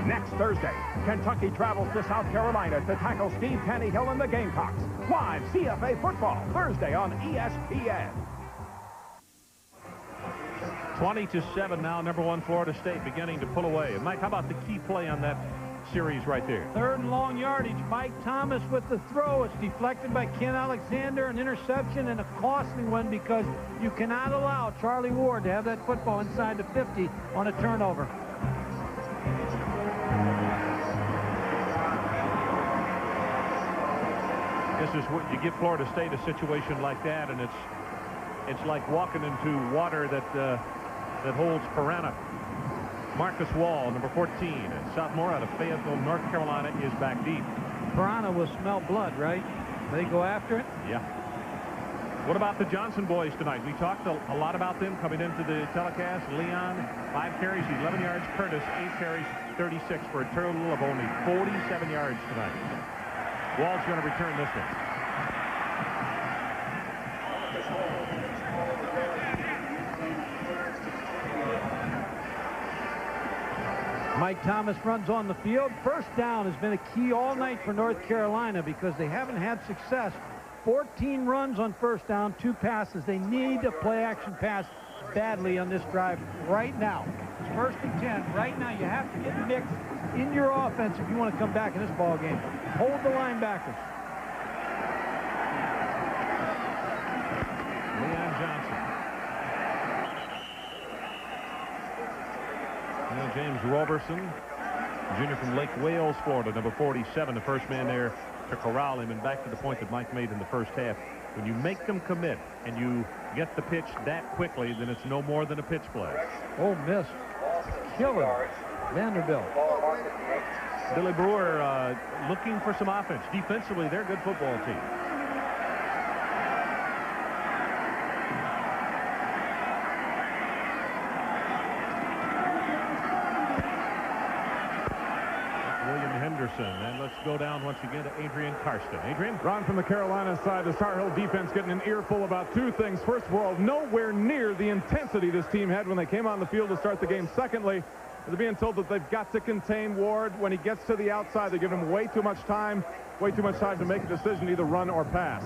Next Thursday, Kentucky travels to South Carolina to tackle Steve Taneyhill and the Gamecocks. Live CFA football, Thursday on ESPN. 20-7 now, #1 Florida State beginning to pull away. And Mike, how about the key play on that series right there? 3rd and long yardage. Mike Thomas with the throw. It's deflected by Ken Alexander, an interception and a costly one because you cannot allow Charlie Ward to have that football inside the 50 on a turnover. This is what you give Florida State a situation like that, and it's like walking into water that holds piranha. Marcus Wall, number 14, a sophomore out of Fayetteville, North Carolina, is back deep. Piranha will smell blood, right? They go after it? Yeah. What about the Johnson boys tonight? We talked a lot about them coming into the telecast. Leon, 5 carries, 11 yards. Curtis, 8 carries, 36 for a total of only 47 yards tonight. Wall's going to return this one. Mike Thomas runs on the field. First down has been a key all night for North Carolina because they haven't had success. 14 runs on first down, 2 passes. They need a play-action pass badly on this drive right now. It's 1st and 10. Right now, you have to get mixed in your offense if you want to come back in this ball game. Hold the linebackers. Leon Johnson. And James Roberson, junior from Lake Wales, Florida, number 47, the first man there to corral him. And back to the point that Mike made in the first half. When you make them commit and you get the pitch that quickly, then it's no more than a pitch play. Ole Miss, killer. Vanderbilt. Billy Brewer looking for some offense. Defensively, they're a good football team. And let's go down once again to Adrian Karsten. Adrian? Ron, from the Carolina side, the Tar Heel defense getting an earful about 2 things. First of all, nowhere near the intensity this team had when they came on the field to start the game. Secondly, they're being told that they've got to contain Ward. When he gets to the outside, they give him way too much time to make a decision, either run or pass.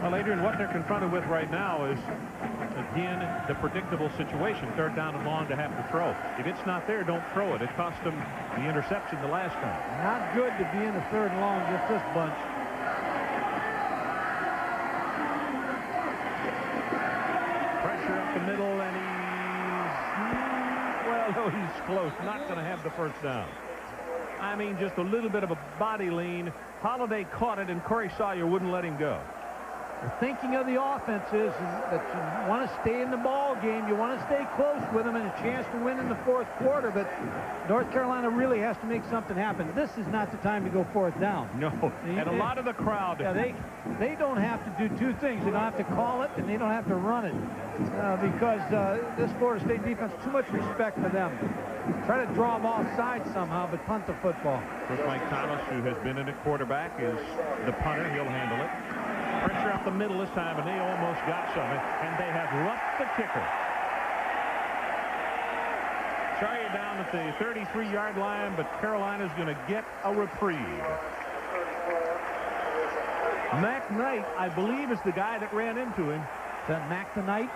Well, Adrian, what they're confronted with right now is, again, the predictable situation. 3rd down and long to have to throw. If it's not there, don't throw it. It cost them the interception the last time. Not good to be in the 3rd and long against this bunch. Pressure up the middle, and he's close. Not going to have the 1st down. I mean, just a little bit of a body lean. Holiday caught it, and Corey Sawyer wouldn't let him go. The thinking of the offense is that you want to stay in the ball game. You want to stay close with them and a chance to win in the fourth quarter. But North Carolina really has to make something happen. This is not the time to go fourth down. No, and a lot of the crowd. Yeah, they don't have to do two things. They don't have to call it, and they don't have to run it because this Florida State defense, too much respect for them. Try to draw them off sides somehow, but punt the football. Of course, Mike Thomas, who has been in at quarterback, is the punter. He'll handle it. Pressure up the middle this time, and they almost got something, and they have roughed the kicker. Charlie down at the 33-yard line, but Carolina's going to get a reprieve. Mac Knight, I believe, is the guy that ran into him. Is that Mac the Knight?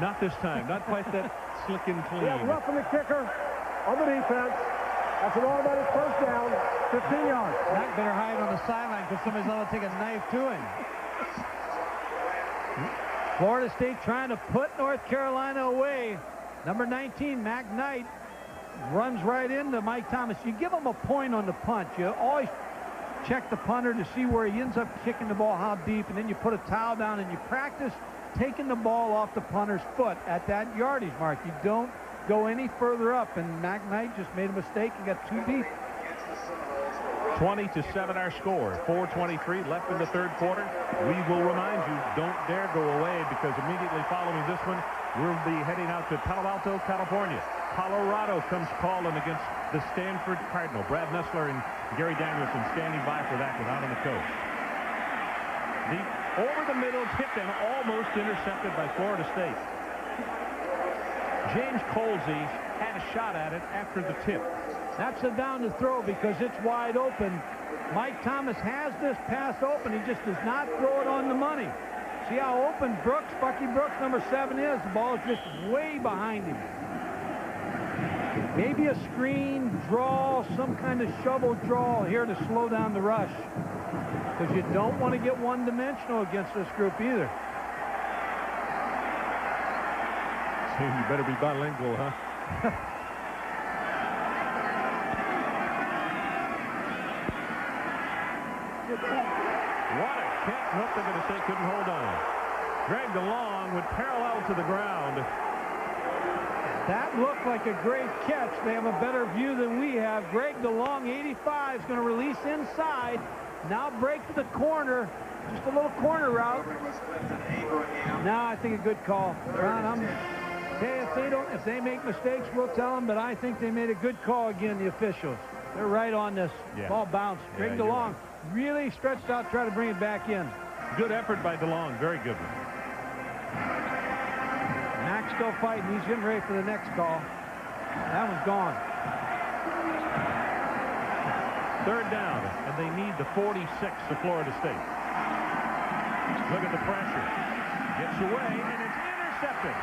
Not this time. Not quite that slick and clean. Yeah, roughing the kicker on the defense. That's an automatic first down, 15 yards. Mac better hide on the sideline because somebody's going to take a knife to him. Florida State trying to put North Carolina away. Number 19, Mac Knight, runs right into Mike Thomas. You give him a point on the punt. You always check the punter to see where he ends up kicking the ball, how deep, and then you put a towel down and you practice taking the ball off the punter's foot at that yardage mark. You don't go any further up, and Mac Knight just made a mistake and got too deep. 20-7 our score. 4:23 left in the third quarter. We will remind you, don't dare go away, because immediately following this one, we'll be heading out to Palo Alto, California. Colorado comes calling against the Stanford Cardinal. Brad Nessler and Gary Danielson standing by for that one out on the coast. Over the middle, tipped and almost intercepted by Florida State. James Colsey had a shot at it after the tip. That's a down to throw because it's wide open. Mike Thomas has this pass open. He just does not throw it on the money. See how open Bucky Brooks, number 7, is. The ball is just way behind him. Maybe a screen, draw, some kind of shovel draw here to slow down the rush. Because you don't want to get one-dimensional against this group either. So you better be bilingual, huh? What a catch. Nope, they're going to say couldn't hold on. Greg DeLong went parallel to the ground. That looked like a great catch. They have a better view than we have. Greg DeLong, 85, is going to release inside. Now break to the corner. Just a little corner route. Now I think a good call. Ron, if they make mistakes, we'll tell them, but I think they made a good call again, the officials. They're right on this. Yeah. Ball bounced. Greg DeLong really stretched out, try to bring it back in. Good effort by DeLong. Very good one. Mac's still fighting. He's getting ready for the next call. That one's gone. Third down, and they need the 46 of Florida State. Look at the pressure. Gets away, and it's intercepted.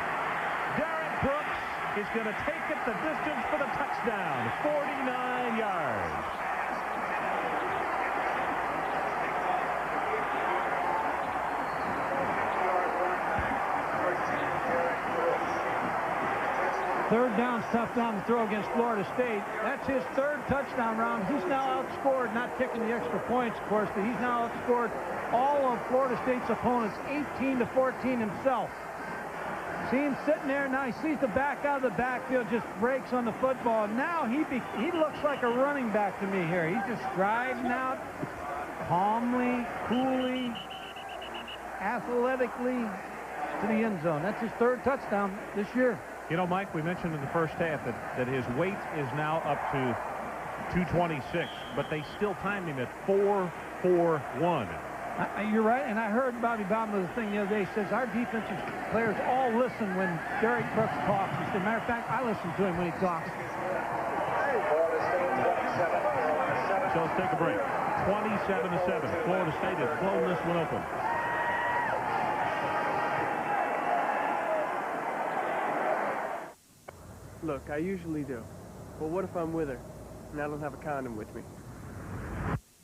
Derek Brooks is going to take it the distance for the touchdown. 49 yards. Third down, tough down to throw against Florida State. That's his third touchdown round. He's now outscored, not kicking the extra points, of course, but he's now outscored all of Florida State's opponents, 18-14 himself. See him sitting there now. He sees the back out of the backfield, just breaks on the football. Now he looks like a running back to me here. He's just striding out calmly, coolly, athletically to the end zone. That's his third touchdown this year. You know, Mike, we mentioned in the first half that his weight is now up to 226, but they still timed him at 4.41. You're right, and I heard Bobby Bauman's thing the other day. He says our defensive players all listen when Derek Brooks talks. He said, matter of fact, I listen to him when he talks. So let's take a break. 27-7. Florida State has blown this one open. Look, I usually do. But what if I'm with her and I don't have a condom with me?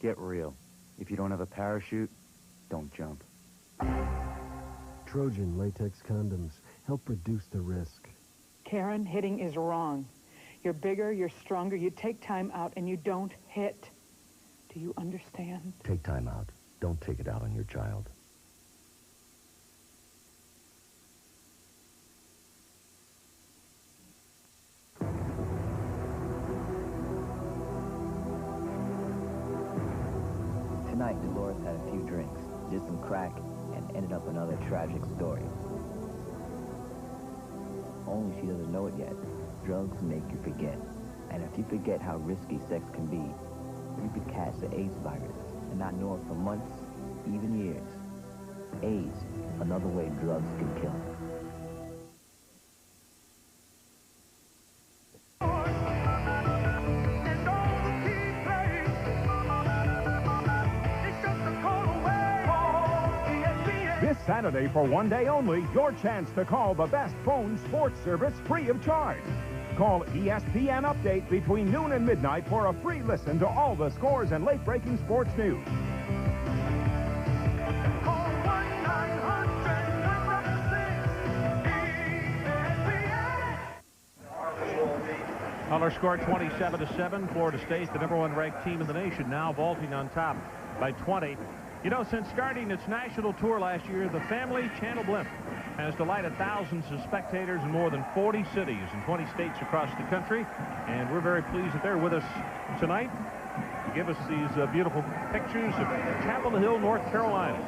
Get real. If you don't have a parachute, don't jump. Trojan latex condoms help reduce the risk. Karen, hitting is wrong. You're bigger, you're stronger, you take time out and you don't hit. Do you understand? Take time out. Don't take it out on your child. night, Dolores had a few drinks, did some crack, and ended up another tragic story. Only she doesn't know it yet. Drugs make you forget. And if you forget how risky sex can be, you could catch the AIDS virus and not know it for months, even years. AIDS, another way drugs can kill. This Saturday, for one day only, your chance to call the best phone sports service free of charge. Call ESPN Update between noon and midnight for a free listen to all the scores and late-breaking sports news. Our score 27-7. Florida State, the #1 ranked team in the nation, now vaulting on top by 20. You know, since starting its national tour last year, the Family Channel Blimp has delighted thousands of spectators in more than 40 cities and 20 states across the country. And we're very pleased that they're with us tonight to give us these beautiful pictures of Chapel Hill, North Carolina.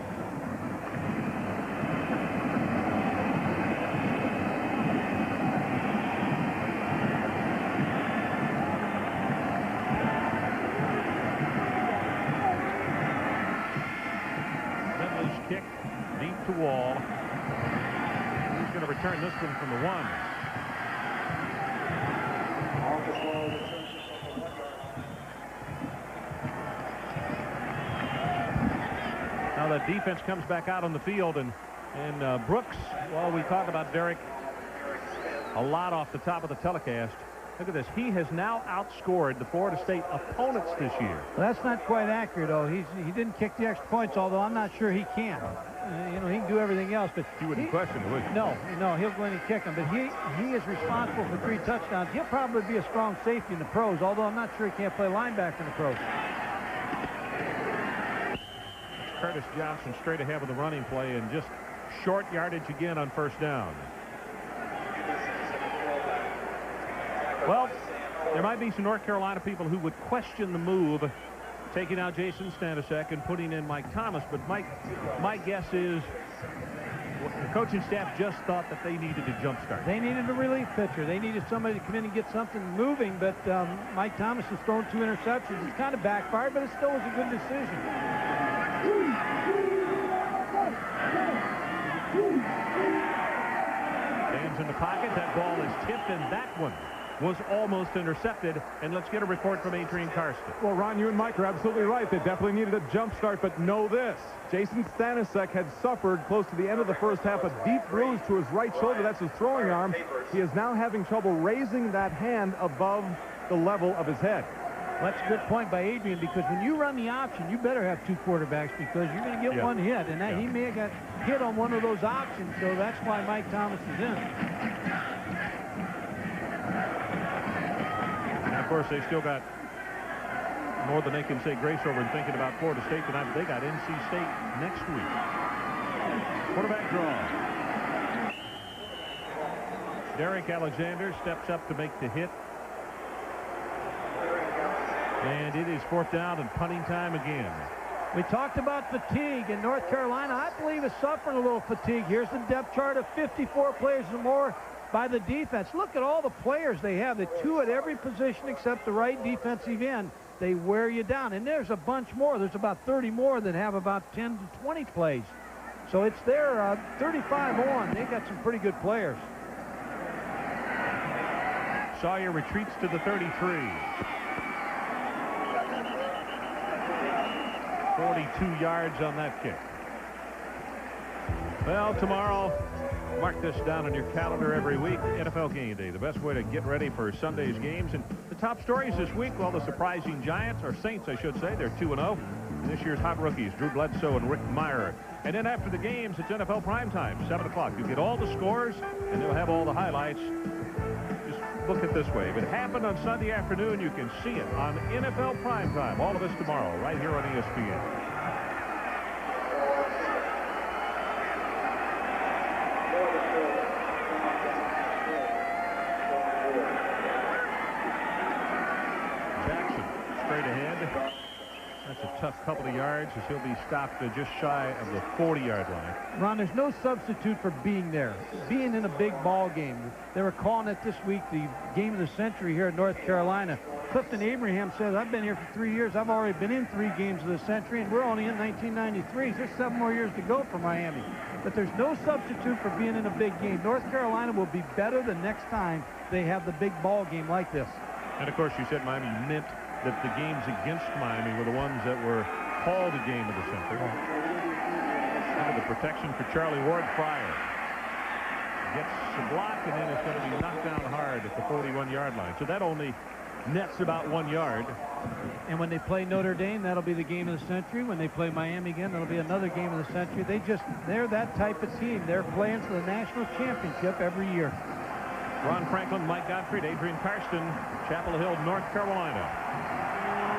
Kick deep to Wall. He's going to return this one from the 1. Now the defense comes back out on the field, and Brooks, well, we talked about Derek a lot off the top of the telecast. Look at this. He has now outscored the Florida State opponents this year. Well, that's not quite accurate, though. He didn't kick the extra points, although I'm not sure he can. You know, he can do everything else, but you wouldn't question it, would you? No, he'll go in and kick them. But he is responsible for 3 touchdowns. He'll probably be a strong safety in the pros, although I'm not sure he can't play linebacker in the pros. Curtis Johnson straight ahead with the running play, and just short yardage again on first down. Well, there might be some North Carolina people who would question the move, taking out Jason Stanisiak and putting in Mike Thomas. But my guess is the coaching staff just thought that they needed a jump start. They needed a relief pitcher. They needed somebody to come in and get something moving. But Mike Thomas has thrown 2 interceptions. It's kind of backfired, but it still was a good decision. James in the pocket. That ball is tipped, and that one was almost intercepted. And let's get a report from Adrian Karsten. Well, Ron, you and Mike are absolutely right. They definitely needed a jump start, but know this. Jason Stanisiak had suffered close to the end of the first half a deep bruise to his right shoulder. That's his throwing arm. He is now having trouble raising that hand above the level of his head. Well, that's a good point by Adrian, because when you run the option, you better have 2 quarterbacks, because you're going to get one hit, and he may have got hit on one of those options, so that's why Mike Thomas is in. And of course, they still got more than they can say grace over in thinking about Florida State tonight. They got NC State next week. Quarterback draw. Derek Alexander steps up to make the hit. And it is 4th down and punting time again. We talked about fatigue, and North Carolina, I believe, is suffering a little fatigue. Here's the depth chart of 54 players or more by the defense. Look at all the players they have. The 2 at every position except the right defensive end. They wear you down. And there's a bunch more. There's about 30 more that have about 10 to 20 plays. So it's their 35 on. They got some pretty good players. Sawyer retreats to the 33. 42 yards on that kick. Well, tomorrow, mark this down on your calendar every week, NFL Game Day, the best way to get ready for Sunday's games. And the top stories this week, well, the surprising Giants, or Saints, I should say, they're 2-0. This year's hot rookies, Drew Bledsoe and Rick Meyer. And then after the games, it's NFL primetime, 7 o'clock. You get all the scores, and they'll have all the highlights. Just look at it this way. If it happened on Sunday afternoon, you can see it on NFL primetime. All of us tomorrow, right here on ESPN. Jackson straight ahead. That's a tough couple of yards as he'll be stopped just shy of the 40-yard line. Ron, there's no substitute for being there, being in a big ball game. They were calling it this week the game of the century here in North Carolina. Clifton Abraham says, I've been here for 3 years. I've already been in 3 games of the century, and we're only in 1993. There's 7 more years to go for Miami. But there's no substitute for being in a big game. North Carolina will be better the next time they have the big ball game like this. And, of course, you said Miami meant that the games against Miami were the ones that were called a game of the century. Under the protection for Charlie Ward. Fryer gets the block, and then it's going to be knocked down hard at the 41-yard line. So that only nets about 1 yard. And when they play Notre Dame, that'll be the game of the century. When they play Miami again, that'll be another game of the century. They're that type of team. They're playing for the national championship every year. Ron Franklin, Mike Gottfried, Adrian Karsten, Chapel Hill, North Carolina.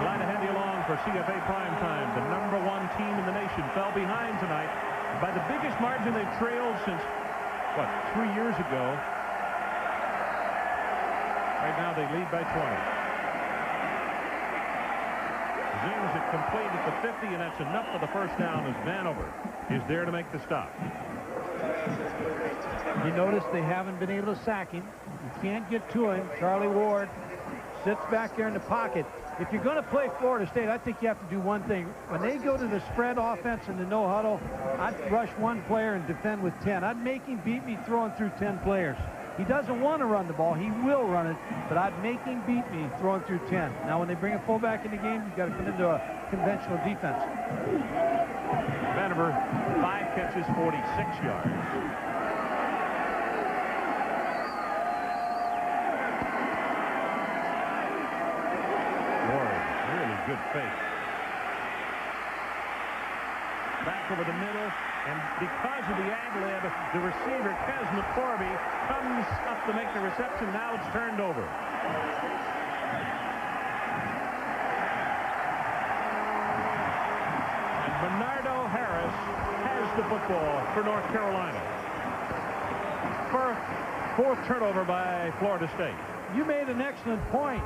Glad to have you along for CFA Primetime. The #1 team in the nation fell behind tonight by the biggest margin they've trailed since, what, 3 years ago. Right now they lead by 20. Zings it complete at the 50, and that's enough for the first down as Vanover is there to make the stop. You notice they haven't been able to sack him. You can't get to him. Charlie Ward sits back there in the pocket. If you're going to play Florida State, I think you have to do one thing. When they go to the spread offense and the no huddle, I'd rush 1 player and defend with 10. I'd make him beat me throwing through 10 players. He doesn't want to run the ball. He will run it, but I'd make him beat me throwing through 10. Now, when they bring a fullback in the game, you've got to come into a conventional defense. Vanover, 5 catches, 46 yards. Good fake. Back over the middle, and because of the ad-lib, the receiver, Kez McCorvey, comes up to make the reception. Now it's turned over. And Bernardo Harris has the football for North Carolina. Fourth turnover by Florida State. You made an excellent point.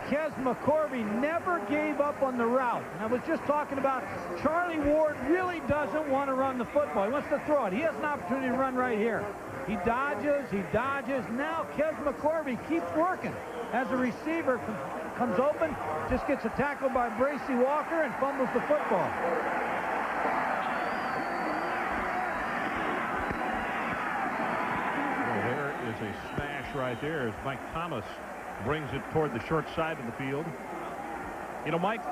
Kez McCorvey never gave up on the route. And I was just talking about Charlie Ward really doesn't want to run the football. He wants to throw it. He has an opportunity to run right here. He dodges, he dodges. Now Kez McCorvey keeps working. As a receiver comes open, just gets a tackle by Bracy Walker and fumbles the football. Well, there is a smash right there as Mike Thomas brings it toward the short side of the field. You know, Mike,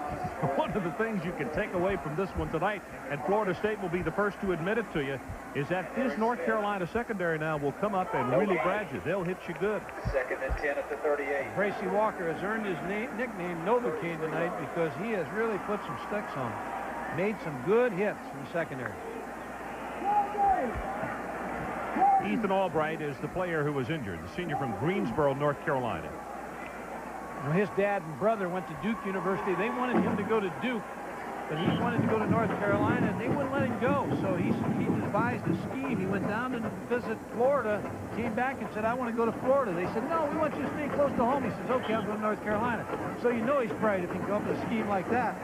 one of the things you can take away from this one tonight, and Florida State will be the first to admit it to you, is that this North Carolina secondary now will come up and really brag you. They'll hit you good. 2nd and 10 at the 38. Bracy Walker has earned his nickname Novocaine tonight because he has really put some sticks on him. Made some good hits in the secondary. Ethan Albright is the player who was injured, the senior from Greensboro, North Carolina. Well, his dad and brother went to Duke University. They wanted him to go to Duke, but he wanted to go to North Carolina, and they wouldn't let him go. So he devised a scheme. He went down to visit Florida, came back and said, I want to go to Florida. They said, no, we want you to stay close to home. He says, okay, I'll go to North Carolina. So you know he's bright if he can come up with a scheme like that.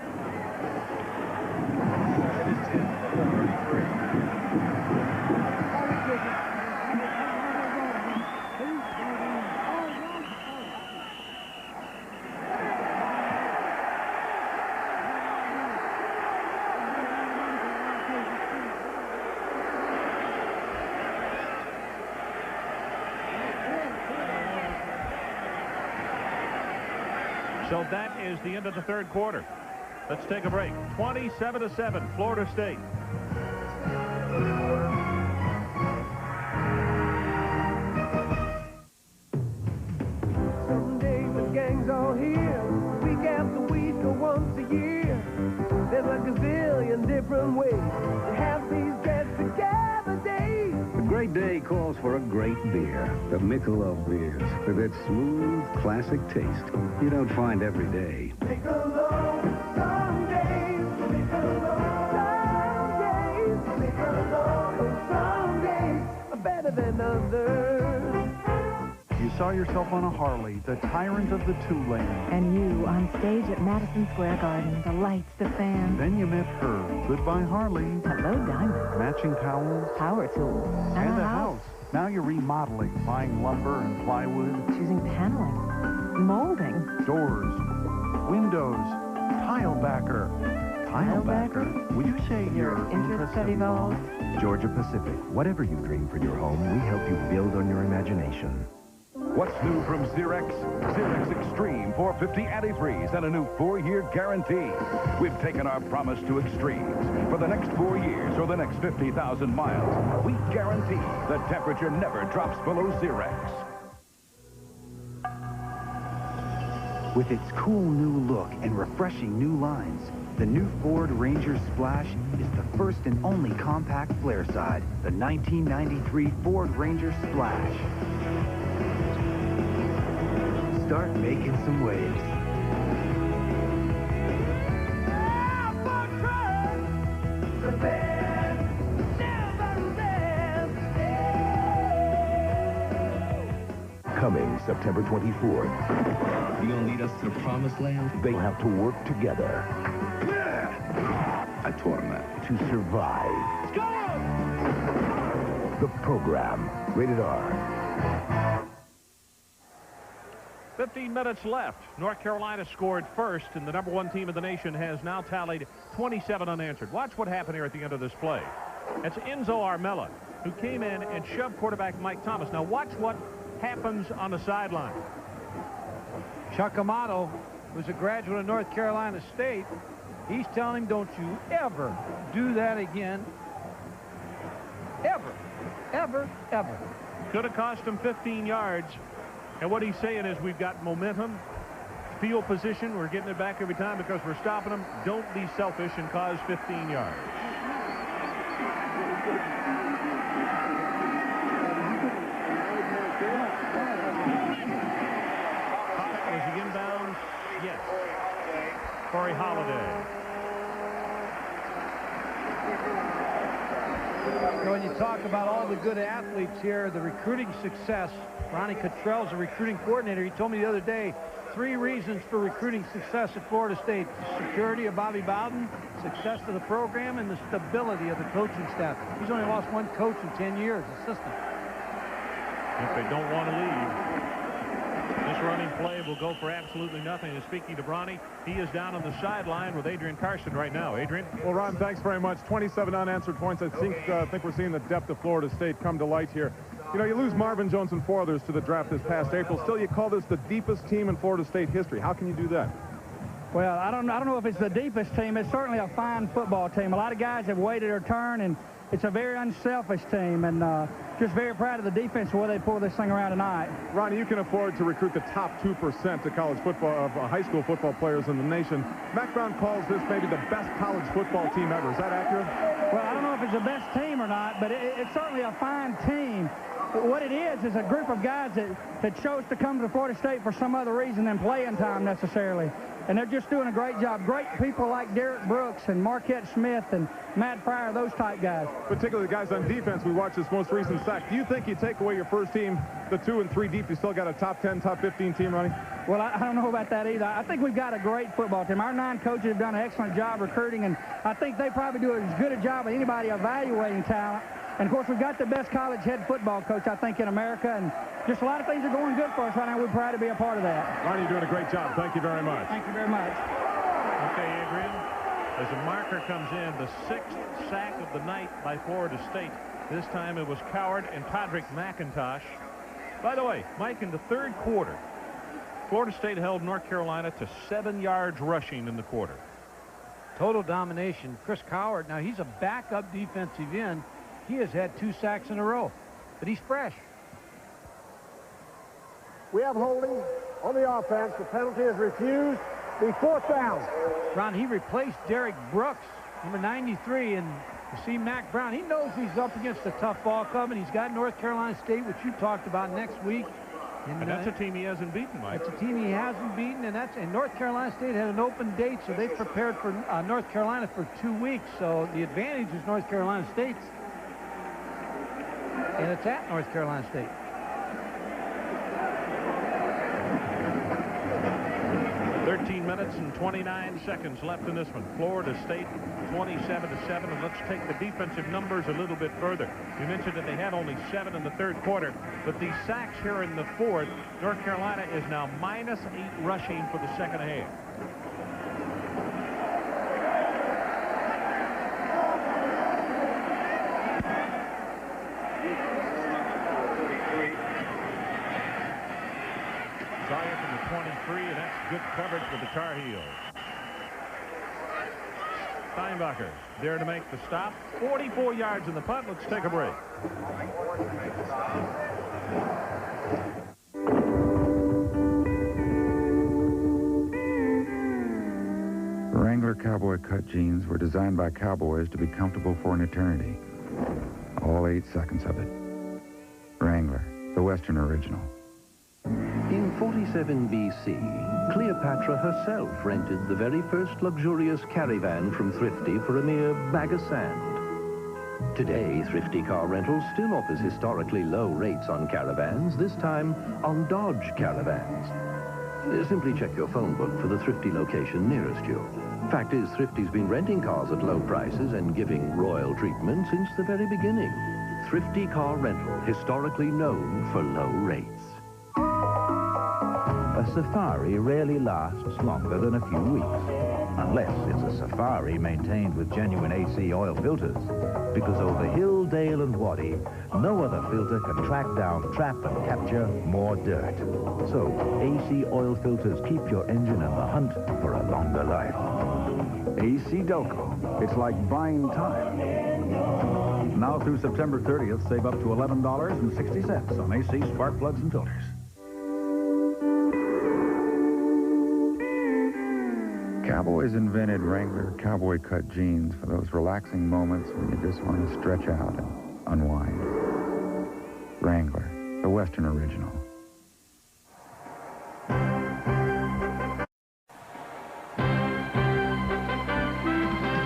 So that is the end of the third quarter. Let's take a break. 27-7, Florida State. Someday the gang's all here, week after week or once a year. There's like a zillion different ways to have these get-together days. A great day calls for a great beer. The Michelob beers, with its smooth, classic taste you don't find every day. Michelob someday, Michelob someday, Michelob someday, better than others. You saw yourself on a Harley, the tyrant of the two-lane. And you on stage at Madison Square Garden, the lights, the fans. Then you met her. Goodbye, Harley. Hello, Diamond. Matching towels. Power tools. And a house. Now you're remodeling, buying lumber and plywood. Choosing paneling. Molding. Doors. Windows. Tile backer. Tile backer? Would you say your interests have evolved? Georgia Pacific. Whatever you dream for your home, we help you build on your imagination. What's new from Xerox? Xerox Extreme 450 antifreeze and a new 4-year guarantee. We've taken our promise to extremes. For the next 4 years or the next 50,000 miles, we guarantee the temperature never drops below Xerox. With its cool new look and refreshing new lines, the new Ford Ranger Splash is the first and only compact flare side, the 1993 Ford Ranger Splash. Start making some waves. Coming September 24th. You gonna lead us to the promised land? They have to work together. I taught him that. To survive. The program, rated R. 15 minutes left. North Carolina scored first, and the #1 team of the nation has now tallied 27 unanswered. Watch what happened here at the end of this play. That's Enzo Armella, who came in and shoved quarterback Mike Thomas. Now watch what happens on the sideline. Chuck Amato, who's a graduate of North Carolina State, he's telling him, don't you ever do that again. Ever. Ever, ever. Could have cost him 15 yards. And what he's saying is we've got momentum, field position. We're getting it back every time because we're stopping them. Don't be selfish and cause 15 yards. Was he inbounds? Yes. Corey Holiday. When you talk about all the good athletes here, the recruiting success, Ronnie Cottrell's a recruiting coordinator. He told me the other day 3 reasons for recruiting success at Florida State: the security of Bobby Bowden, success of the program, and the stability of the coaching staff. He's only lost 1 coach in 10 years, assistant. If they don't want to leave, this running play will go for absolutely nothing. And speaking to Bronny, he is down on the sideline with Adrian Carson right now. Adrian? Well, Ron, thanks very much. 27 unanswered points. I think we're seeing the depth of Florida State come to light here. You know, you lose Marvin Jones and 4 others to the draft this past April. Still, you call this the deepest team in Florida State history. How can you do that? Well, I don't know if it's the deepest team. It's certainly a fine football team. A lot of guys have waited their turn, and it's a very unselfish team, and just very proud of the defense where they pulled this thing around tonight. Ronnie, you can afford to recruit the top 2% of college football, of high school football players in the nation. Mack Brown calls this maybe the best college football team ever. Is that accurate? Well, I don't know if it's the best team or not, but it's certainly a fine team. What it is a group of guys that chose to come to Florida State for some other reason than playing time necessarily. And they're just doing a great job. Great people like Derek Brooks and Marquette Smith and Matt Pryor, those type guys. Particularly the guys on defense. We watched this most recent sack. Do you think you take away your first team, the 2 and 3 deep, you still got a top 10, top 15 team running? Well, I don't know about that either. I think we've got a great football team. Our 9 coaches have done an excellent job recruiting, and I think they probably do as good a job as anybody evaluating talent. And, of course, we've got the best college head football coach, I think, in America. And just a lot of things are going good for us right now. We're proud to be a part of that. Ronnie, you're doing a great job. Thank you very much. Thank you very much. Okay, Adrian. As a marker comes in, the 6th sack of the night by Florida State. This time it was Coward and Todrick McIntosh. By the way, Mike, in the 3rd quarter, Florida State held North Carolina to 7 yards rushing in the quarter. Total domination. Chris Coward, now he's a backup defensive end. He has had 2 sacks in a row, but he's fresh. We have holding on the offense. The penalty is refused. The 4th down. Ron, he replaced Derek Brooks, number 93, and you see Mack Brown. He knows he's up against a tough ball coming. He's got North Carolina State, which you talked about, next week. And that's a team he hasn't beaten, Mike. That's a team he hasn't beaten, and North Carolina State had an open date, so they prepared for North Carolina for 2 weeks. So the advantage is North Carolina State's. And it's at North Carolina State. 13 minutes and 29 seconds left in this one. Florida State 27-7. And let's take the defensive numbers a little bit further. You mentioned that they had only 7 in the third quarter, but the sacks here in the fourth, North Carolina is now -8 rushing for the second half. Sawyer from the 23, and that's good coverage for the Tar Heels. Steinbacher there to make the stop. 44 yards in the punt. Let's take a break. Wrangler cowboy cut jeans were designed by cowboys to be comfortable for an eternity. All 8 seconds of it. Wrangler, the Western original. In 47 B.C., Cleopatra herself rented the very first luxurious caravan from Thrifty for a mere bag of sand. Today, Thrifty Car Rentals still offers historically low rates on caravans, this time on Dodge Caravans. Simply check your phone book for the Thrifty location nearest you. Fact is, Thrifty's been renting cars at low prices and giving royal treatment since the very beginning. Thrifty Car Rental, historically known for low rates. A safari rarely lasts longer than a few weeks, unless it's a safari maintained with genuine AC oil filters, because over hill, dale, and wadi, no other filter can track down, trap, and capture more dirt. So, AC oil filters keep your engine in the hunt for a longer life. AC Delco. It's like buying time. Now through September 30th, save up to $11.60 on AC spark plugs and filters. Cowboys invented Wrangler cowboy cut jeans for those relaxing moments when you just want to stretch out and unwind. Wrangler, the Western original.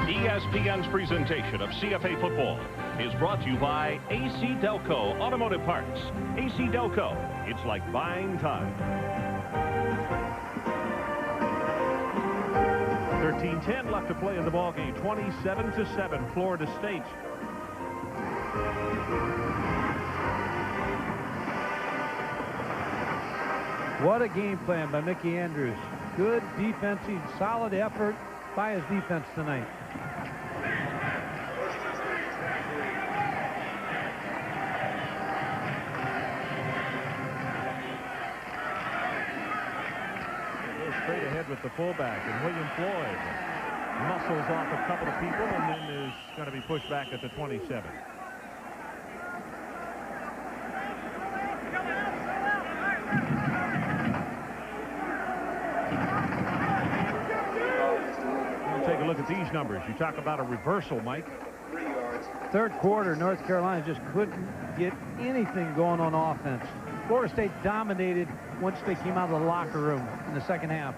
ESPN's presentation of CFA football is brought to you by AC Delco Automotive Parts. AC Delco, it's like buying time. 13-10 left to play in the ballgame. 27-7, Florida State. What a game plan by Mickey Andrews. Good defensive, solid effort by his defense tonight. Straight ahead with the fullback, and William Floyd muscles off a couple of people and then is going to be pushed back at the 27. We'll take a look at these numbers. You talk about a reversal, Mike. Third quarter, North Carolina just couldn't get anything going on offense. Florida State dominated once they came out of the locker room in the second half.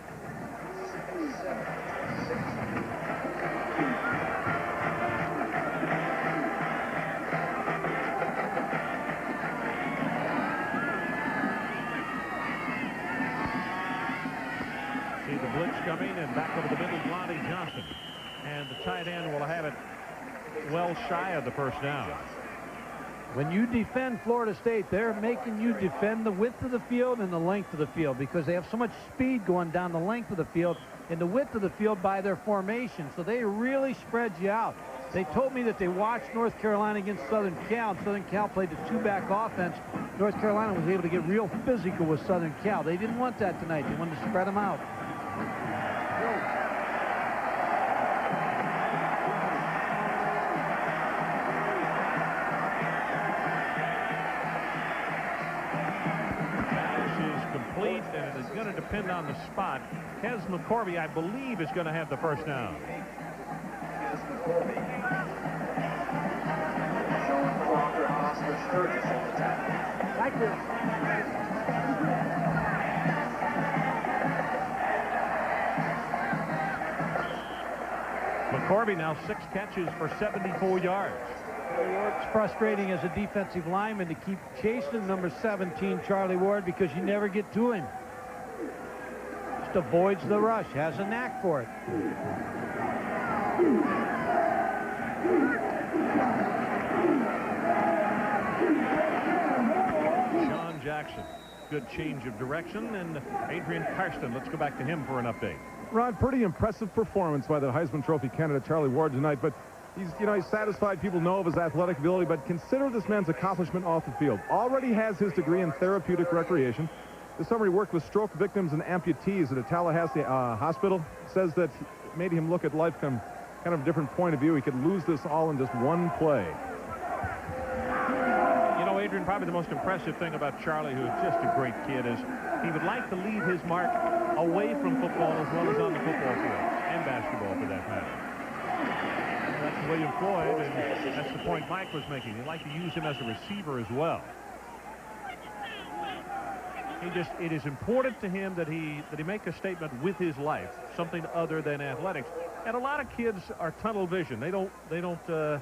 See the blitz coming, and back over the middle, Lonnie Johnson. And the tight end will have it well shy of the first down. When you defend Florida State, they're making you defend the width of the field and the length of the field because they have so much speed going down the length of the field and the width of the field by their formation. So they really spread you out. They told me that they watched North Carolina against Southern Cal. Southern Cal played the two-back offense. North Carolina was able to get real physical with Southern Cal. They didn't want that tonight. They wanted to spread them out. And it is going to depend on the spot. Kez McCorvey, I believe, is going to have the first down. McCorvey now 6 catches for 74 yards. It's frustrating as a defensive lineman to keep chasing number 17, Charlie Ward, because you never get to him. just avoids the rush, has a knack for it. Sean Jackson, good change of direction, and Adrian Karsten, let's go back to him for an update. Ron, pretty impressive performance by the Heisman Trophy candidate Charlie Ward tonight, but he's satisfied. People know of his athletic ability, but consider this man's accomplishment off the field. Already has his degree in therapeutic recreation. This summer he worked with stroke victims and amputees at a Tallahassee hospital. Says that it made him look at life from kind of a different point of view. He could lose this all in just one play. You know, Adrian, probably the most impressive thing about Charlie, who is just a great kid, is he would like to leave his mark away from football as well as on the football field, and basketball for that matter. That's William Floyd, and that's the point Mike was making. He'd like to use him as a receiver as well. It is important to him that he make a statement with his life, something other than athletics. And a lot of kids are tunnel vision. They don't go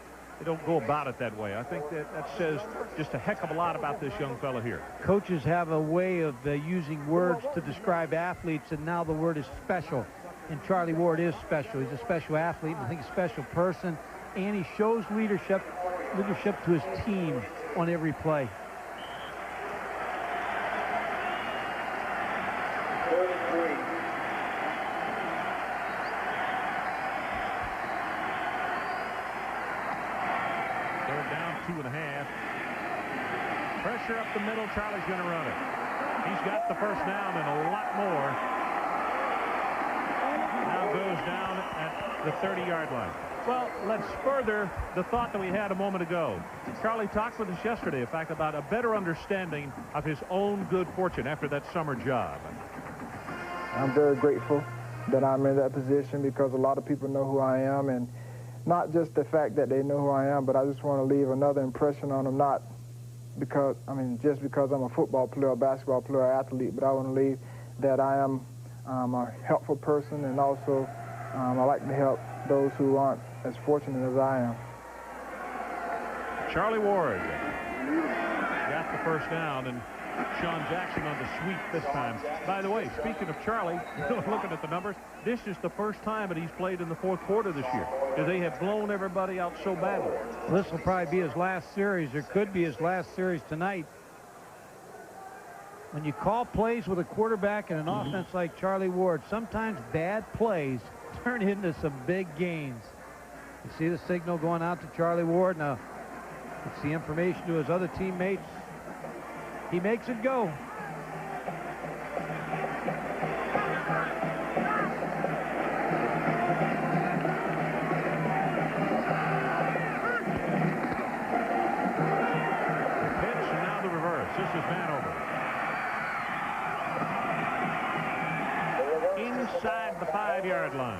about it that way. I think that says just a heck of a lot about this young fellow here. Coaches have a way of using words to describe athletes, and now the word is special. And Charlie Ward is special. He's a special athlete, and I think a special person. And he shows leadership to his team on every play. Pressure up the middle. Charlie's going to run it. He's got the first down and a lot more. Now goes down at the 30-yard line. Well, let's further the thought that we had a moment ago. Charlie talked with us yesterday, in fact, about a better understanding of his own good fortune after that summer job. I'm very grateful that I'm in that position because a lot of people know who I am, and not just the fact that they know who I am, but I just want to leave another impression on them, not because, just because I'm a football player, a basketball player, athlete, but I want to leave that I am a helpful person, and also I like to help those who aren't as fortunate as I am. Charlie Ward got the first down, and Sean Jackson on the sweep this time. By the way, speaking of Charlie, looking at the numbers, this is the first time that he's played in the fourth quarter this year, because they have blown everybody out so badly. Well, this will probably be his last series, or could be his last series tonight. When you call plays with a quarterback and an offense like Charlie Ward, sometimes bad plays turn into some big gains. You see the signal going out to Charlie Ward. Now, it's the information to his other teammates. He makes it go. Pitch, and now the reverse. This is Vanover. Inside the 5-yard line.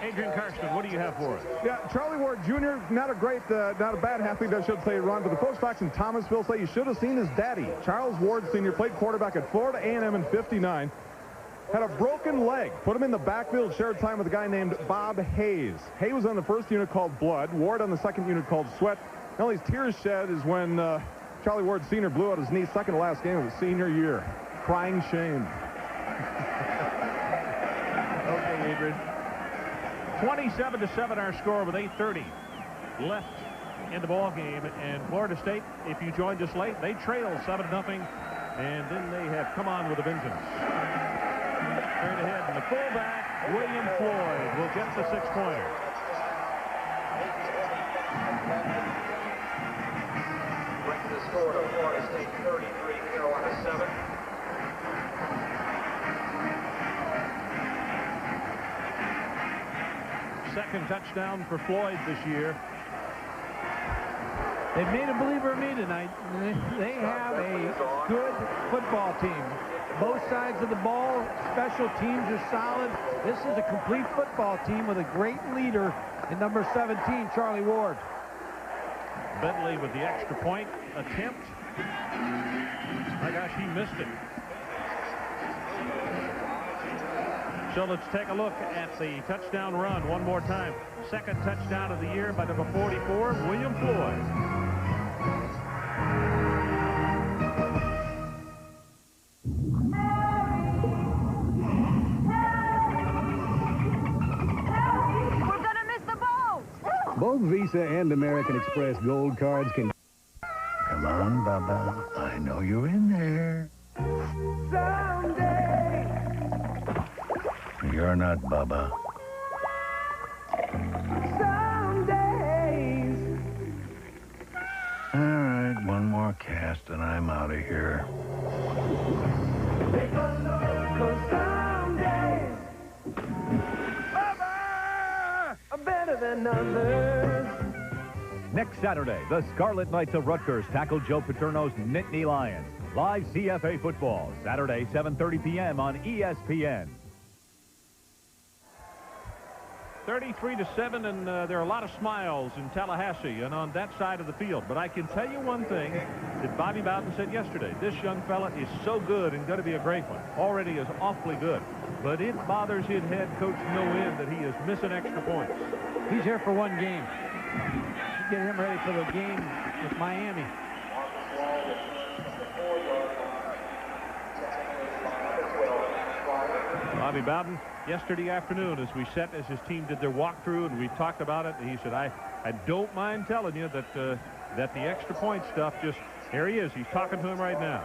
Adrian Karsten, what do you have for us? Yeah, Charlie Ward Jr., not a bad athlete, I should say, Ron, but the folks back in Thomasville say you should have seen his daddy. Charles Ward Sr. played quarterback at Florida A&M in '59. Had a broken leg. Put him in the backfield, shared time with a guy named Bob Hayes. Hayes was on the first unit called Blood, Ward on the second unit called Sweat. And all these tears shed is when Charlie Ward Sr. blew out his knee, second to last game of his senior year. Crying shame. Okay, Adrian. 27-7 our score with 8:30 left in the ball game, and Florida State, if you joined us late, they trail 7-0, and then they have come on with a vengeance. Straight ahead, and the fullback, William Floyd, will get the 6-pointer. Brings the score to Florida State 33, Carolina 7. Second touchdown for Floyd this year. They've made a believer of me tonight. They have a good football team. Both sides of the ball, special teams are solid. This is a complete football team with a great leader in number 17, Charlie Ward. Bentley with the extra point attempt. My gosh, he missed it. So let's take a look at the touchdown run one more time. Second touchdown of the year by number 44, William Floyd. Both Visa and American Express Gold cards can... Come on, Bubba. I know you're in there. Someday. You're not Bubba. Some days. All right, one more cast and I'm out of here. Take a look, 'cause some days are better than others. Next Saturday, the Scarlet Knights of Rutgers tackle Joe Paterno's Nittany Lions. Live CFA football, Saturday, 7:30 p.m. on ESPN. 33-7, and there are a lot of smiles in Tallahassee and on that side of the field. But I can tell you one thing that Bobby Bowden said yesterday. This young fella is so good and going to be a great one. Already is awfully good. But it bothers his head coach no end that he is missing extra points. He's here for one game. Get him ready for the game with Miami. Bobby Bowden, yesterday afternoon, as his team did their walkthrough and we talked about it, he said, I don't mind telling you that that the extra point stuff just, here he is. He's talking to him right now.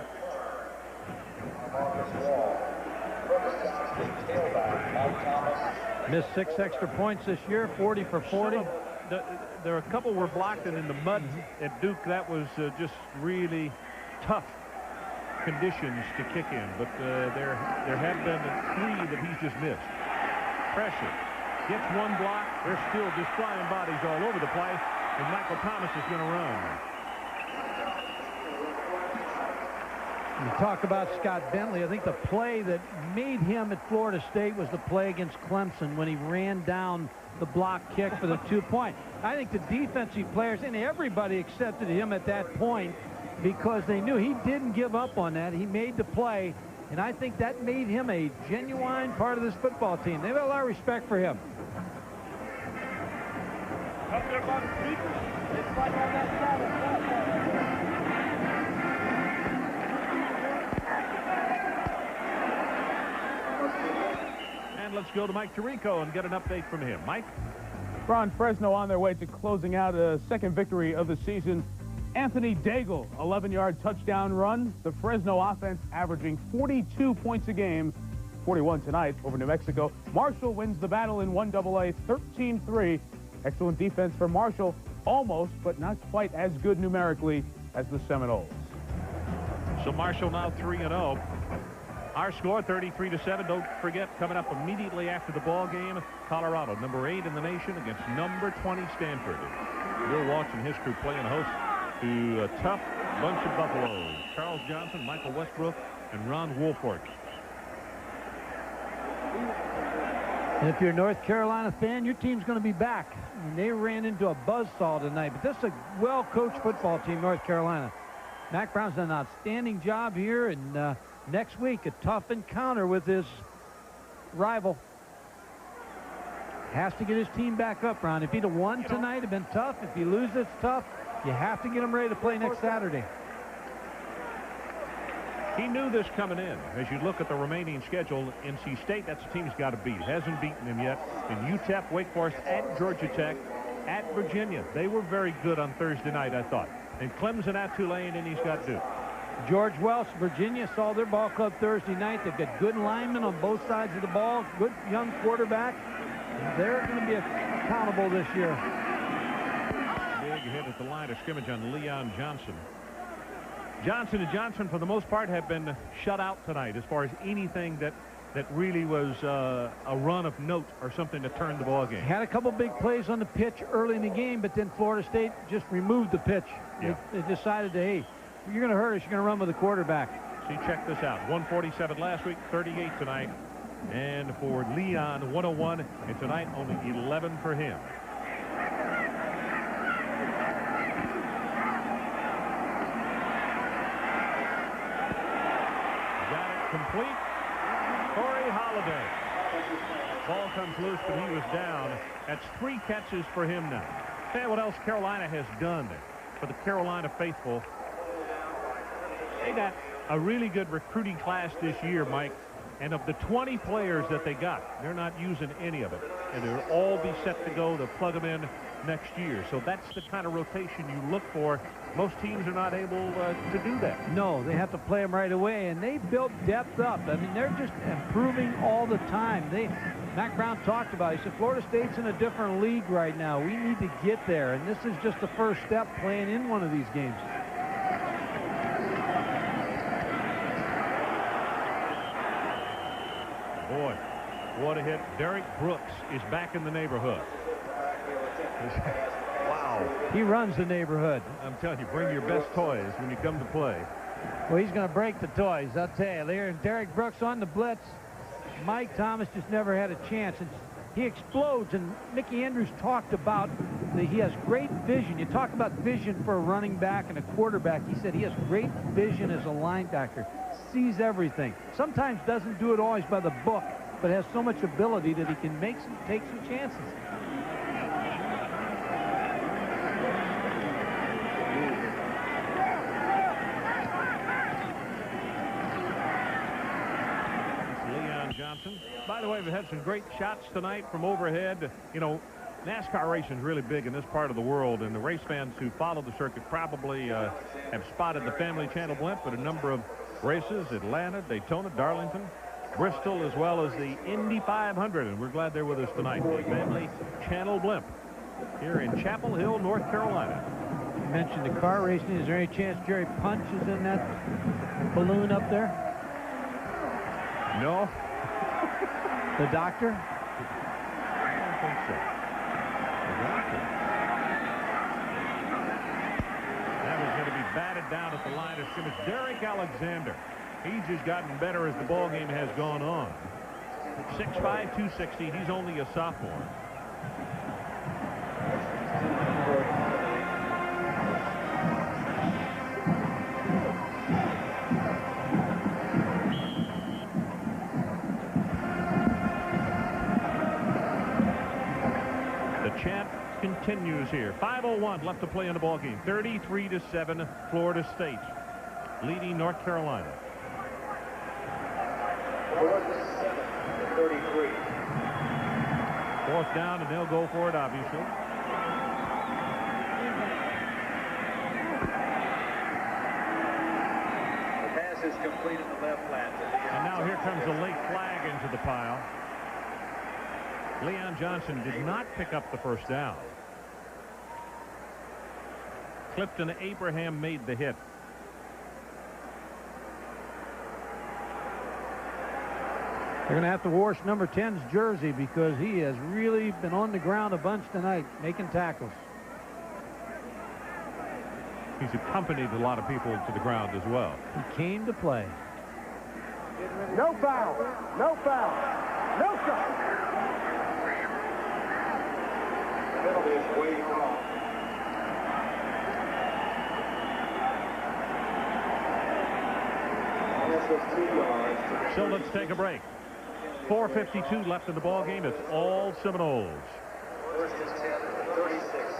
Missed 6 extra points this year, 40 for 40. There are a couple were blocked, and in the mud at Duke, that was just really tough conditions to kick in. But there have been 3 that he's just missed. Pressure. Gets one block. There's still just flying bodies all over the place, and Michael Thomas is going to run. You talk about Scott Bentley. I think the play that made him at Florida State was the play against Clemson when he ran down the block kick for the 2-point. I think the defensive players and everybody accepted him at that point because they knew he didn't give up on that. He made the play, and I think that made him a genuine part of this football team. They've got a lot of respect for him. And let's go to Mike Tirico and get an update from him. Mike? Ron, Fresno on their way to closing out a second victory of the season. Anthony Daigle, 11-yard touchdown run. The Fresno offense averaging 42 points a game, 41 tonight over New Mexico. Marshall wins the battle in 1AA, 13-3. Excellent defense for Marshall, almost, but not quite as good numerically as the Seminoles. So Marshall now 3-0. Our score, 33-7. Don't forget, coming up immediately after the ball game, Colorado, number 8 in the nation, against number 20 Stanford. Bill Walsh and his crew playing host to a tough bunch of Buffaloes. Charles Johnson, Michael Westbrook, and Ron Woolfolk. And if you're a North Carolina fan, your team's going to be back. I mean, they ran into a buzzsaw tonight, but this is a well-coached football team, North Carolina. Mack Brown's done an outstanding job here, and next week, a tough encounter with his rival. Has to get his team back up, Ron. If he'd have won tonight, it'd been tough. If you lose, it's tough. You have to get him ready to play next Saturday. He knew this coming in. As you look at the remaining schedule, NC State, that's a team he's got to beat. Hasn't beaten him yet. In UTEP, Wake Forest, at Georgia Tech, at Virginia. They were very good on Thursday night, I thought. And Clemson at Tulane, and he's got Duke. George Welsh, Virginia, saw their ball club Thursday night. They've got good linemen on both sides of the ball, good young quarterback. They're going to be accountable this year. Big hit at the line of scrimmage on Leon Johnson. Johnson and Johnson, for the most part, have been shut out tonight as far as anything that really was a run of note or something to turn the ball game. Had a couple big plays on the pitch early in the game, but then Florida State just removed the pitch. Yeah. They decided to, hey, you're going to hurt us. You're going to run with the quarterback. See, check this out. 147 last week, 38 tonight. And for Leon, 101. And tonight, only 11 for him. Got it complete. Corey Holiday. Ball comes loose, but he was down. That's 3 catches for him now. Say what else Carolina has done for the Carolina faithful. They got a really good recruiting class this year, Mike. And of the 20 players that they got, they're not using any of it. And they'll all be set to go. They'll plug them in next year. So that's the kind of rotation you look for. Most teams are not able to do that. No, they have to play them right away, and they built depth up. I mean, they're just improving all the time. Mack Brown talked about it. He said, Florida State's in a different league right now. We need to get there, and this is just the first step playing in one of these games. Boy, what a hit. Derek Brooks is back in the neighborhood. Wow. He runs the neighborhood. I'm telling you, bring your best toys when you come to play. Well, he's going to break the toys, I'll tell you. There, Derek Brooks on the blitz. Mike Thomas just never had a chance. And he explodes, and Mickey Andrews talked about that he has great vision. You talk about vision for a running back and a quarterback. He said he has great vision as a linebacker, sees everything. Sometimes doesn't do it always by the book, but has so much ability that he can take some chances. By the way, we've had some great shots tonight from overhead. You know, NASCAR racing is really big in this part of the world, and the race fans who follow the circuit probably have spotted the Family Channel blimp at a number of races: Atlanta, Daytona, Darlington, Bristol, as well as the Indy 500. And we're glad they're with us tonight. The Family Channel blimp here in Chapel Hill, North Carolina. You mentioned the car racing. Is there any chance Jerry Punch is in that balloon up there? No. The doctor? I don't think so. The doctor. That was going to be batted down at the line of scrimmage. Derek Alexander. He's just gotten better as the ball game has gone on. 6'5", 260. He's only a sophomore. Continues here. 5:01 left to play in the ball game. 33-7, Florida State leading North Carolina. 33. Fourth down, and they'll go for it, obviously. The pass is complete in the left flat. And now here comes a late flag into the pile. Leon Johnson did not pick up the first down. Clifton Abraham made the hit. They're going to have to wash number 10's jersey because he has really been on the ground a bunch tonight, making tackles. He's accompanied a lot of people to the ground as well. He came to play. No foul. No foul. No foul. Penalty is way wrong. So let's take a break. 4:52 left in the ball game. It's all Seminoles. First is 10, 36.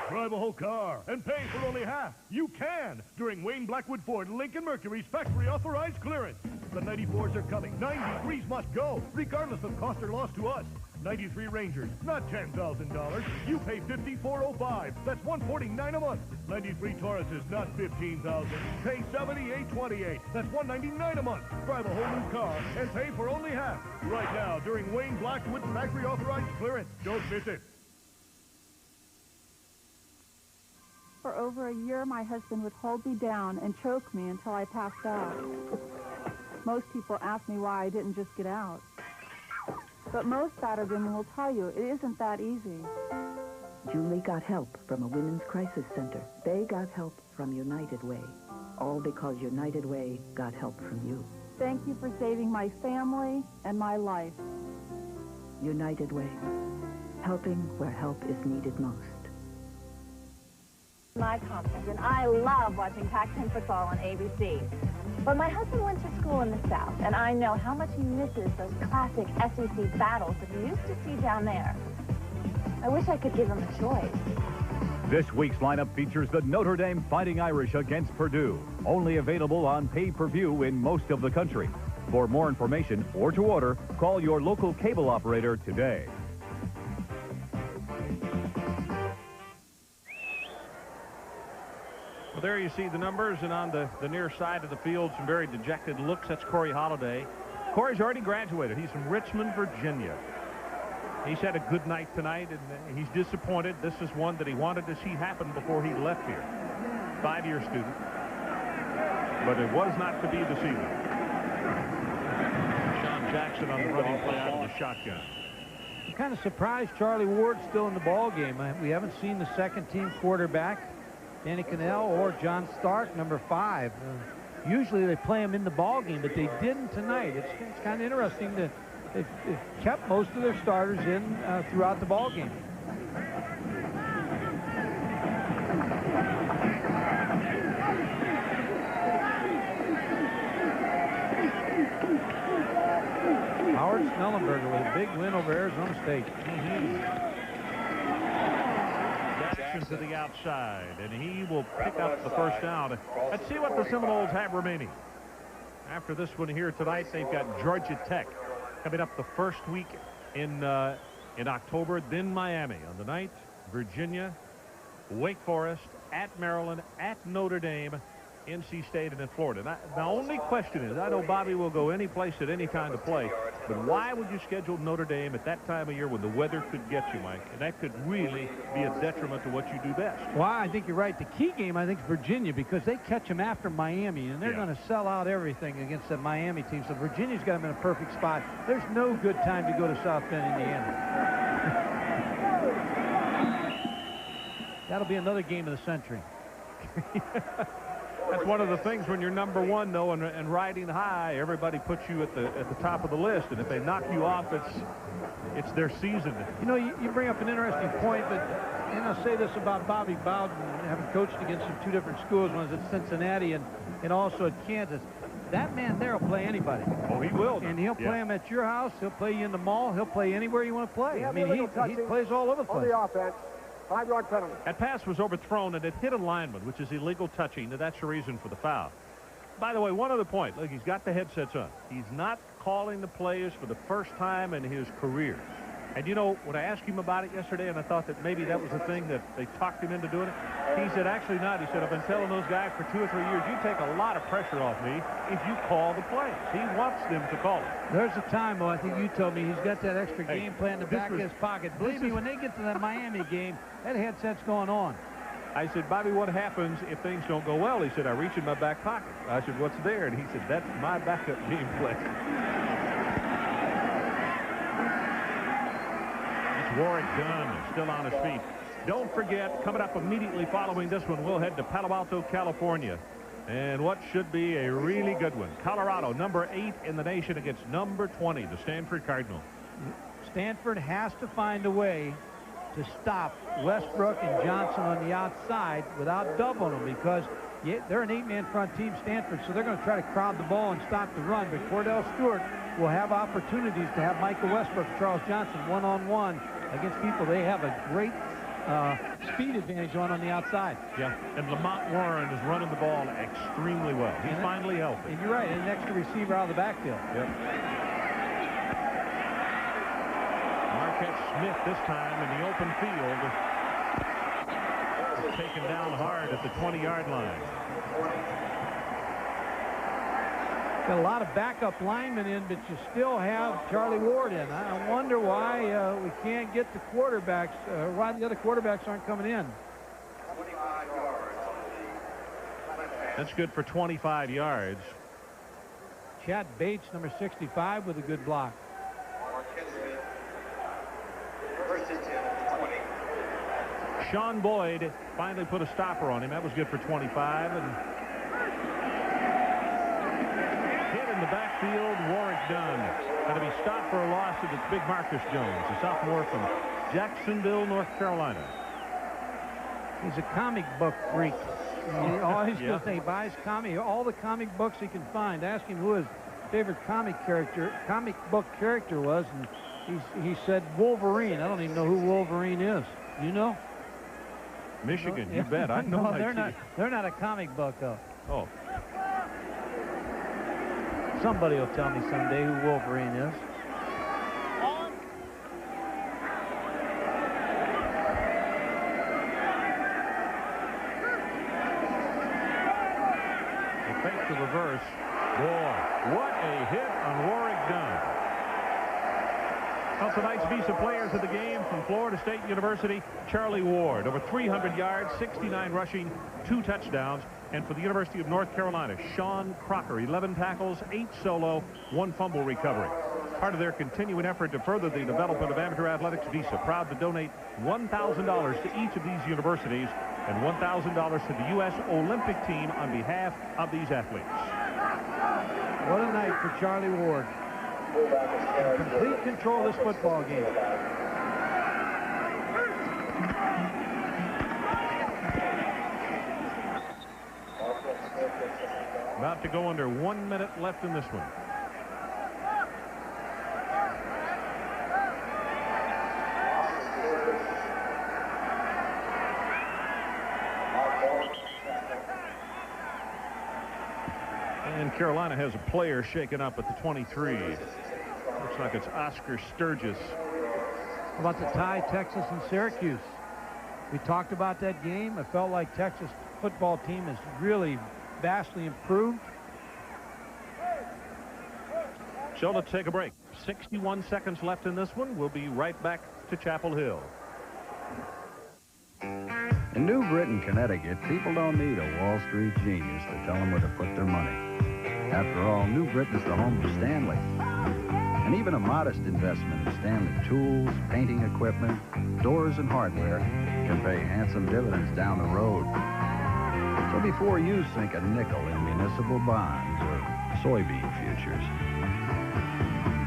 Drive a whole car and pay for only half. You can during Wayne Blackwood Ford Lincoln Mercury's factory authorized clearance. The 94s are coming. 93s must go, regardless of cost or loss to us. 93 Rangers, not $10,000. You pay $54.05. That's $149 a month. 93 Tauruses, not $15,000. Pay $78.28. That's $199 a month. Drive a whole new car and pay for only half. Right now during Wayne Blackwood's factory authorized clearance. Don't miss it. For over a year, my husband would hold me down and choke me until I passed out. Most people ask me why I didn't just get out. But most battered women will tell you it isn't that easy. Julie got help from a women's crisis center. They got help from United Way. All because United Way got help from you. Thank you for saving my family and my life. United Way. Helping where help is needed most. My Thompson, and I love watching Pac-10 football on ABC. But my husband went to school in the South, and I know how much he misses those classic SEC battles that he used to see down there. I wish I could give him a choice. This week's lineup features the Notre Dame Fighting Irish against Purdue. Only available on pay-per-view in most of the country. For more information or to order, call your local cable operator today. Well, there you see the numbers, and on the near side of the field, some very dejected looks. That's Corey Holiday. Corey's already graduated. He's from Richmond, Virginia. He's had a good night tonight, and he's disappointed. This is one that he wanted to see happen before he left here. 5-year student. But it was not to be this evening. Sean Jackson on the running play out of the shotgun. I'm kind of surprised Charlie Ward's still in the ball game. We haven't seen the second-team quarterback, Danny Cannell, or John Stark, number 5. Usually they play him in the ball game, but they didn't tonight. It's kind of interesting that they've kept most of their starters in throughout the ball game. Howard Snellenberger with a big win over Arizona State. Jackson to the outside, and he will pick up the first down. Let's see what the Seminoles have remaining. After this one here tonight, they've got Georgia Tech coming up the first week in October, then Miami on the 9th, Virginia, Wake Forest, at Maryland, at Notre Dame, NC State, and in Florida. The only question is, I know Bobby will go any place at any time to play, but why would you schedule Notre Dame at that time of year when the weather could get you, Mike? And that could really be a detriment to what you do best. Well, I think you're right. The key game, I think, is Virginia, because they catch them after Miami, and they're going to sell out everything against the Miami team. So Virginia's got them in a perfect spot. There's no good time to go to South Bend, Indiana. That'll be another game of the century. That's one of the things when you're number 1, though, and riding high, everybody puts you at the top of the list, and if they knock you off, it's their season. You know, you bring up an interesting point, but and I'll say this about Bobby Bowden, having coached against him 2 different schools, one is at Cincinnati and also at Kansas. That man there will play anybody. Oh, he will. And he'll play him at your house. He'll play you in the mall. He'll play anywhere you want to play. I mean, he plays all over the place. On the offense. 5-yard penalty. That pass was overthrown, and it hit a lineman, which is illegal touching, and that's the reason for the foul. By the way, one other point. Look, he's got the headsets on. He's not calling the plays for the first time in his career. And, you know, when I asked him about it yesterday, and I thought that maybe that was the thing that they talked him into doing it, he said, actually not. He said, I've been telling those guys for 2 or 3 years, you take a lot of pressure off me if you call the plays. He wants them to call it. There's a time, though, I think you told me he's got that extra game plan in the back of his pocket. Believe me, when they get to that Miami game, that headset's going on. I said, Bobby, what happens if things don't go well? He said, I reach in my back pocket. I said, what's there? And he said, that's my backup game plan. Warwick Dunn still on his feet. Don't forget, coming up immediately following this one, we'll head to Palo Alto, California. And what should be a really good one. Colorado, number 8 in the nation against number 20, the Stanford Cardinals. Stanford has to find a way to stop Westbrook and Johnson on the outside without doubling them, because they're an 8-man front team, Stanford, so they're going to try to crowd the ball and stop the run. But Cordell Stewart will have opportunities to have Michael Westbrook and Charles Johnson one-on-one against people they have a great speed advantage on the outside. Yeah, and Lamont Warren is running the ball extremely well. He's finally healthy. And you're right, and an extra receiver out of the backfield. Yep. Marquette Smith this time in the open field is taken down hard at the 20-yard line. Got a lot of backup linemen in, but you still have Charlie Ward in. I wonder why we can't get the quarterbacks, why the other quarterbacks aren't coming in. That's good for 25 yards. Chad Bates, number 65, with a good block. Sean Boyd finally put a stopper on him. That was good for 25. And hit in the backfield, Warwick Dunn. Going to be stopped for a loss, and it's big Marcus Jones, a sophomore from Jacksonville, North Carolina. He's a comic book freak. He always goes, he buys all the comic books he can find. Ask him who his favorite comic book character was, and he said Wolverine. I don't even know who Wolverine is. You know? Michigan, you bet. I know. No, they're not a comic book, though. Oh. Somebody will tell me someday who Wolverine is. fake the reverse. Boy, what a hit on Warrick Dunn. Well, tonight's Visa players of the game from Florida State University, Charlie Ward, over 300 yards, 69 rushing, 2 touchdowns. And for the University of North Carolina, Sean Crocker, 11 tackles, 8 solo, 1 fumble recovery. Part of their continuing effort to further the development of amateur athletics, Visa proud to donate $1,000 to each of these universities and $1,000 to the U.S. Olympic team on behalf of these athletes. What a night for Charlie Ward. Complete control of this football game. About to go under 1 minute left in this one. And Carolina has a player shaken up at the 23. Looks like it's Oscar Sturgis. How about the tie, Texas and Syracuse? We talked about that game. I felt like Texas football team is really vastly improved. So let's take a break. 61 seconds left in this one. We'll be right back to Chapel Hill. In New Britain, Connecticut, people don't need a Wall Street genius to tell them where to put their money. After all, New Britain is the home of Stanley. And even a modest investment in Stanley tools, painting equipment, doors, and hardware can pay handsome dividends down the road. So before you sink a nickel in municipal bonds or soybean futures,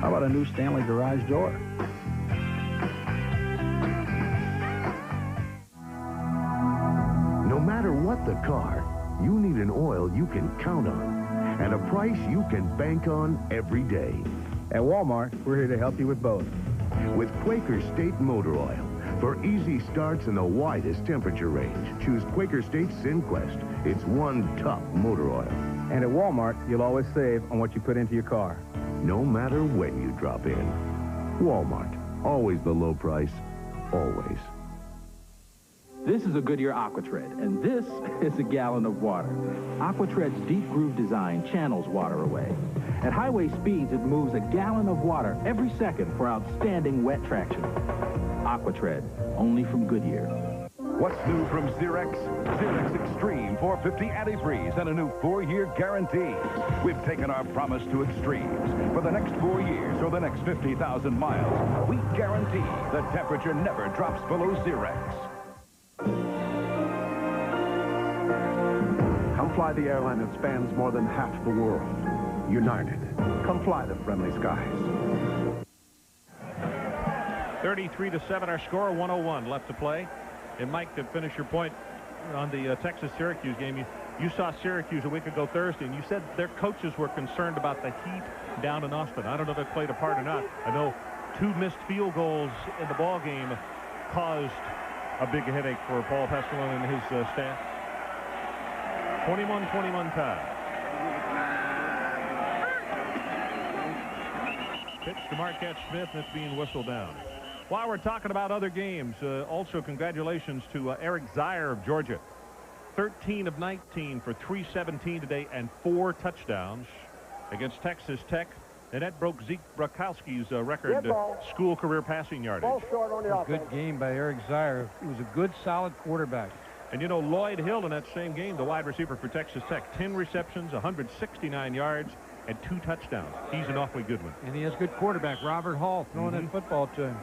how about a new Stanley garage door? No matter what the car, you need an oil you can count on and a price you can bank on every day. At Walmart, we're here to help you with both. With Quaker State Motor Oil. For easy starts in the widest temperature range, choose Quaker State Synquest. It's one tough motor oil. And at Walmart, you'll always save on what you put into your car. No matter when you drop in. Walmart. Always the low price. Always. This is a Goodyear Aquatred, and this is a gallon of water. Aquatred's deep groove design channels water away. At highway speeds, it moves a gallon of water every second for outstanding wet traction. Aquatred, only from Goodyear. What's new from Xerox? Xerox Extreme 450 antifreeze and a new 4-year guarantee. We've taken our promise to extremes. For the next 4 years or the next 50,000 miles, we guarantee the temperature never drops below Xerox. Come fly the airline that spans more than half the world. United. Come fly the friendly skies. 33-7 our score, 101 left to play. And Mike, to finish your point on the Texas-Syracuse game, you saw Syracuse a week ago Thursday, and you said their coaches were concerned about the heat down in Austin. I don't know if it played a part or not. I know 2 missed field goals in the ball game caused a big headache for Paul Pasqualone and his staff. 21-21 tie. Pitch to Marquette Smith, and it's being whistled down. While we're talking about other games, also congratulations to Eric Zier of Georgia. 13 of 19 for 317 today and 4 touchdowns against Texas Tech. And that broke Zeke Brakowski's record school career passing yardage. Ball short on the offense. Good game by Eric Zier. He was a good, solid quarterback. And you know, Lloyd Hill in that same game, the wide receiver for Texas Tech, 10 receptions, 169 yards, and 2 touchdowns. He's an awfully good one. And he has good quarterback, Robert Hall, throwing that football to him.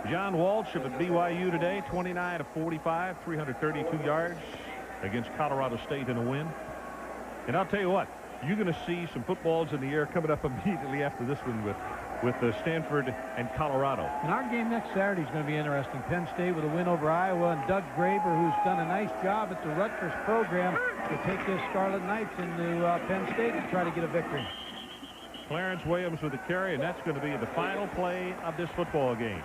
John Walsh of BYU today, 29 of 45, 332 yards against Colorado State in a win. And I'll tell you what, you're going to see some footballs in the air coming up immediately after this one with Stanford and Colorado. And our game next Saturday is going to be interesting. Penn State with a win over Iowa, and Doug Graber, who's done a nice job at the Rutgers program, to take his Scarlet Knights into Penn State and try to get a victory. Clarence Williams with the carry, and that's going to be the final play of this football game.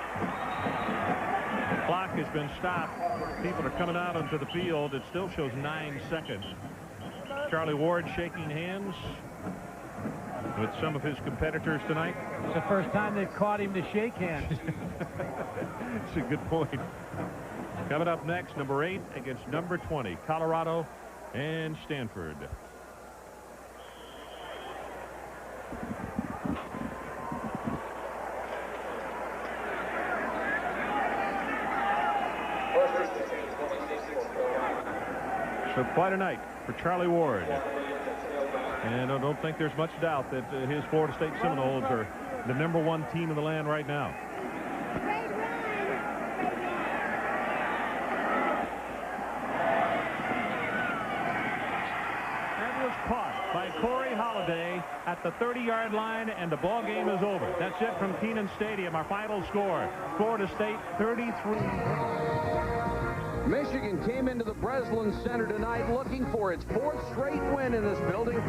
The clock has been stopped. People are coming out onto the field. It still shows 9 seconds. Charlie Ward shaking hands with some of his competitors tonight. It's the first time they've caught him to shake hands. It's a good point. Coming up next, number 8 against number 20. Colorado and Stanford. So quite a night for Charlie Ward. And I don't think there's much doubt that his Florida State Seminoles are the #1 team in the land right now. That was caught by Corey Holiday at the 30-yard line, and the ball game is over. That's it from Kenan Stadium. Our final score, Florida State 33. Michigan came into the Breslin Center tonight looking for its 4th straight win in this building.